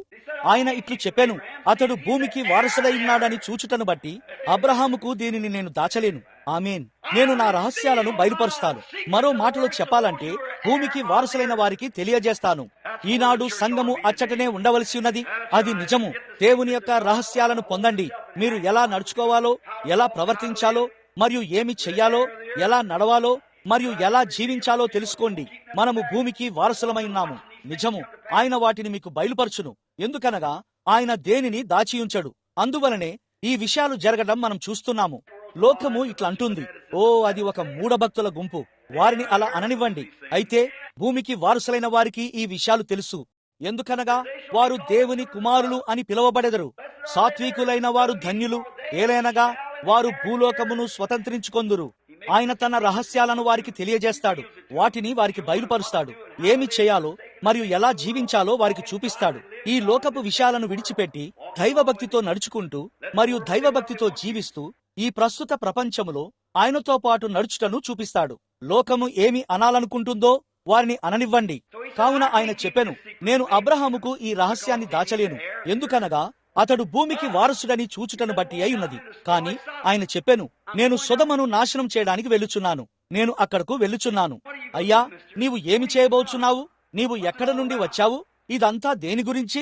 ఆయన ఇట్లు చెప్పాను, అతడు భూమికి వారసుడై ఉన్నాడని చూచుటను బట్టి అబ్రహాముకు దీనిని నేను దాచలేను. ఆమేన్. నేను నా రహస్యాలను బయలుపరుస్తాను. మరో మాటలో చెప్పాలంటే భూమికి వారసులైన వారికి తెలియజేస్తాను. ఈనాడు సంఘము అచ్చటనే ఉండవలసి ఉన్నది. అది నిజము. దేవుని యొక్క రహస్యాలను పొందండి. మీరు ఎలా నడుచుకోవాలో, ఎలా ప్రవర్తించాలో, మరియు ఏమి చెయ్యాలో, ఎలా నడవాలో మరియు ఎలా జీవించాలో తెలుసుకోండి. మనము భూమికి వారసులమై ఉన్నాము. నిజము. ఆయన వాటిని మీకు బయలుపరచును. ఎందుకనగా ఆయన దేనిని దాచియుంచడు. అందువలనే ఈ విషయాలు జరగడం మనం చూస్తున్నాము. లోకము ఇట్లా అంటుంది, ఓ అది ఒక మూఢభక్తుల గుంపు, వారిని అలా అననివ్వండి. అయితే భూమికి వారసులైన వారికి ఈ విషయాలు తెలుసు. ఎందుకనగా వారు దేవుని కుమారులు అని పిలువబడెదరు. సాత్వికులైన వారు ధన్యులు, ఏలైనగా వారు భూలోకమును స్వతంత్రించుకొందురు. ఆయన తన రహస్యాలను వారికి తెలియజేస్తాడు. వాటిని వారికి బయలుపరుస్తాడు. ఏమి చేయాలో మరియు ఎలా జీవించాలో వారికి చూపిస్తాడు. ఈ లోకపు విషయాలను విడిచిపెట్టి దైవభక్తితో నడుచుకుంటూ మరియు దైవభక్తితో జీవిస్తూ ఈ ప్రస్తుత ప్రపంచములో ఆయనతో పాటు నడుచుటను చూపిస్తాడు. లోకము ఏమి అనాలనుకుంటుందో వారిని అననివ్వండి. కావున ఆయన చెప్పెను, నేను అబ్రహాముకు ఈ రహస్యాన్ని దాచలేను. ఎందుకనగా అతడు భూమికి వారసుడని చూచుటను బట్టి అయి ఉన్నది. కాని ఆయన చెప్పెను, నేను సొదొమను నాశనం చేయడానికి వెళ్ళుచున్నాను. నేను అక్కడకు వెళ్ళుచున్నాను. అయ్యా, నీవు ఏమి చేయబోచున్నావు? నీవు ఎక్కడ నుండి వచ్చావు? ఇదంతా దేని గురించి?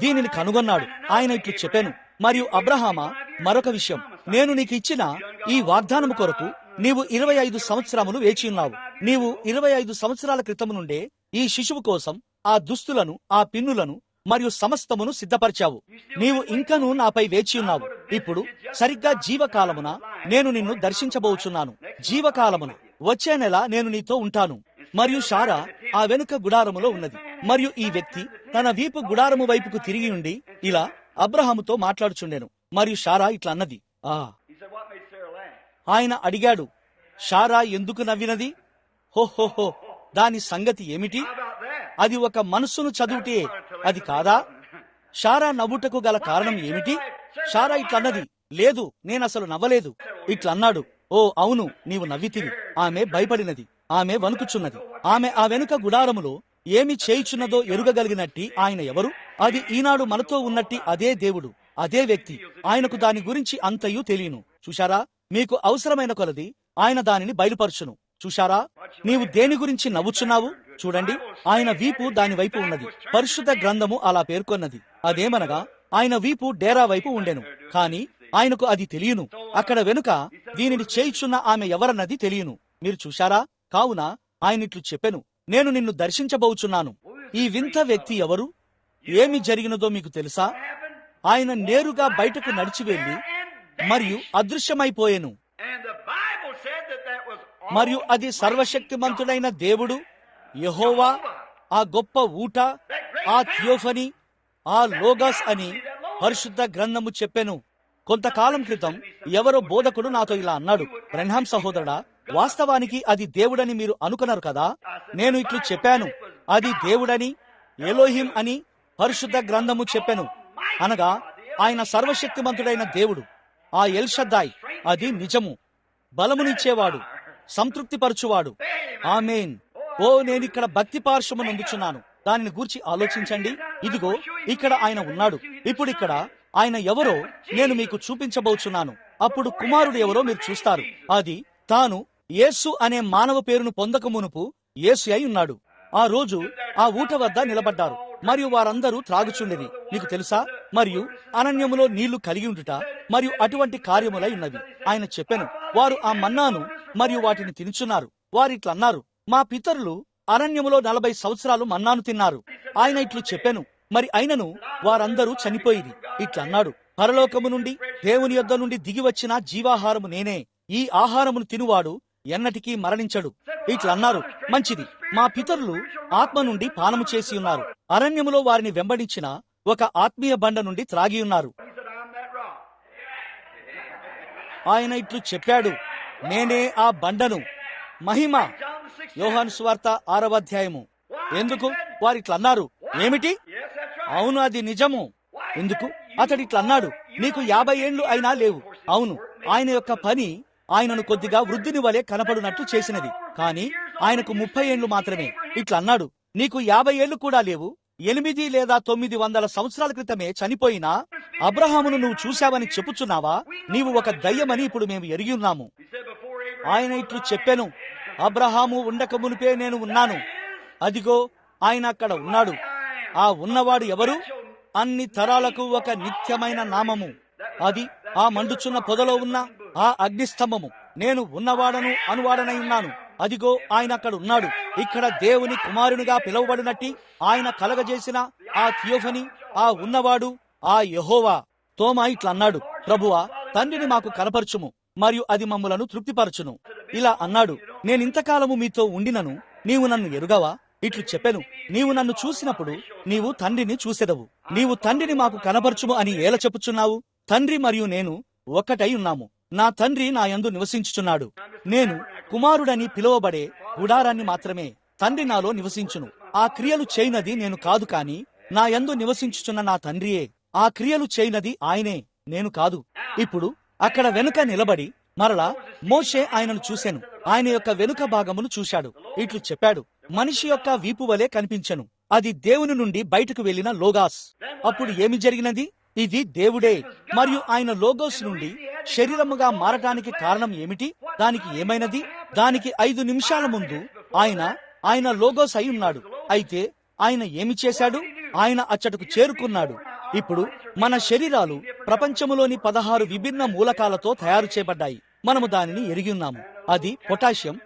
దీనిని కనుగొన్నాడు. ఆయన ఇట్లు చెప్పెను, మరియు అబ్రహామా, మరొక విషయం, నేను నీకు ఇచ్చిన ఈ వాగ్దానము కొరకు నీవు 25 సంవత్సరములు వేచియున్నావు. నీవు 25 సంవత్సరాల క్రితం నుండే ఈ శిశువు కోసం ఆ దుస్తులను, ఆ పిన్నులను మరియు సమస్తమును సిద్ధపరిచావు. నీవు ఇంకనూ నాపై వేచియున్నావు. ఇప్పుడు సరిగ్గా జీవకాలమున నేను నిన్ను దర్శించబోచున్నాను. జీవకాలమున వచ్చే నెల నేను నీతో ఉంటాను. మరియు షారా ఆ వెనుక గుడారములో ఉన్నది. మరియు ఈ వ్యక్తి తన వీపు గుడారము వైపుకు తిరిగి ఉండి ఇలా అబ్రహాముతో మాట్లాడుచుండెను. మరియు షారా ఇట్లా అన్నది. ఆయన అడిగాడు, షారా ఎందుకు నవ్వినది? హోహోహో, దాని సంగతి ఏమిటి? అది ఒక మనస్సును చదువుటే, అది కాదా? షారా నవ్వుటకు గల కారణం ఏమిటి? షారా ఇట్లన్నది, లేదు, నేనసలు నవ్వలేదు. ఇట్లన్నాడు, ఓ అవును, నీవు నవ్వితివి. ఆమె భయపడినది. ఆమె వణుకుచున్నది. ఆమె ఆ వెనుక గుడారములో ఏమి చేయుచున్నదో ఎరుగగలిగినట్టి ఆయన ఎవరు? అది ఈనాడు మనతో ఉన్నట్టి అదే దేవుడు, అదే వ్యక్తి. ఆయనకు దాని గురించి అంతయు తెలియను. చూశారా? మీకు అవసరమైన కొలది ఆయన దానిని బయలుపరచును. చూశారా? నీవు దేని గురించి నవ్వుచున్నావు? చూడండి, ఆయన వీపు దాని వైపు ఉన్నది. పరిశుద్ధ గ్రంథము అలా పేర్కొన్నది. అదేమనగా ఆయన వీపు డేరా వైపు ఉండెను. కాని ఆయనకు అది తెలియను. అక్కడ వెనుక దీనిని చేయుచున్న ఆమె ఎవరన్నది తెలియను. మీరు చూశారా? కావున ఆయన ఇట్లు చెప్పెను, నేను నిన్ను దర్శించబోచున్నాను. ఈ వింత వ్యక్తి ఎవరు? ఏమి జరిగినదో మీకు తెలుసా? ఆయన నేరుగా బయటకు నడిచి వెళ్లి మరియు అదృశ్యమైపోయెను. మరియు అది సర్వశక్తిమంతుడైన దేవుడు, యెహోవా, ఆ గొప్ప ఊట, ఆ థియోఫనీ, ఆ లోగస్ అని పరిశుద్ధ గ్రంథము చెప్పెను. కొంతకాలం క్రితం ఎవరో బోధకుడు నాతో ఇలా అన్నాడు, బ్రెన్హాం సహోదరుడా, వాస్తవానికి అది దేవుడని మీరు అనుకున్నారు కదా? నేను ఇట్లు చెప్పాను, అది దేవుడని, ఎలోహిం అని పరిశుద్ధ గ్రంథము చెప్పెను. అనగా ఆయన సర్వశక్తిమంతుడైన దేవుడు, ఆ ఎల్షద్దాయ్. అది నిజము. బలమునిచ్చేవాడు, సంతృప్తిపరచువాడు. ఆమేన్. ఓ, నేనిక్కడ భక్తి పార్శ్వము అందుచున్నాను. దానిని గూర్చి ఆలోచించండి. ఇదిగో ఇక్కడ ఆయన ఉన్నాడు. ఇప్పుడు ఇక్కడ ఆయన ఎవరో నేను మీకు చూపించబోచున్నాను. అప్పుడు కుమారుడు ఎవరో మీరు చూస్తారు. అది తాను యేసు అనే మానవ పేరును పొందక మునుపు యేసు అయి ఉన్నాడు. ఆ రోజు ఆ ఊట వద్ద నిలబడ్డారు మరియు వారందరూ త్రాగుచుండేది. మీకు తెలుసా? మరియు అరణ్యములో నీళ్లు కలిగి ఉండుట మరియు అటువంటి కార్యములై ఉన్నవి. ఆయన చెప్పెను, వారు ఆ మన్నాను మరియు వాటిని తినుచున్నారు. వారిట్లన్నారు, మా పితరులు అరణ్యములో 40 సంవత్సరాలు మన్నాను తిన్నారు. ఆయన ఇట్లు చెప్పెను, మరి అయినను వారందరూ చనిపోయిరి. ఇట్లన్నాడు, పరలోకము నుండి దేవుని యొద్ద నుండి దిగి వచ్చిన జీవాహారము నేనే. ఈ ఆహారమును తినువాడు ఎన్నటికీ మరణించడు. ఇట్లన్నారు, మంచిది, మా పితరులు ఆత్మ నుండి పానము చేసి ఉన్నారు, అరణ్యములో వారిని వెంబడించిన ఒక ఆత్మీయ బండ నుండి త్రాగి ఉన్నారు. ఆయన ఇట్లు చెప్పాడు, నేనే ఆ బండను. మహిమ. యోహాను సువార్త 6వ అధ్యాయము. ఎందుకు వారిట్లన్నారు? ఏమిటి? అవును, అది నిజము. ఎందుకు? అతడిట్లన్నాడు, నీకు 50 ఏండ్లు అయినా లేవు. అవును, ఆయన యొక్క పని ఆయనను కొద్దిగా వృద్ధుని వలె కనపడునట్లు చేసినది, కాని ఆయనకు 30 ఏండ్లు మాత్రమే. ఇట్లన్నాడు, నీకు 50 ఏళ్లు కూడా లేవు. 8 లేదా 900 సంవత్సరాల క్రితమే చనిపోయిన అబ్రహామును నువ్వు చూశావని చెప్పుచున్నావా? నీవు ఒక దయ్యమని ఇప్పుడు మేము ఎరిగి ఉన్నాము. ఆయన ఇట్లు చెప్పెను, అబ్రహాము ఉండక మునిపే నేను ఉన్నాను. అదిగో ఆయన అక్కడ ఉన్నాడు. ఆ ఉన్నవాడు ఎవరు? అన్ని తరాలకు ఒక నిత్యమైన నామము. అది ఆ మండుచున్న పొదలో ఉన్న ఆ అగ్నిస్తంభము. నేను ఉన్నవాడను అనువాడనై ఉన్నాను. అదిగో ఆయన అక్కడ ఉన్నాడు. ఇక్కడ దేవుని కుమారునిగా పిలువబడినట్టి ఆయన కలగజేసిన ఆ థియోఫనీ, ఆ ఉన్నవాడు, ఆ యెహోవా. తోమా ఇట్లన్నాడు, ప్రభువా, తండ్రిని మాకు కనపరచుము, మరియు అది మమ్ములను తృప్తిపరచును. ఇలా అన్నాడు, నేనింతకాలము మీతో ఉండినను నీవు నన్ను ఎరుగవా? ఇట్లు చెప్పెను, నీవు నన్ను చూసినప్పుడు నీవు తండ్రిని చూసెదవు. నీవు తండ్రిని మాకు కనపరచుము అని ఏల చెప్పుచున్నావు? తండ్రి మరియు నేను ఒక్కటై ఉన్నాము. నా తండ్రి నా యందు నివసించుచున్నాడు. నేను కుమారుడని పిలువబడే గుడారాన్ని మాత్రమే. తండ్రి నాలో నివసించును. ఆ క్రియలు చేయనది నేను కాదు, కాని నా యందు నివసించుచున్న నా తండ్రియే. ఆ క్రియలు చేయనది ఆయనే, నేను కాదు. ఇప్పుడు అక్కడ వెనుక నిలబడి మరలా మోషే ఆయనను చూశాను. ఆయన యొక్క వెనుక భాగమును చూశాడు. ఇట్లు చెప్పాడు, మనిషి యొక్క వీపు వలె కనిపించెను. అది దేవుని నుండి బయటకు వెళ్లిన లోగాస్. అప్పుడు ఏమి జరిగినది? ఇది దేవుడే. మరియు ఆయన లోగోస్ నుండి శరీరముగా మారటానికి కారణం ఏమిటి? దానికి ఏమైనది? దానికి 5 నిమిషాల ముందు ఆయన లోగోస్ అయి ఉన్నాడు. అయితే ఆయన ఏమి చేశాడు? ఆయన అచ్చటకు చేరుకున్నాడు. ఇప్పుడు మన శరీరాలు ప్రపంచములోని 16 విభిన్న మూలకాలతో తయారు చేయబడ్డాయి. మనము దానిని ఎరిగి ఉన్నాము. అది పొటాషియం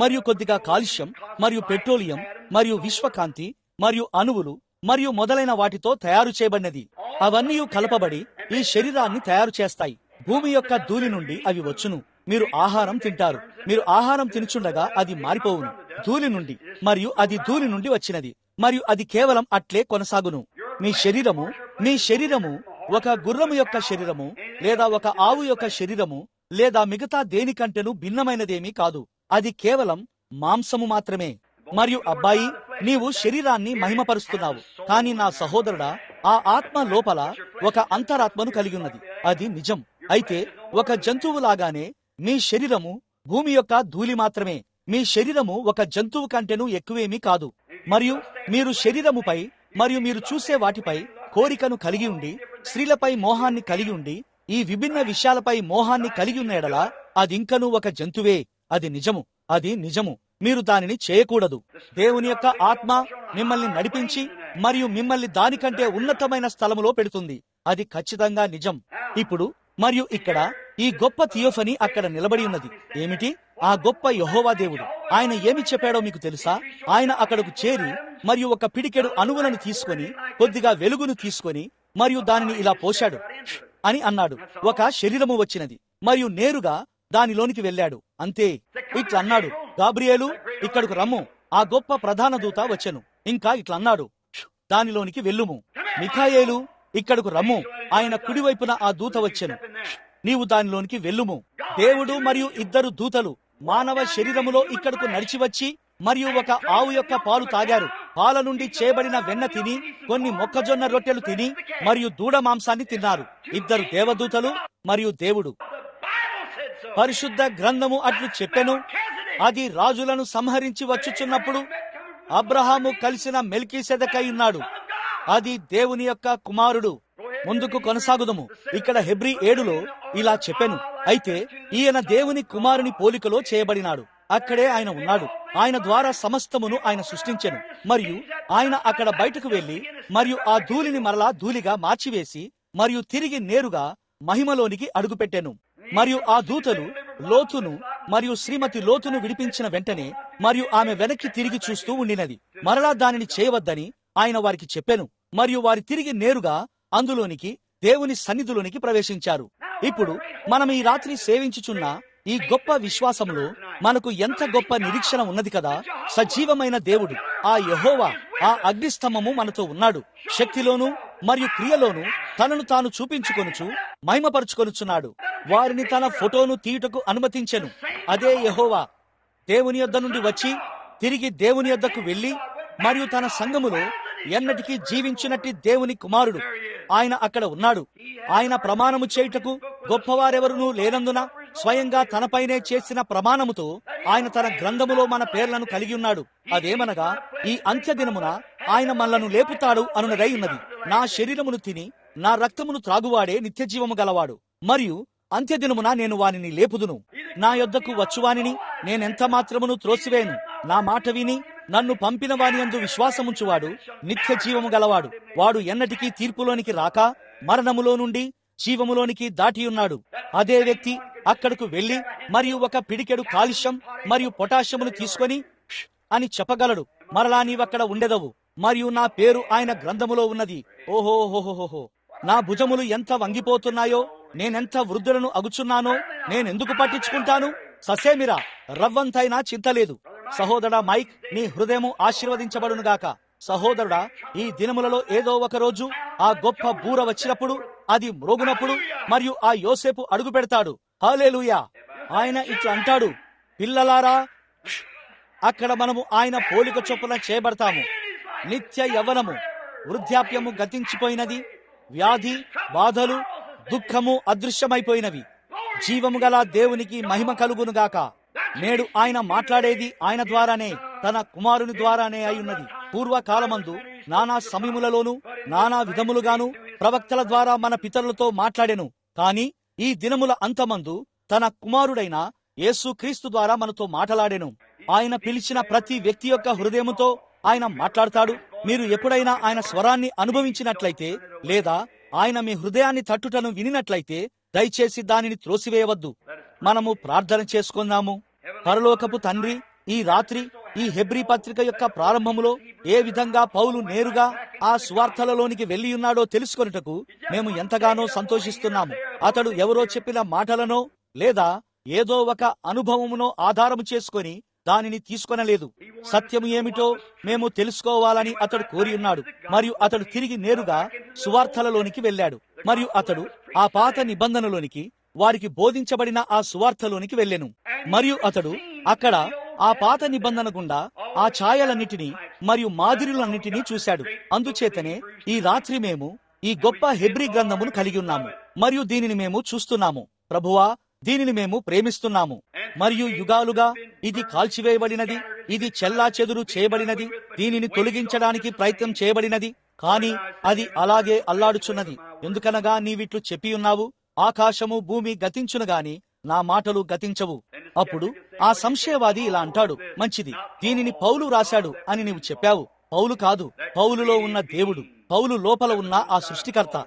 మరియు కొద్దిగా కాల్షియం మరియు పెట్రోలియం మరియు విశ్వకాంతి మరియు అణువులు మరియు మొదలైన వాటితో తయారు చేయబడినది. అవన్నీ కలపబడి ఈ శరీరాన్ని తయారు చేస్తాయి. భూమి యొక్క ధూళి నుండి అవి వచ్చును. మీరు ఆహారం తింటారు. మీరు ఆహారం తినుచుండగా అది మారిపోవును ధూళి నుండి, మరియు అది ధూళి నుండి వచ్చినది, మరియు అది కేవలం అట్లే కొనసాగును. మీ శరీరము ఒక గుర్రము యొక్క శరీరము లేదా ఒక ఆవు యొక్క శరీరము లేదా మిగతా దేనికంటేను భిన్నమైనదేమీ కాదు. అది కేవలం మాంసము మాత్రమే. మరియు అబ్బాయి, నీవు శరీరాన్ని మహిమపరుస్తున్నావు, కానీ నా సహోదరుడా, ఆ ఆత్మ లోపల ఒక అంతరాత్మను కలిగి ఉన్నది. అది నిజం. అయితే ఒక జంతువులాగానే మీ శరీరము భూమి యొక్క ధూళి మాత్రమే. మీ శరీరము ఒక జంతువు కంటేను ఎక్కువేమీ కాదు. మరియు మీరు శరీరముపై మరియు మీరు చూసే వాటిపై కోరికను కలిగి ఉండి, స్త్రీలపై మోహాన్ని కలిగి ఉండి, ఈ విభిన్న విషయాలపై మోహాన్ని కలిగి ఉన్న ఎడల అదింకనూ ఒక జంతువే. అది నిజము. మీరు దానిని చేయకూడదు. దేవుని యొక్క ఆత్మ మిమ్మల్ని నడిపించి మరియు మిమ్మల్ని దానికంటే ఉన్నతమైన స్థలములో పెడుతుంది. అది ఖచ్చితంగా నిజం. ఇప్పుడు మరియు ఇక్కడ ఈ గొప్ప థియోఫనీ అక్కడ నిలబడి ఉన్నది. ఏమిటి? ఆ గొప్ప యెహోవా దేవుడు. ఆయన ఏమి చెప్పాడో మీకు తెలుసా? ఆయన అక్కడకు చేరి మరియు ఒక పిడికెడు అణువులను తీసుకొని, కొద్దిగా వెలుగును తీసుకొని, మరియు దానిని ఇలా పోశాడు అని అన్నాడు. ఒక శరీరము వచ్చినది మరియు నేరుగా దానిలోనికి వెళ్ళాడు. అంతే. ఇట్లన్నాడు, గాబ్రియేలు, ఇక్కడకు రమ్ము. ఆ గొప్ప ప్రధాన దూత వచ్చెను. ఇంకా ఇట్లన్నాడు, దానిలోనికి వెళ్ళుము. మిఖాయేలు, ఇక్కడకు రమ్ము. ఆయన కుడివైపున ఆ దూత వచ్చెను. నీవు దానిలోనికి వెళ్ళుము. దేవుడు మరియు 2 దూతలు మానవ శరీరములో ఇక్కడకు నడిచి వచ్చి మరియు ఒక ఆవు యొక్క పాలు తాగారు. పాల నుండి చేయబడిన వెన్న తిని, కొన్ని మొక్కజొన్న రొట్టెలు తిని, మరియు దూడ మాంసాన్ని తిన్నారు. 2 దేవదూతలు మరియు దేవుడు. పరిశుద్ధ గ్రంథము అట్లు చెప్పెను. అది రాజులను సంహరించి వచ్చుచున్నప్పుడు అబ్రహాము కలిసిన మెల్కీసెదెకై ఉన్నాడు. అది దేవుని యొక్క కుమారుడు. ముందుకు కొనసాగుదము. ఇక్కడ హెబ్రీ 7లో ఇలా చెప్పెను, అయితే ఈయన దేవుని కుమారుని పోలికలో చేయబడినాడు. అక్కడే ఆయన ఉన్నాడు. ఆయన ద్వారా సమస్తమును ఆయన సృష్టించెను. మరియు ఆయన అక్కడ బయటకు వెళ్లి మరియు ఆ ధూళిని మరలా ధూళిగా మార్చివేసి మరియు తిరిగి నేరుగా మహిమలోనికి అడుగుపెట్టెను. మరియు ఆ దూతలు లోతును మరియు శ్రీమతి లోతును విడిపించిన వెంటనే మరియు ఆమె వెనక్కి తిరిగి చూస్తూ ఉండినది. మరలా దానిని చేయవద్దని ఆయన వారికి చెప్పెను. మరియు వారి తిరిగి నేరుగా అందులోనికి, దేవుని సన్నిధిలోనికి ప్రవేశించారు. ఇప్పుడు మనం ఈ రాత్రి సేవించుచున్న ఈ గొప్ప విశ్వాసంలో మనకు ఎంత గొప్ప నిరీక్షణ ఉన్నది కదా. సజీవమైన దేవుడు ఆ యెహోవా, ఆ అగ్నిస్తంభము మనతో ఉన్నాడు. శక్తిలోను మరియు క్రియలోను తనను తాను చూపించుకొనుచు మహిమపరుచుకొనుచున్నాడు. వారిని తన ఫోటోను తీయుటకు అనుమతించెను. అదే యెహోవా దేవుని యొద్ద నుండి వచ్చి తిరిగి దేవుని యొద్దకు వెళ్లి మరియు తన సంఘములో ఎన్నటికీ జీవించినట్టి దేవుని కుమారుడు. ఆయన అక్కడ ఉన్నాడు. ఆయన ప్రమాణము చేయుటకు గొప్పవారెవరునూ లేనందున స్వయంగా తనపైనే చేసిన ప్రమాణముతో ఆయన తన గ్రంథములో మన పేర్లను కలిగి ఉన్నాడు. అదేమనగా, ఈ అంత్య దినమున ఆయన మనలను లేపుతాడు అనునదై ఉన్నది. నా శరీరమును తిని నా రక్తమును త్రాగువాడే నిత్య జీవము గలవాడు, మరియు అంత్యదినమున నేను వానిని లేపుదును. నా యొద్దకు వచ్చువానిని నేనెంత మాత్రమును త్రోసివేయను. నా మాట విని నన్ను పంపిన వాని యందు విశ్వాసముంచువాడు నిత్య జీవము గలవాడు. వాడు ఎన్నటికీ తీర్పులోనికి రాక మరణములో నుండి జీవములోనికి దాటియున్నాడు. అదే వ్యక్తి అక్కడకు వెళ్లి మరియు ఒక పిడికెడు కాలుష్యం మరియు పొటాషియమును తీసుకొని అని చెప్పగలడు. మరలా నీవక్కడ ఉండెదవు, మరియు నా పేరు ఆయన గ్రంథములో ఉన్నది. ఓహోహోహోహో, నా భుజములు ఎంత వంగిపోతున్నాయో, నేనెంత వృద్ధులను అగుచున్నానో నేనెందుకు పట్టించుకుంటాను? ససేమిరా, రవ్వంతైనా చింతలేదు. సహోదరా మైక్, నీ హృదయము ఆశీర్వదించబడునుగాక. సహోదరుడా, ఈ దినములలో ఏదో ఒక రోజు ఆ గొప్ప బూర వచ్చినప్పుడు, అది మ్రోగునప్పుడు మరియు ఆ యోసేపు అడుగు పెడతాడు. హల్లెలూయా. ఆయన ఇట్లా అంటాడు, పిల్లలారా, అక్కడ మనము ఆయన పోలిక చొప్పున చేయబడతాము. నిత్య యవ్వనము, వృద్ధాప్యము గతించిపోయినది. వ్యాధి, బాధలు, దుఃఖము అదృశ్యమైపోయినవి. జీవము గల దేవునికి మహిమ కలుగునుగాక. నేడు ఆయన మాట్లాడేది ఆయన ద్వారానే, తన కుమారుని ద్వారానే అయ్యున్నది. పూర్వకాలమందు నానా సమయములలోను నానా విధములుగాను ప్రవక్తల ద్వారా మన పితరులతో మాట్లాడెను. కాని ఈ దినముల అంతమందు తన కుమారుడైన యేసు క్రీస్తు ద్వారా మనతో మాట్లాడెను. ఆయన పిలిచిన ప్రతి వ్యక్తి యొక్క హృదయముతో ఆయన మాట్లాడతాడు. మీరు ఎప్పుడైనా ఆయన స్వరాన్ని అనుభవించినట్లయితే, లేదా ఆయన మీ హృదయాన్ని తట్టుటను వినినట్లయితే, దయచేసి దానిని త్రోసివేయవద్దు. మనము ప్రార్థన చేసుకుందాము. పరలోకపు తండ్రి, ఈ రాత్రి ఈ హెబ్రీ పత్రిక యొక్క ప్రారంభములో ఏ విధంగా పౌలు నేరుగా ఆ సువార్తలలోనికి వెళ్లి ఉన్నాడో తెలుసుకొనుటకు మేము ఎంతగానో సంతోషిస్తున్నాము. అతడు ఎవరో చెప్పిన మాటలనో లేదా ఏదో ఒక అనుభవమునో ఆధారము చేసుకొని దానిని తీసుకొనలేదు. సత్యము ఏమిటో మేము తెలుసుకోవాలని అతడు కోరి ఉన్నాడు. మరియు అతడు తిరిగి నేరుగా సువార్తలలోనికి వెళ్ళాడు. మరియు అతడు ఆ పాత నిబంధనలోనికి, వారికి బోధించబడిన ఆ సువార్తలోనికి వెళ్ళెను. మరియు అతడు అక్కడ ఆ పాత నిబంధన గుండా ఆ ఛాయలన్నిటినీ మరియు మాదిరులన్నిటినీ చూశాడు. అందుచేతనే ఈ రాత్రి మేము ఈ గొప్ప హెబ్రీ గ్రంథమును కలిగి ఉన్నాము, మరియు దీనిని మేము చూస్తున్నాము. ప్రభువా, దీనిని మేము ప్రేమిస్తున్నాము. మరియు యుగాలుగా ఇది కాల్చివేయబడినది, ఇది చెల్లా చెదురు చేయబడినది, దీనిని తొలగించడానికి ప్రయత్నం చేయబడినది. కాని అది అలాగే అల్లాడుచున్నది. ఎందుకనగా నీవిట్లు చెప్పి ఉన్నావు, ఆకాశము భూమి గతించును గాని నా మాటలు గతించవు. అప్పుడు ఆ సంశయవాది ఇలా అంటాడు, మంచిది, దీనిని పౌలు రాశాడు అని నీవు చెప్పావు. పౌలు కాదు, పౌలులో ఉన్న దేవుడు, పౌలు లోపల ఉన్న ఆ సృష్టికర్త.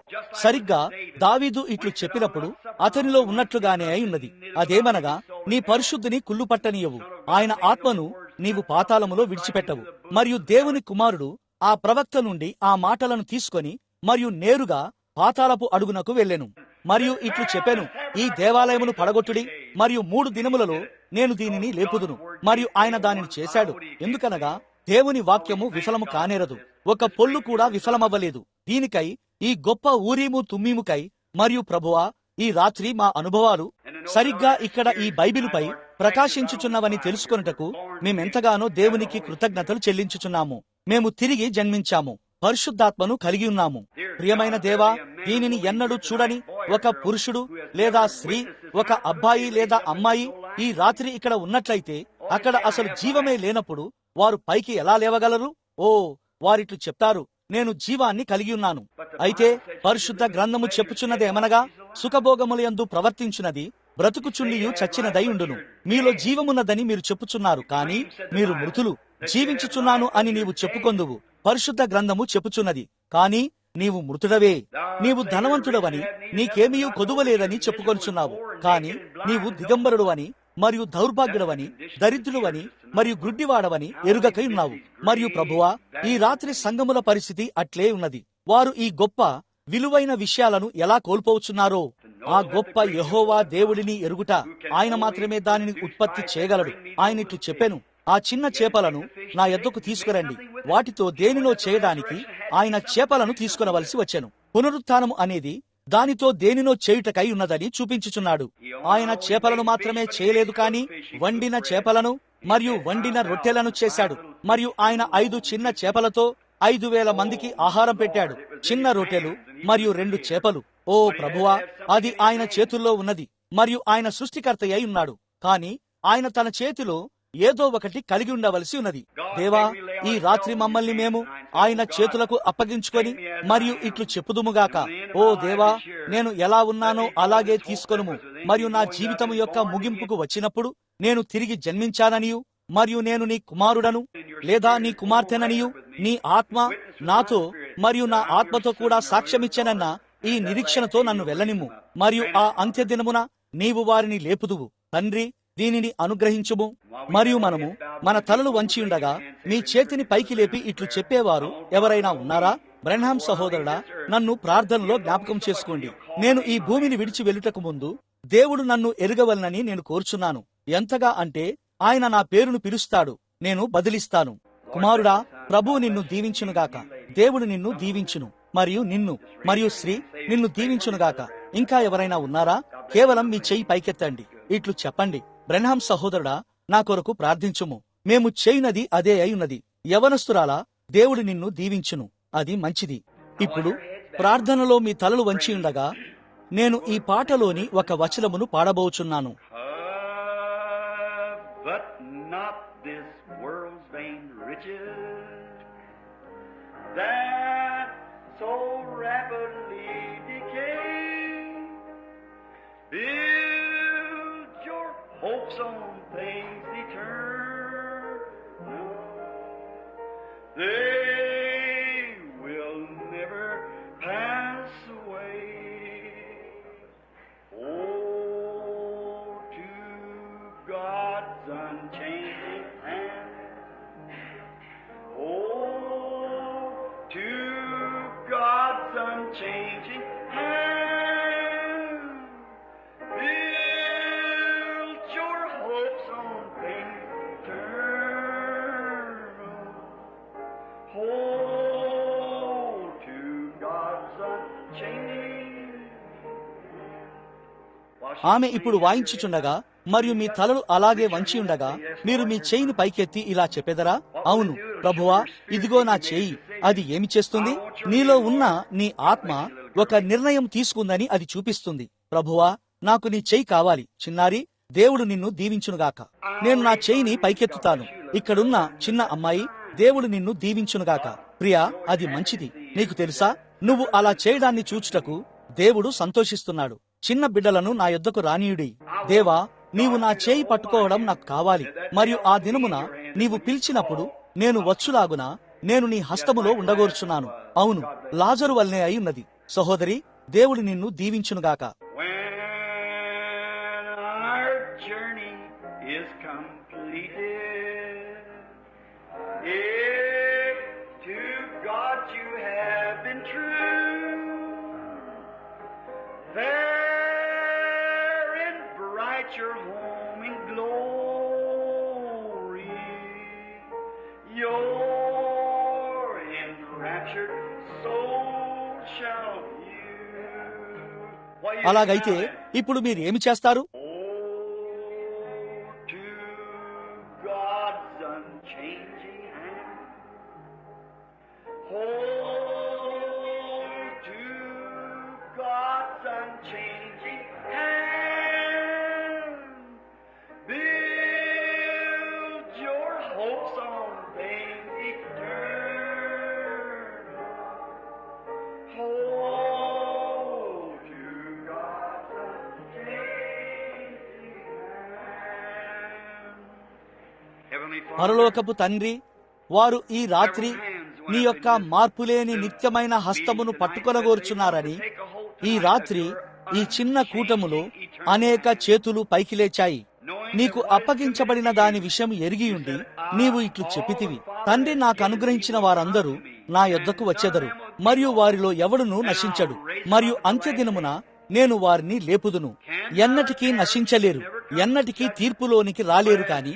సరిగ్గా దావీదు ఇట్లు చెప్పినప్పుడు అతనిలో ఉన్నట్లుగానే అయి ఉన్నది. అదేమనగా, నీ పరిశుద్ధిని కుళ్ళు పట్టనీయవు, ఆయన ఆత్మను నీవు పాతాళములో విడిచిపెట్టవు. మరియు దేవుని కుమారుడు ఆ ప్రవక్త నుండి ఆ మాటలను తీసుకొని మరియు నేరుగా పాతాళపు అడుగునకు వెళ్ళెను. మరియు ఇట్లు చెప్పెను, ఈ దేవాలయమును పడగొట్టుడి, మరియు 3 దినములలో నేను దీనిని లేపుదును. మరియు ఆయన దానిని చేశాడు. ఎందుకనగా దేవుని వాక్యము విఫలము కానేరదు, ఒక పొల్లు కూడా విఫలమవ్వలేదు. దీనికై, ఈ గొప్ప ఊరీము తుమ్మీముకై మరియు ప్రభువా, ఈ రాత్రి మా అనుభవాలు సరిగ్గా ఇక్కడ ఈ బైబిలుపై ప్రకాశించుచున్నవని తెలుసుకొనుటకు మేమెంతగానో దేవునికి కృతజ్ఞతలు చెల్లించుచున్నాము. మేము తిరిగి జన్మించాము, పరిశుద్ధాత్మను కలిగి ఉన్నాము. ప్రియమైన దేవా, దీనిని ఎన్నడూ చూడని ఒక పురుషుడు లేదా స్త్రీ, ఒక అబ్బాయి లేదా అమ్మాయి ఈ రాత్రి ఇక్కడ ఉన్నట్లయితే, అక్కడ అసలు జీవమే లేనప్పుడు వారు పైకి ఎలా లేవగలరు? ఓ, వారిట్లు చెప్తారు, నేను జీవాన్ని కలిగి ఉన్నాను. అయితే పరిశుద్ధ గ్రంథము చెప్పుచున్నదేమనగా, సుఖభోగములయందు ప్రవర్తించున్నది బ్రతుకుచుండియు చచ్చినదై ఉండును. మీలో జీవమున్నదని మీరు చెప్పుచున్నారు, కానీ మీరు మృతులు. జీవించుచున్నాను అని నీవు చెప్పుకొందువు. పరిశుద్ధ గ్రంథము చెప్పుచున్నది, కానీ నీవు మృతుడవే. నీవు ధనవంతుడవని, నీకేమీ కొదువలేదని చెప్పుకొనుచున్నావు, కానీ నీవు దిగంబరుడు అని మరియు దౌర్భాగ్యుడవని, దరిద్రుడవని మరియు గుడ్డివాడవని ఎరుగకై ఉన్నావు. మరియు ప్రభువా, ఈ రాత్రి సంఘముల పరిస్థితి అట్లే ఉన్నది. వారు ఈ గొప్ప విలువైన విషయాలను ఎలా కోల్పోవచ్చున్నారో. ఆ గొప్ప యెహోవా దేవుడిని ఎరుగుట, ఆయన మాత్రమే దానిని ఉత్పత్తి చేయగలడు. ఆయన ఇట్లు చెప్పెను, ఆ చిన్న చేపలను నా యొద్దకు తీసుకురండి. వాటితో దేనిలో చేయడానికి ఆయన చేపలను తీసుకునవలసి వచ్చెను. పునరుత్థానము అనేది దానితో దేనినో చేయుటకై ఉన్నదని చూపించుచున్నాడు. ఆయన చేపలను మాత్రమే చేయలేదు, కాని వండిన చేపలను మరియు వండిన రొట్టెలను చేశాడు. మరియు ఆయన 5 చిన్న చేపలతో 5,000 మందికి ఆహారం పెట్టాడు. చిన్న రొట్టెలు మరియు 2 చేపలు. ఓ ప్రభువా, అది ఆయన చేతుల్లో ఉన్నది మరియు ఆయన సృష్టికర్త అయి ఉన్నాడు. కాని ఆయన తన చేతిలో ఏదో ఒకటి కలిగి ఉండవలసి ఉన్నది. దేవా, ఈ రాత్రి మమ్మల్ని మేము ఆయన చేతులకు అప్పగించుకొని మరియు ఇట్లు చెప్పుదుముగాక, ఓ దేవా, నేను ఎలా ఉన్నానో అలాగే తీసుకొనుము. మరియు నా జీవితము యొక్క ముగింపుకు వచ్చినప్పుడు నేను తిరిగి జన్మించాననియు మరియు నేను నీ కుమారుడను లేదా నీ కుమార్తెననియు నీ ఆత్మ నాతో మరియు నా ఆత్మతో కూడా సాక్ష్యమిచ్చెనన్న ఈ నిరీక్షణతో నన్ను వెళ్ళనిమ్ము. మరియు ఆ అంత్యదినమున నీవు వారిని లేపుదువు. తండ్రి, దీనిని అనుగ్రహించుము. మరియు మనము మన తలలు వంచి ఉండగా మీ చేతిని పైకి లేపి ఇట్లు చెప్పేవారు ఎవరైనా ఉన్నారా? బ్రెన్హాం సహోదరుడా, నన్ను ప్రార్థనలో జ్ఞాపకం చేసుకోండి. నేను ఈ భూమిని విడిచి వెళ్ళుటకు ముందు దేవుడు నన్ను ఎరుగవలనని నేను కోరుచున్నాను. ఎంతగా అంటే ఆయన నా పేరును పిలుస్తాడు, నేను బదిలిస్తాను. కుమారుడా, ప్రభువు నిన్ను దీవించునుగాక. దేవుడు నిన్ను దీవించును మరియు నిన్ను మరియు శ్రీ నిన్ను దీవించునుగాక. ఇంకా ఎవరైనా ఉన్నారా? కేవలం మీ చెయ్యి పైకెత్తండి. ఇట్లు చెప్పండి, బ్రెన్హాం సహోదరుడా, నా కొరకు ప్రార్థించుము. మేము చేయునది అదే అయి ఉన్నది. యవనస్తురాలా, దేవుడు నిన్ను దీవించును. అది మంచిది. ఇప్పుడు ప్రార్థనలో మీ తలలు వంచి ఉండగా నేను ఈ పాటలోని ఒక వచనమును పాడబోచున్నాను. But not this world's vain riches that so rapidly decay. Build your hopes on things eternal. They will never pass away. Oh, to God's unchanging hand. Oh, to God's unchanging hand. Build your hopes on things eternal. Oh, to God's unchanging. ఆమె ఇప్పుడు వాయించుచుండగా మరియు మీ తలలు అలాగే వంచి ఉండగా మీరు మీ చేయిని పైకెత్తి ఇలా చెప్పెదరా? అవును ప్రభువా, ఇదిగో నా చేయి. అది ఏమి చేస్తుంది? నీలో ఉన్న నీ ఆత్మ ఒక నిర్ణయం తీసుకుందని అది చూపిస్తుంది. ప్రభువా, నాకు నీ చేయి కావాలి. చిన్నారి, దేవుడు నిన్ను దీవించునుగాక. నేను నా చేయిని పైకెత్తుతాను. ఇక్కడున్న చిన్న అమ్మాయి, దేవుడు నిన్ను దీవించునుగాక. ప్రియా, అది మంచిది. నీకు తెలుసా, నువ్వు అలా చేయడాన్ని చూచుటకు దేవుడు సంతోషిస్తున్నాడు. చిన్న బిడ్డలను నా యొద్దకు రానీయుడి. దేవా, నీవు నా చేయి పట్టుకోవడం నాకు కావాలి. మరియు ఆ దినమున నీవు పిలిచినప్పుడు నేను వచ్చులాగున నేను నీ హస్తములో ఉండగోర్చున్నాను. అవును, లాజరు వల్లనే అయి ఉన్నది. సహోదరి, దేవుడు నిన్ను దీవించునుగాక. When our journey is completed, if to God you have been true, there in bright your home in glory, your enraptured soul shall view. అలాగైతే ఇప్పుడు మీరు ఏమి చేస్తారు? Oh, to God's unchanging hand. Oh, to God's unchanging hand. Build your hopes on things eternal. Oh, to God's unchanging hand. Heavenly Father, పరలోకపు తండ్రి, వారు ఈ రాత్రి నీ యొక్క మార్పులేని నిత్యమైన హస్తమును పట్టుకొనగోర్చున్నారని ఈ రాత్రి ఈ చిన్న కూటములో అనేక చేతులు పైకి లేచాయి. నీకు అప్పగించబడిన దాని విషయం ఎరిగియుండి నీవు ఇట్లు చెప్పితివి, తండ్రి నాకు అనుగ్రహించిన వారందరూ నా యొద్దకు వచ్చెదరు మరియు వారిలో ఎవడునూ నశించడు. మరియు అంత్యదినమున నేను వారిని లేపుదును. ఎన్నటికీ నశించలేరు, ఎన్నటికీ తీర్పులోనికి రాలేరు, కాని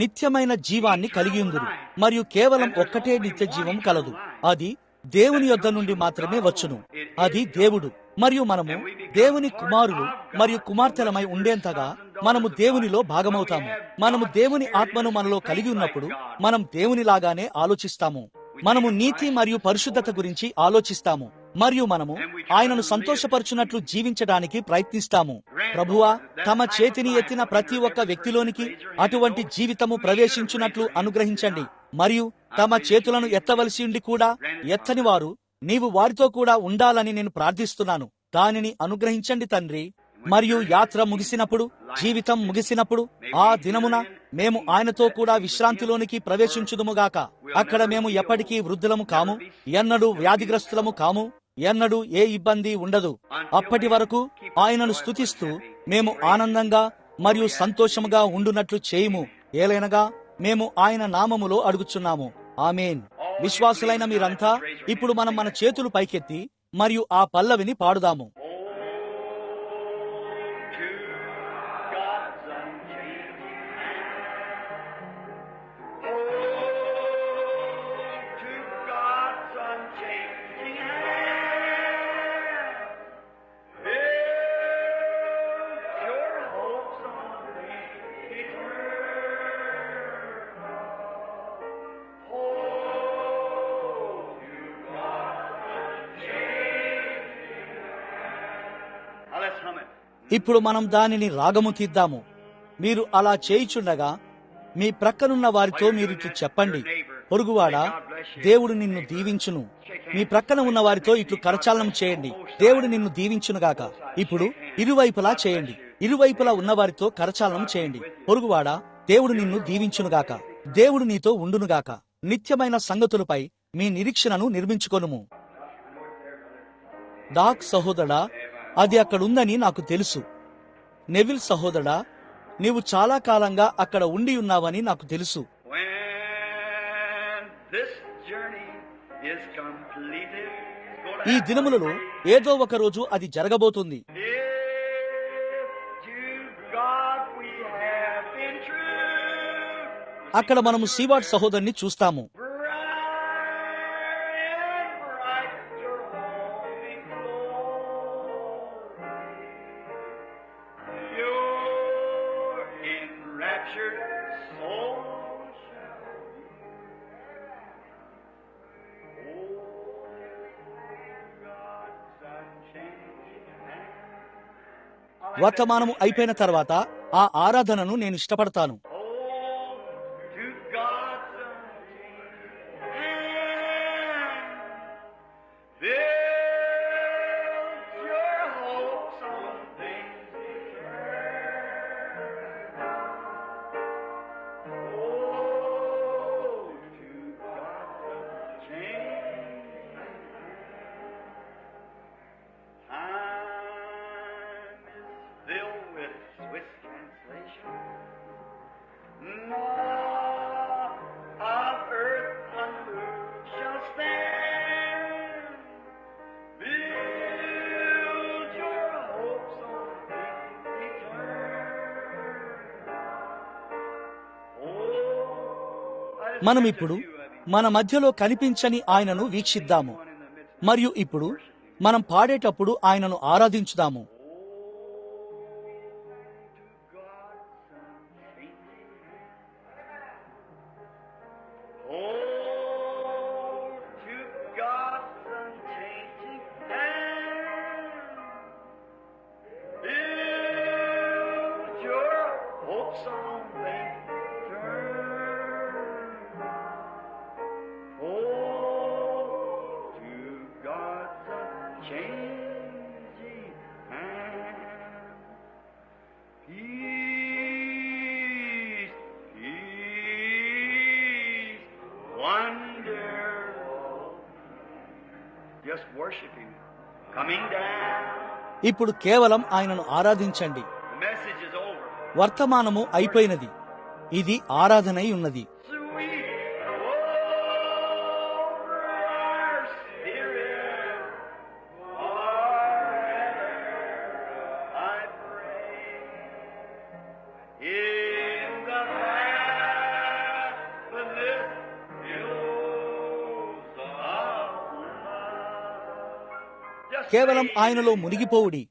నిత్యమైన జీవాన్ని కలిగియుందురు. మరియు కేవలం ఒక్కటే నిత్య జీవం కలదు, అది దేవుని యొద్ద నుండి మాత్రమే వచ్చును. అది దేవుడు. మరియు మనము దేవుని కుమారులు మరియు కుమార్తెలమై ఉండేంతగా మనము దేవునిలో భాగమవుతాము. మనము దేవుని ఆత్మను మనలో కలిగి ఉన్నప్పుడు మనం దేవునిలాగానే ఆలోచిస్తాము. మనము నీతి మరియు పరిశుద్ధత గురించి ఆలోచిస్తాము మరియు మనము ఆయనను సంతోషపరచునట్లు జీవించడానికి ప్రయత్నిస్తాము. ప్రభువా, తమ చేతిని ఎత్తిన ప్రతి ఒక్క వ్యక్తిలోనికి అటువంటి జీవితము ప్రవేశించున్నట్లు అనుగ్రహించండి. మరియు తమ చేతులను ఎత్తవలసి ఉండి కూడా ఎత్తని వారు నీవు వారితో కూడా ఉండాలని నేను ప్రార్థిస్తున్నాను. దానిని అనుగ్రహించండి తండ్రి. మరియు యాత్ర ముగిసినప్పుడు, జీవితం ముగిసినప్పుడు, ఆ దినమున మేము ఆయనతో కూడా విశ్రాంతిలోనికి ప్రవేశించుదుముగాక. అక్కడ మేము ఎప్పటికీ వృద్ధులము కాము, ఎన్నడూ వ్యాధిగ్రస్తులము కాము, ఎన్నడూ ఏ ఇబ్బంది ఉండదు. అప్పటి వరకు ఆయనను స్తుతిస్తూ మేము ఆనందంగా మరియు సంతోషముగా ఉండునట్లు చేయుము. ఏలైనగా మేము ఆయన నామములో అడుగుచున్నాము. ఆమేన్. విశ్వాసులైన మీరంతా ఇప్పుడు మనం మన చేతులు పైకెత్తి మరియు ఆ పల్లవిని పాడుదాము. ఇప్పుడు మనం దానిని రాగము తీద్దాము. మీరు అలా చేయుచుండగా మీ ప్రక్కనున్న వారితో మీరు ఇట్లు చెప్పండి: పొరుగువాడా, దేవుడు నిన్ను దీవించును. మీ ప్రక్కన ఉన్న వారితో ఇట్లు కరచాలనం చేయండి: దేవుడు నిన్ను దీవించునుగాక. ఇప్పుడు ఇరువైపులా చేయండి. ఇరువైపులా ఉన్న వారితో కరచాలనం చేయండి: పొరుగువాడా, దేవుడు నిన్ను దీవించునుగాక. దేవుడు నీతో ఉండునుగాక. నిత్యమైన సంగతులపై మీ నిరీక్షణను నిర్మించుకొనుము. డాక్ సహోదరా, అది అక్కడుందని నాకు తెలుసు. నెవిల్ సహోదరా, నీవు చాలా కాలంగా అక్కడ ఉండి ఉన్నావని నాకు తెలుసు. ఈ దినములలో ఏదో ఒక రోజు అది జరగబోతుంది. అక్కడ మనము సీవార్డ్ సహోదరుని చూస్తాము. వర్తమానము అయిపోయిన తర్వాత ఆ ఆరాధనను నేను ఇష్టపడతాను. మనం ఇప్పుడు మన మధ్యలో కనిపించని ఆయనను వీక్షిద్దాము. మరియు ఇప్పుడు మనం పాడేటప్పుడు ఆయనను ఆరాధించుదాము. ఇప్పుడు కేవలం ఆయనను ఆరాధించండి. వర్తమానము అయిపోయినది. ఇది ఆరాధనై ఉన్నది. కేవలం ఆయనలో మునిగిపోవుడి.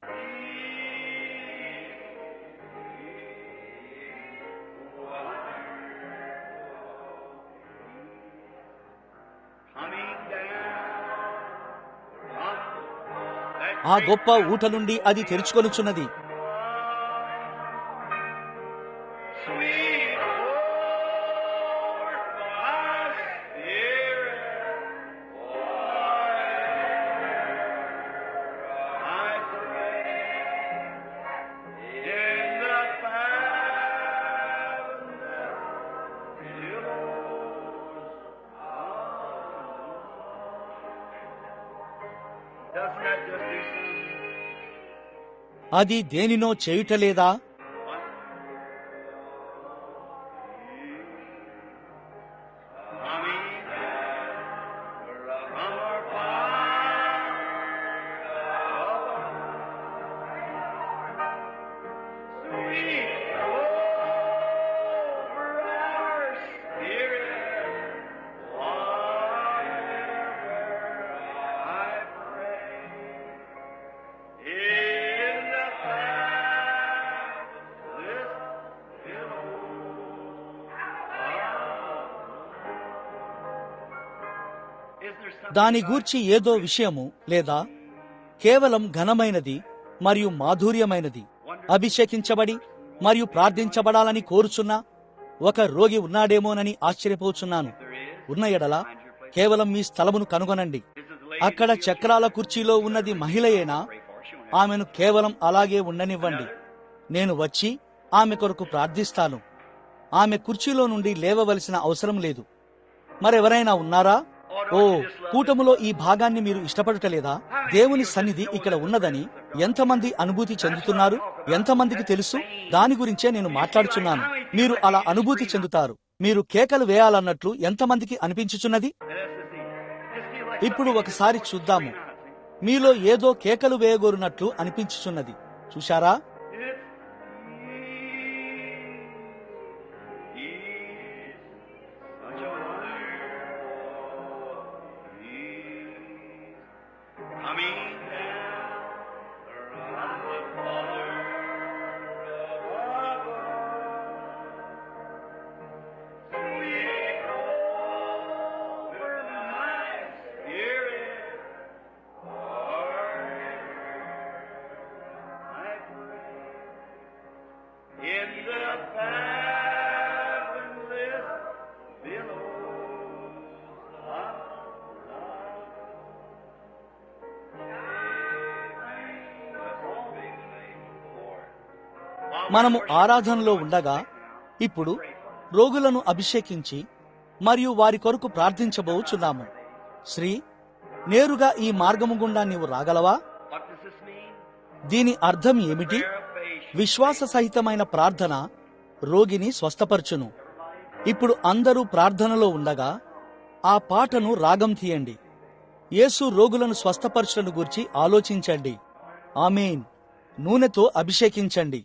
ఆ గొప్ప ఊట నుండి అది తెరుచుకొనుచున్నది. అది దేనినో చేయుటలేదా? దాని గూర్చి ఏదో విషయము లేదా కేవలం ఘనమైనది మరియు మాధుర్యమైనది అభిషేకించబడి మరియు ప్రార్థించబడాలని కోరుచున్న ఒక రోగి ఉన్నాడేమోనని ఆశ్చర్యపోచున్నాను. ఉన్న ఎడల కేవలం మీ స్థలమును కనుగొనండి. అక్కడ చక్రాల కుర్చీలో ఉన్నది మహిళయేనా? ఆమెను కేవలం అలాగే ఉండనివ్వండి. నేను వచ్చి ఆమె కొరకు ప్రార్థిస్తాను. ఆమె కుర్చీలో నుండి లేవవలసిన అవసరం లేదు. మరెవరైనా ఉన్నారా? ఓ, కూటములో ఈ భాగాన్ని మీరు ఇష్టపడటలేదా? దేవుని సన్నిధి ఇక్కడ ఉన్నదని ఎంతమంది అనుభూతి చెందుతున్నారు? ఎంతమందికి తెలుసు? దాని గురించే నేను మాట్లాడుచున్నాను. మీరు అలా అనుభూతి చెందుతారు. మీరు కేకలు వేయాలన్నట్లు ఎంతమందికి అనిపించుచున్నది? ఇప్పుడు ఒకసారి చూద్దాము. మీలో ఏదో కేకలు వేయగోరునట్లు అనిపించుచున్నది. చూశారా? మనము ఆరాధనలో ఉండగా ఇప్పుడు రోగులను అభిషేకించి మరియు వారి కొరకు ప్రార్థించబోచున్నాము. శ్రీ, నేరుగా ఈ మార్గము గుండా నీవు రాగలవా? దీని అర్థం ఏమిటి? విశ్వాస సహితమైన ప్రార్థన రోగిని స్వస్థపరచును. ఇప్పుడు అందరూ ప్రార్థనలో ఉండగా ఆ పాటను రాగం తీయండి. యేసు రోగులను స్వస్థపరచులను గూర్చి ఆలోచించండి. ఆమేన్. నూనెతో అభిషేకించండి.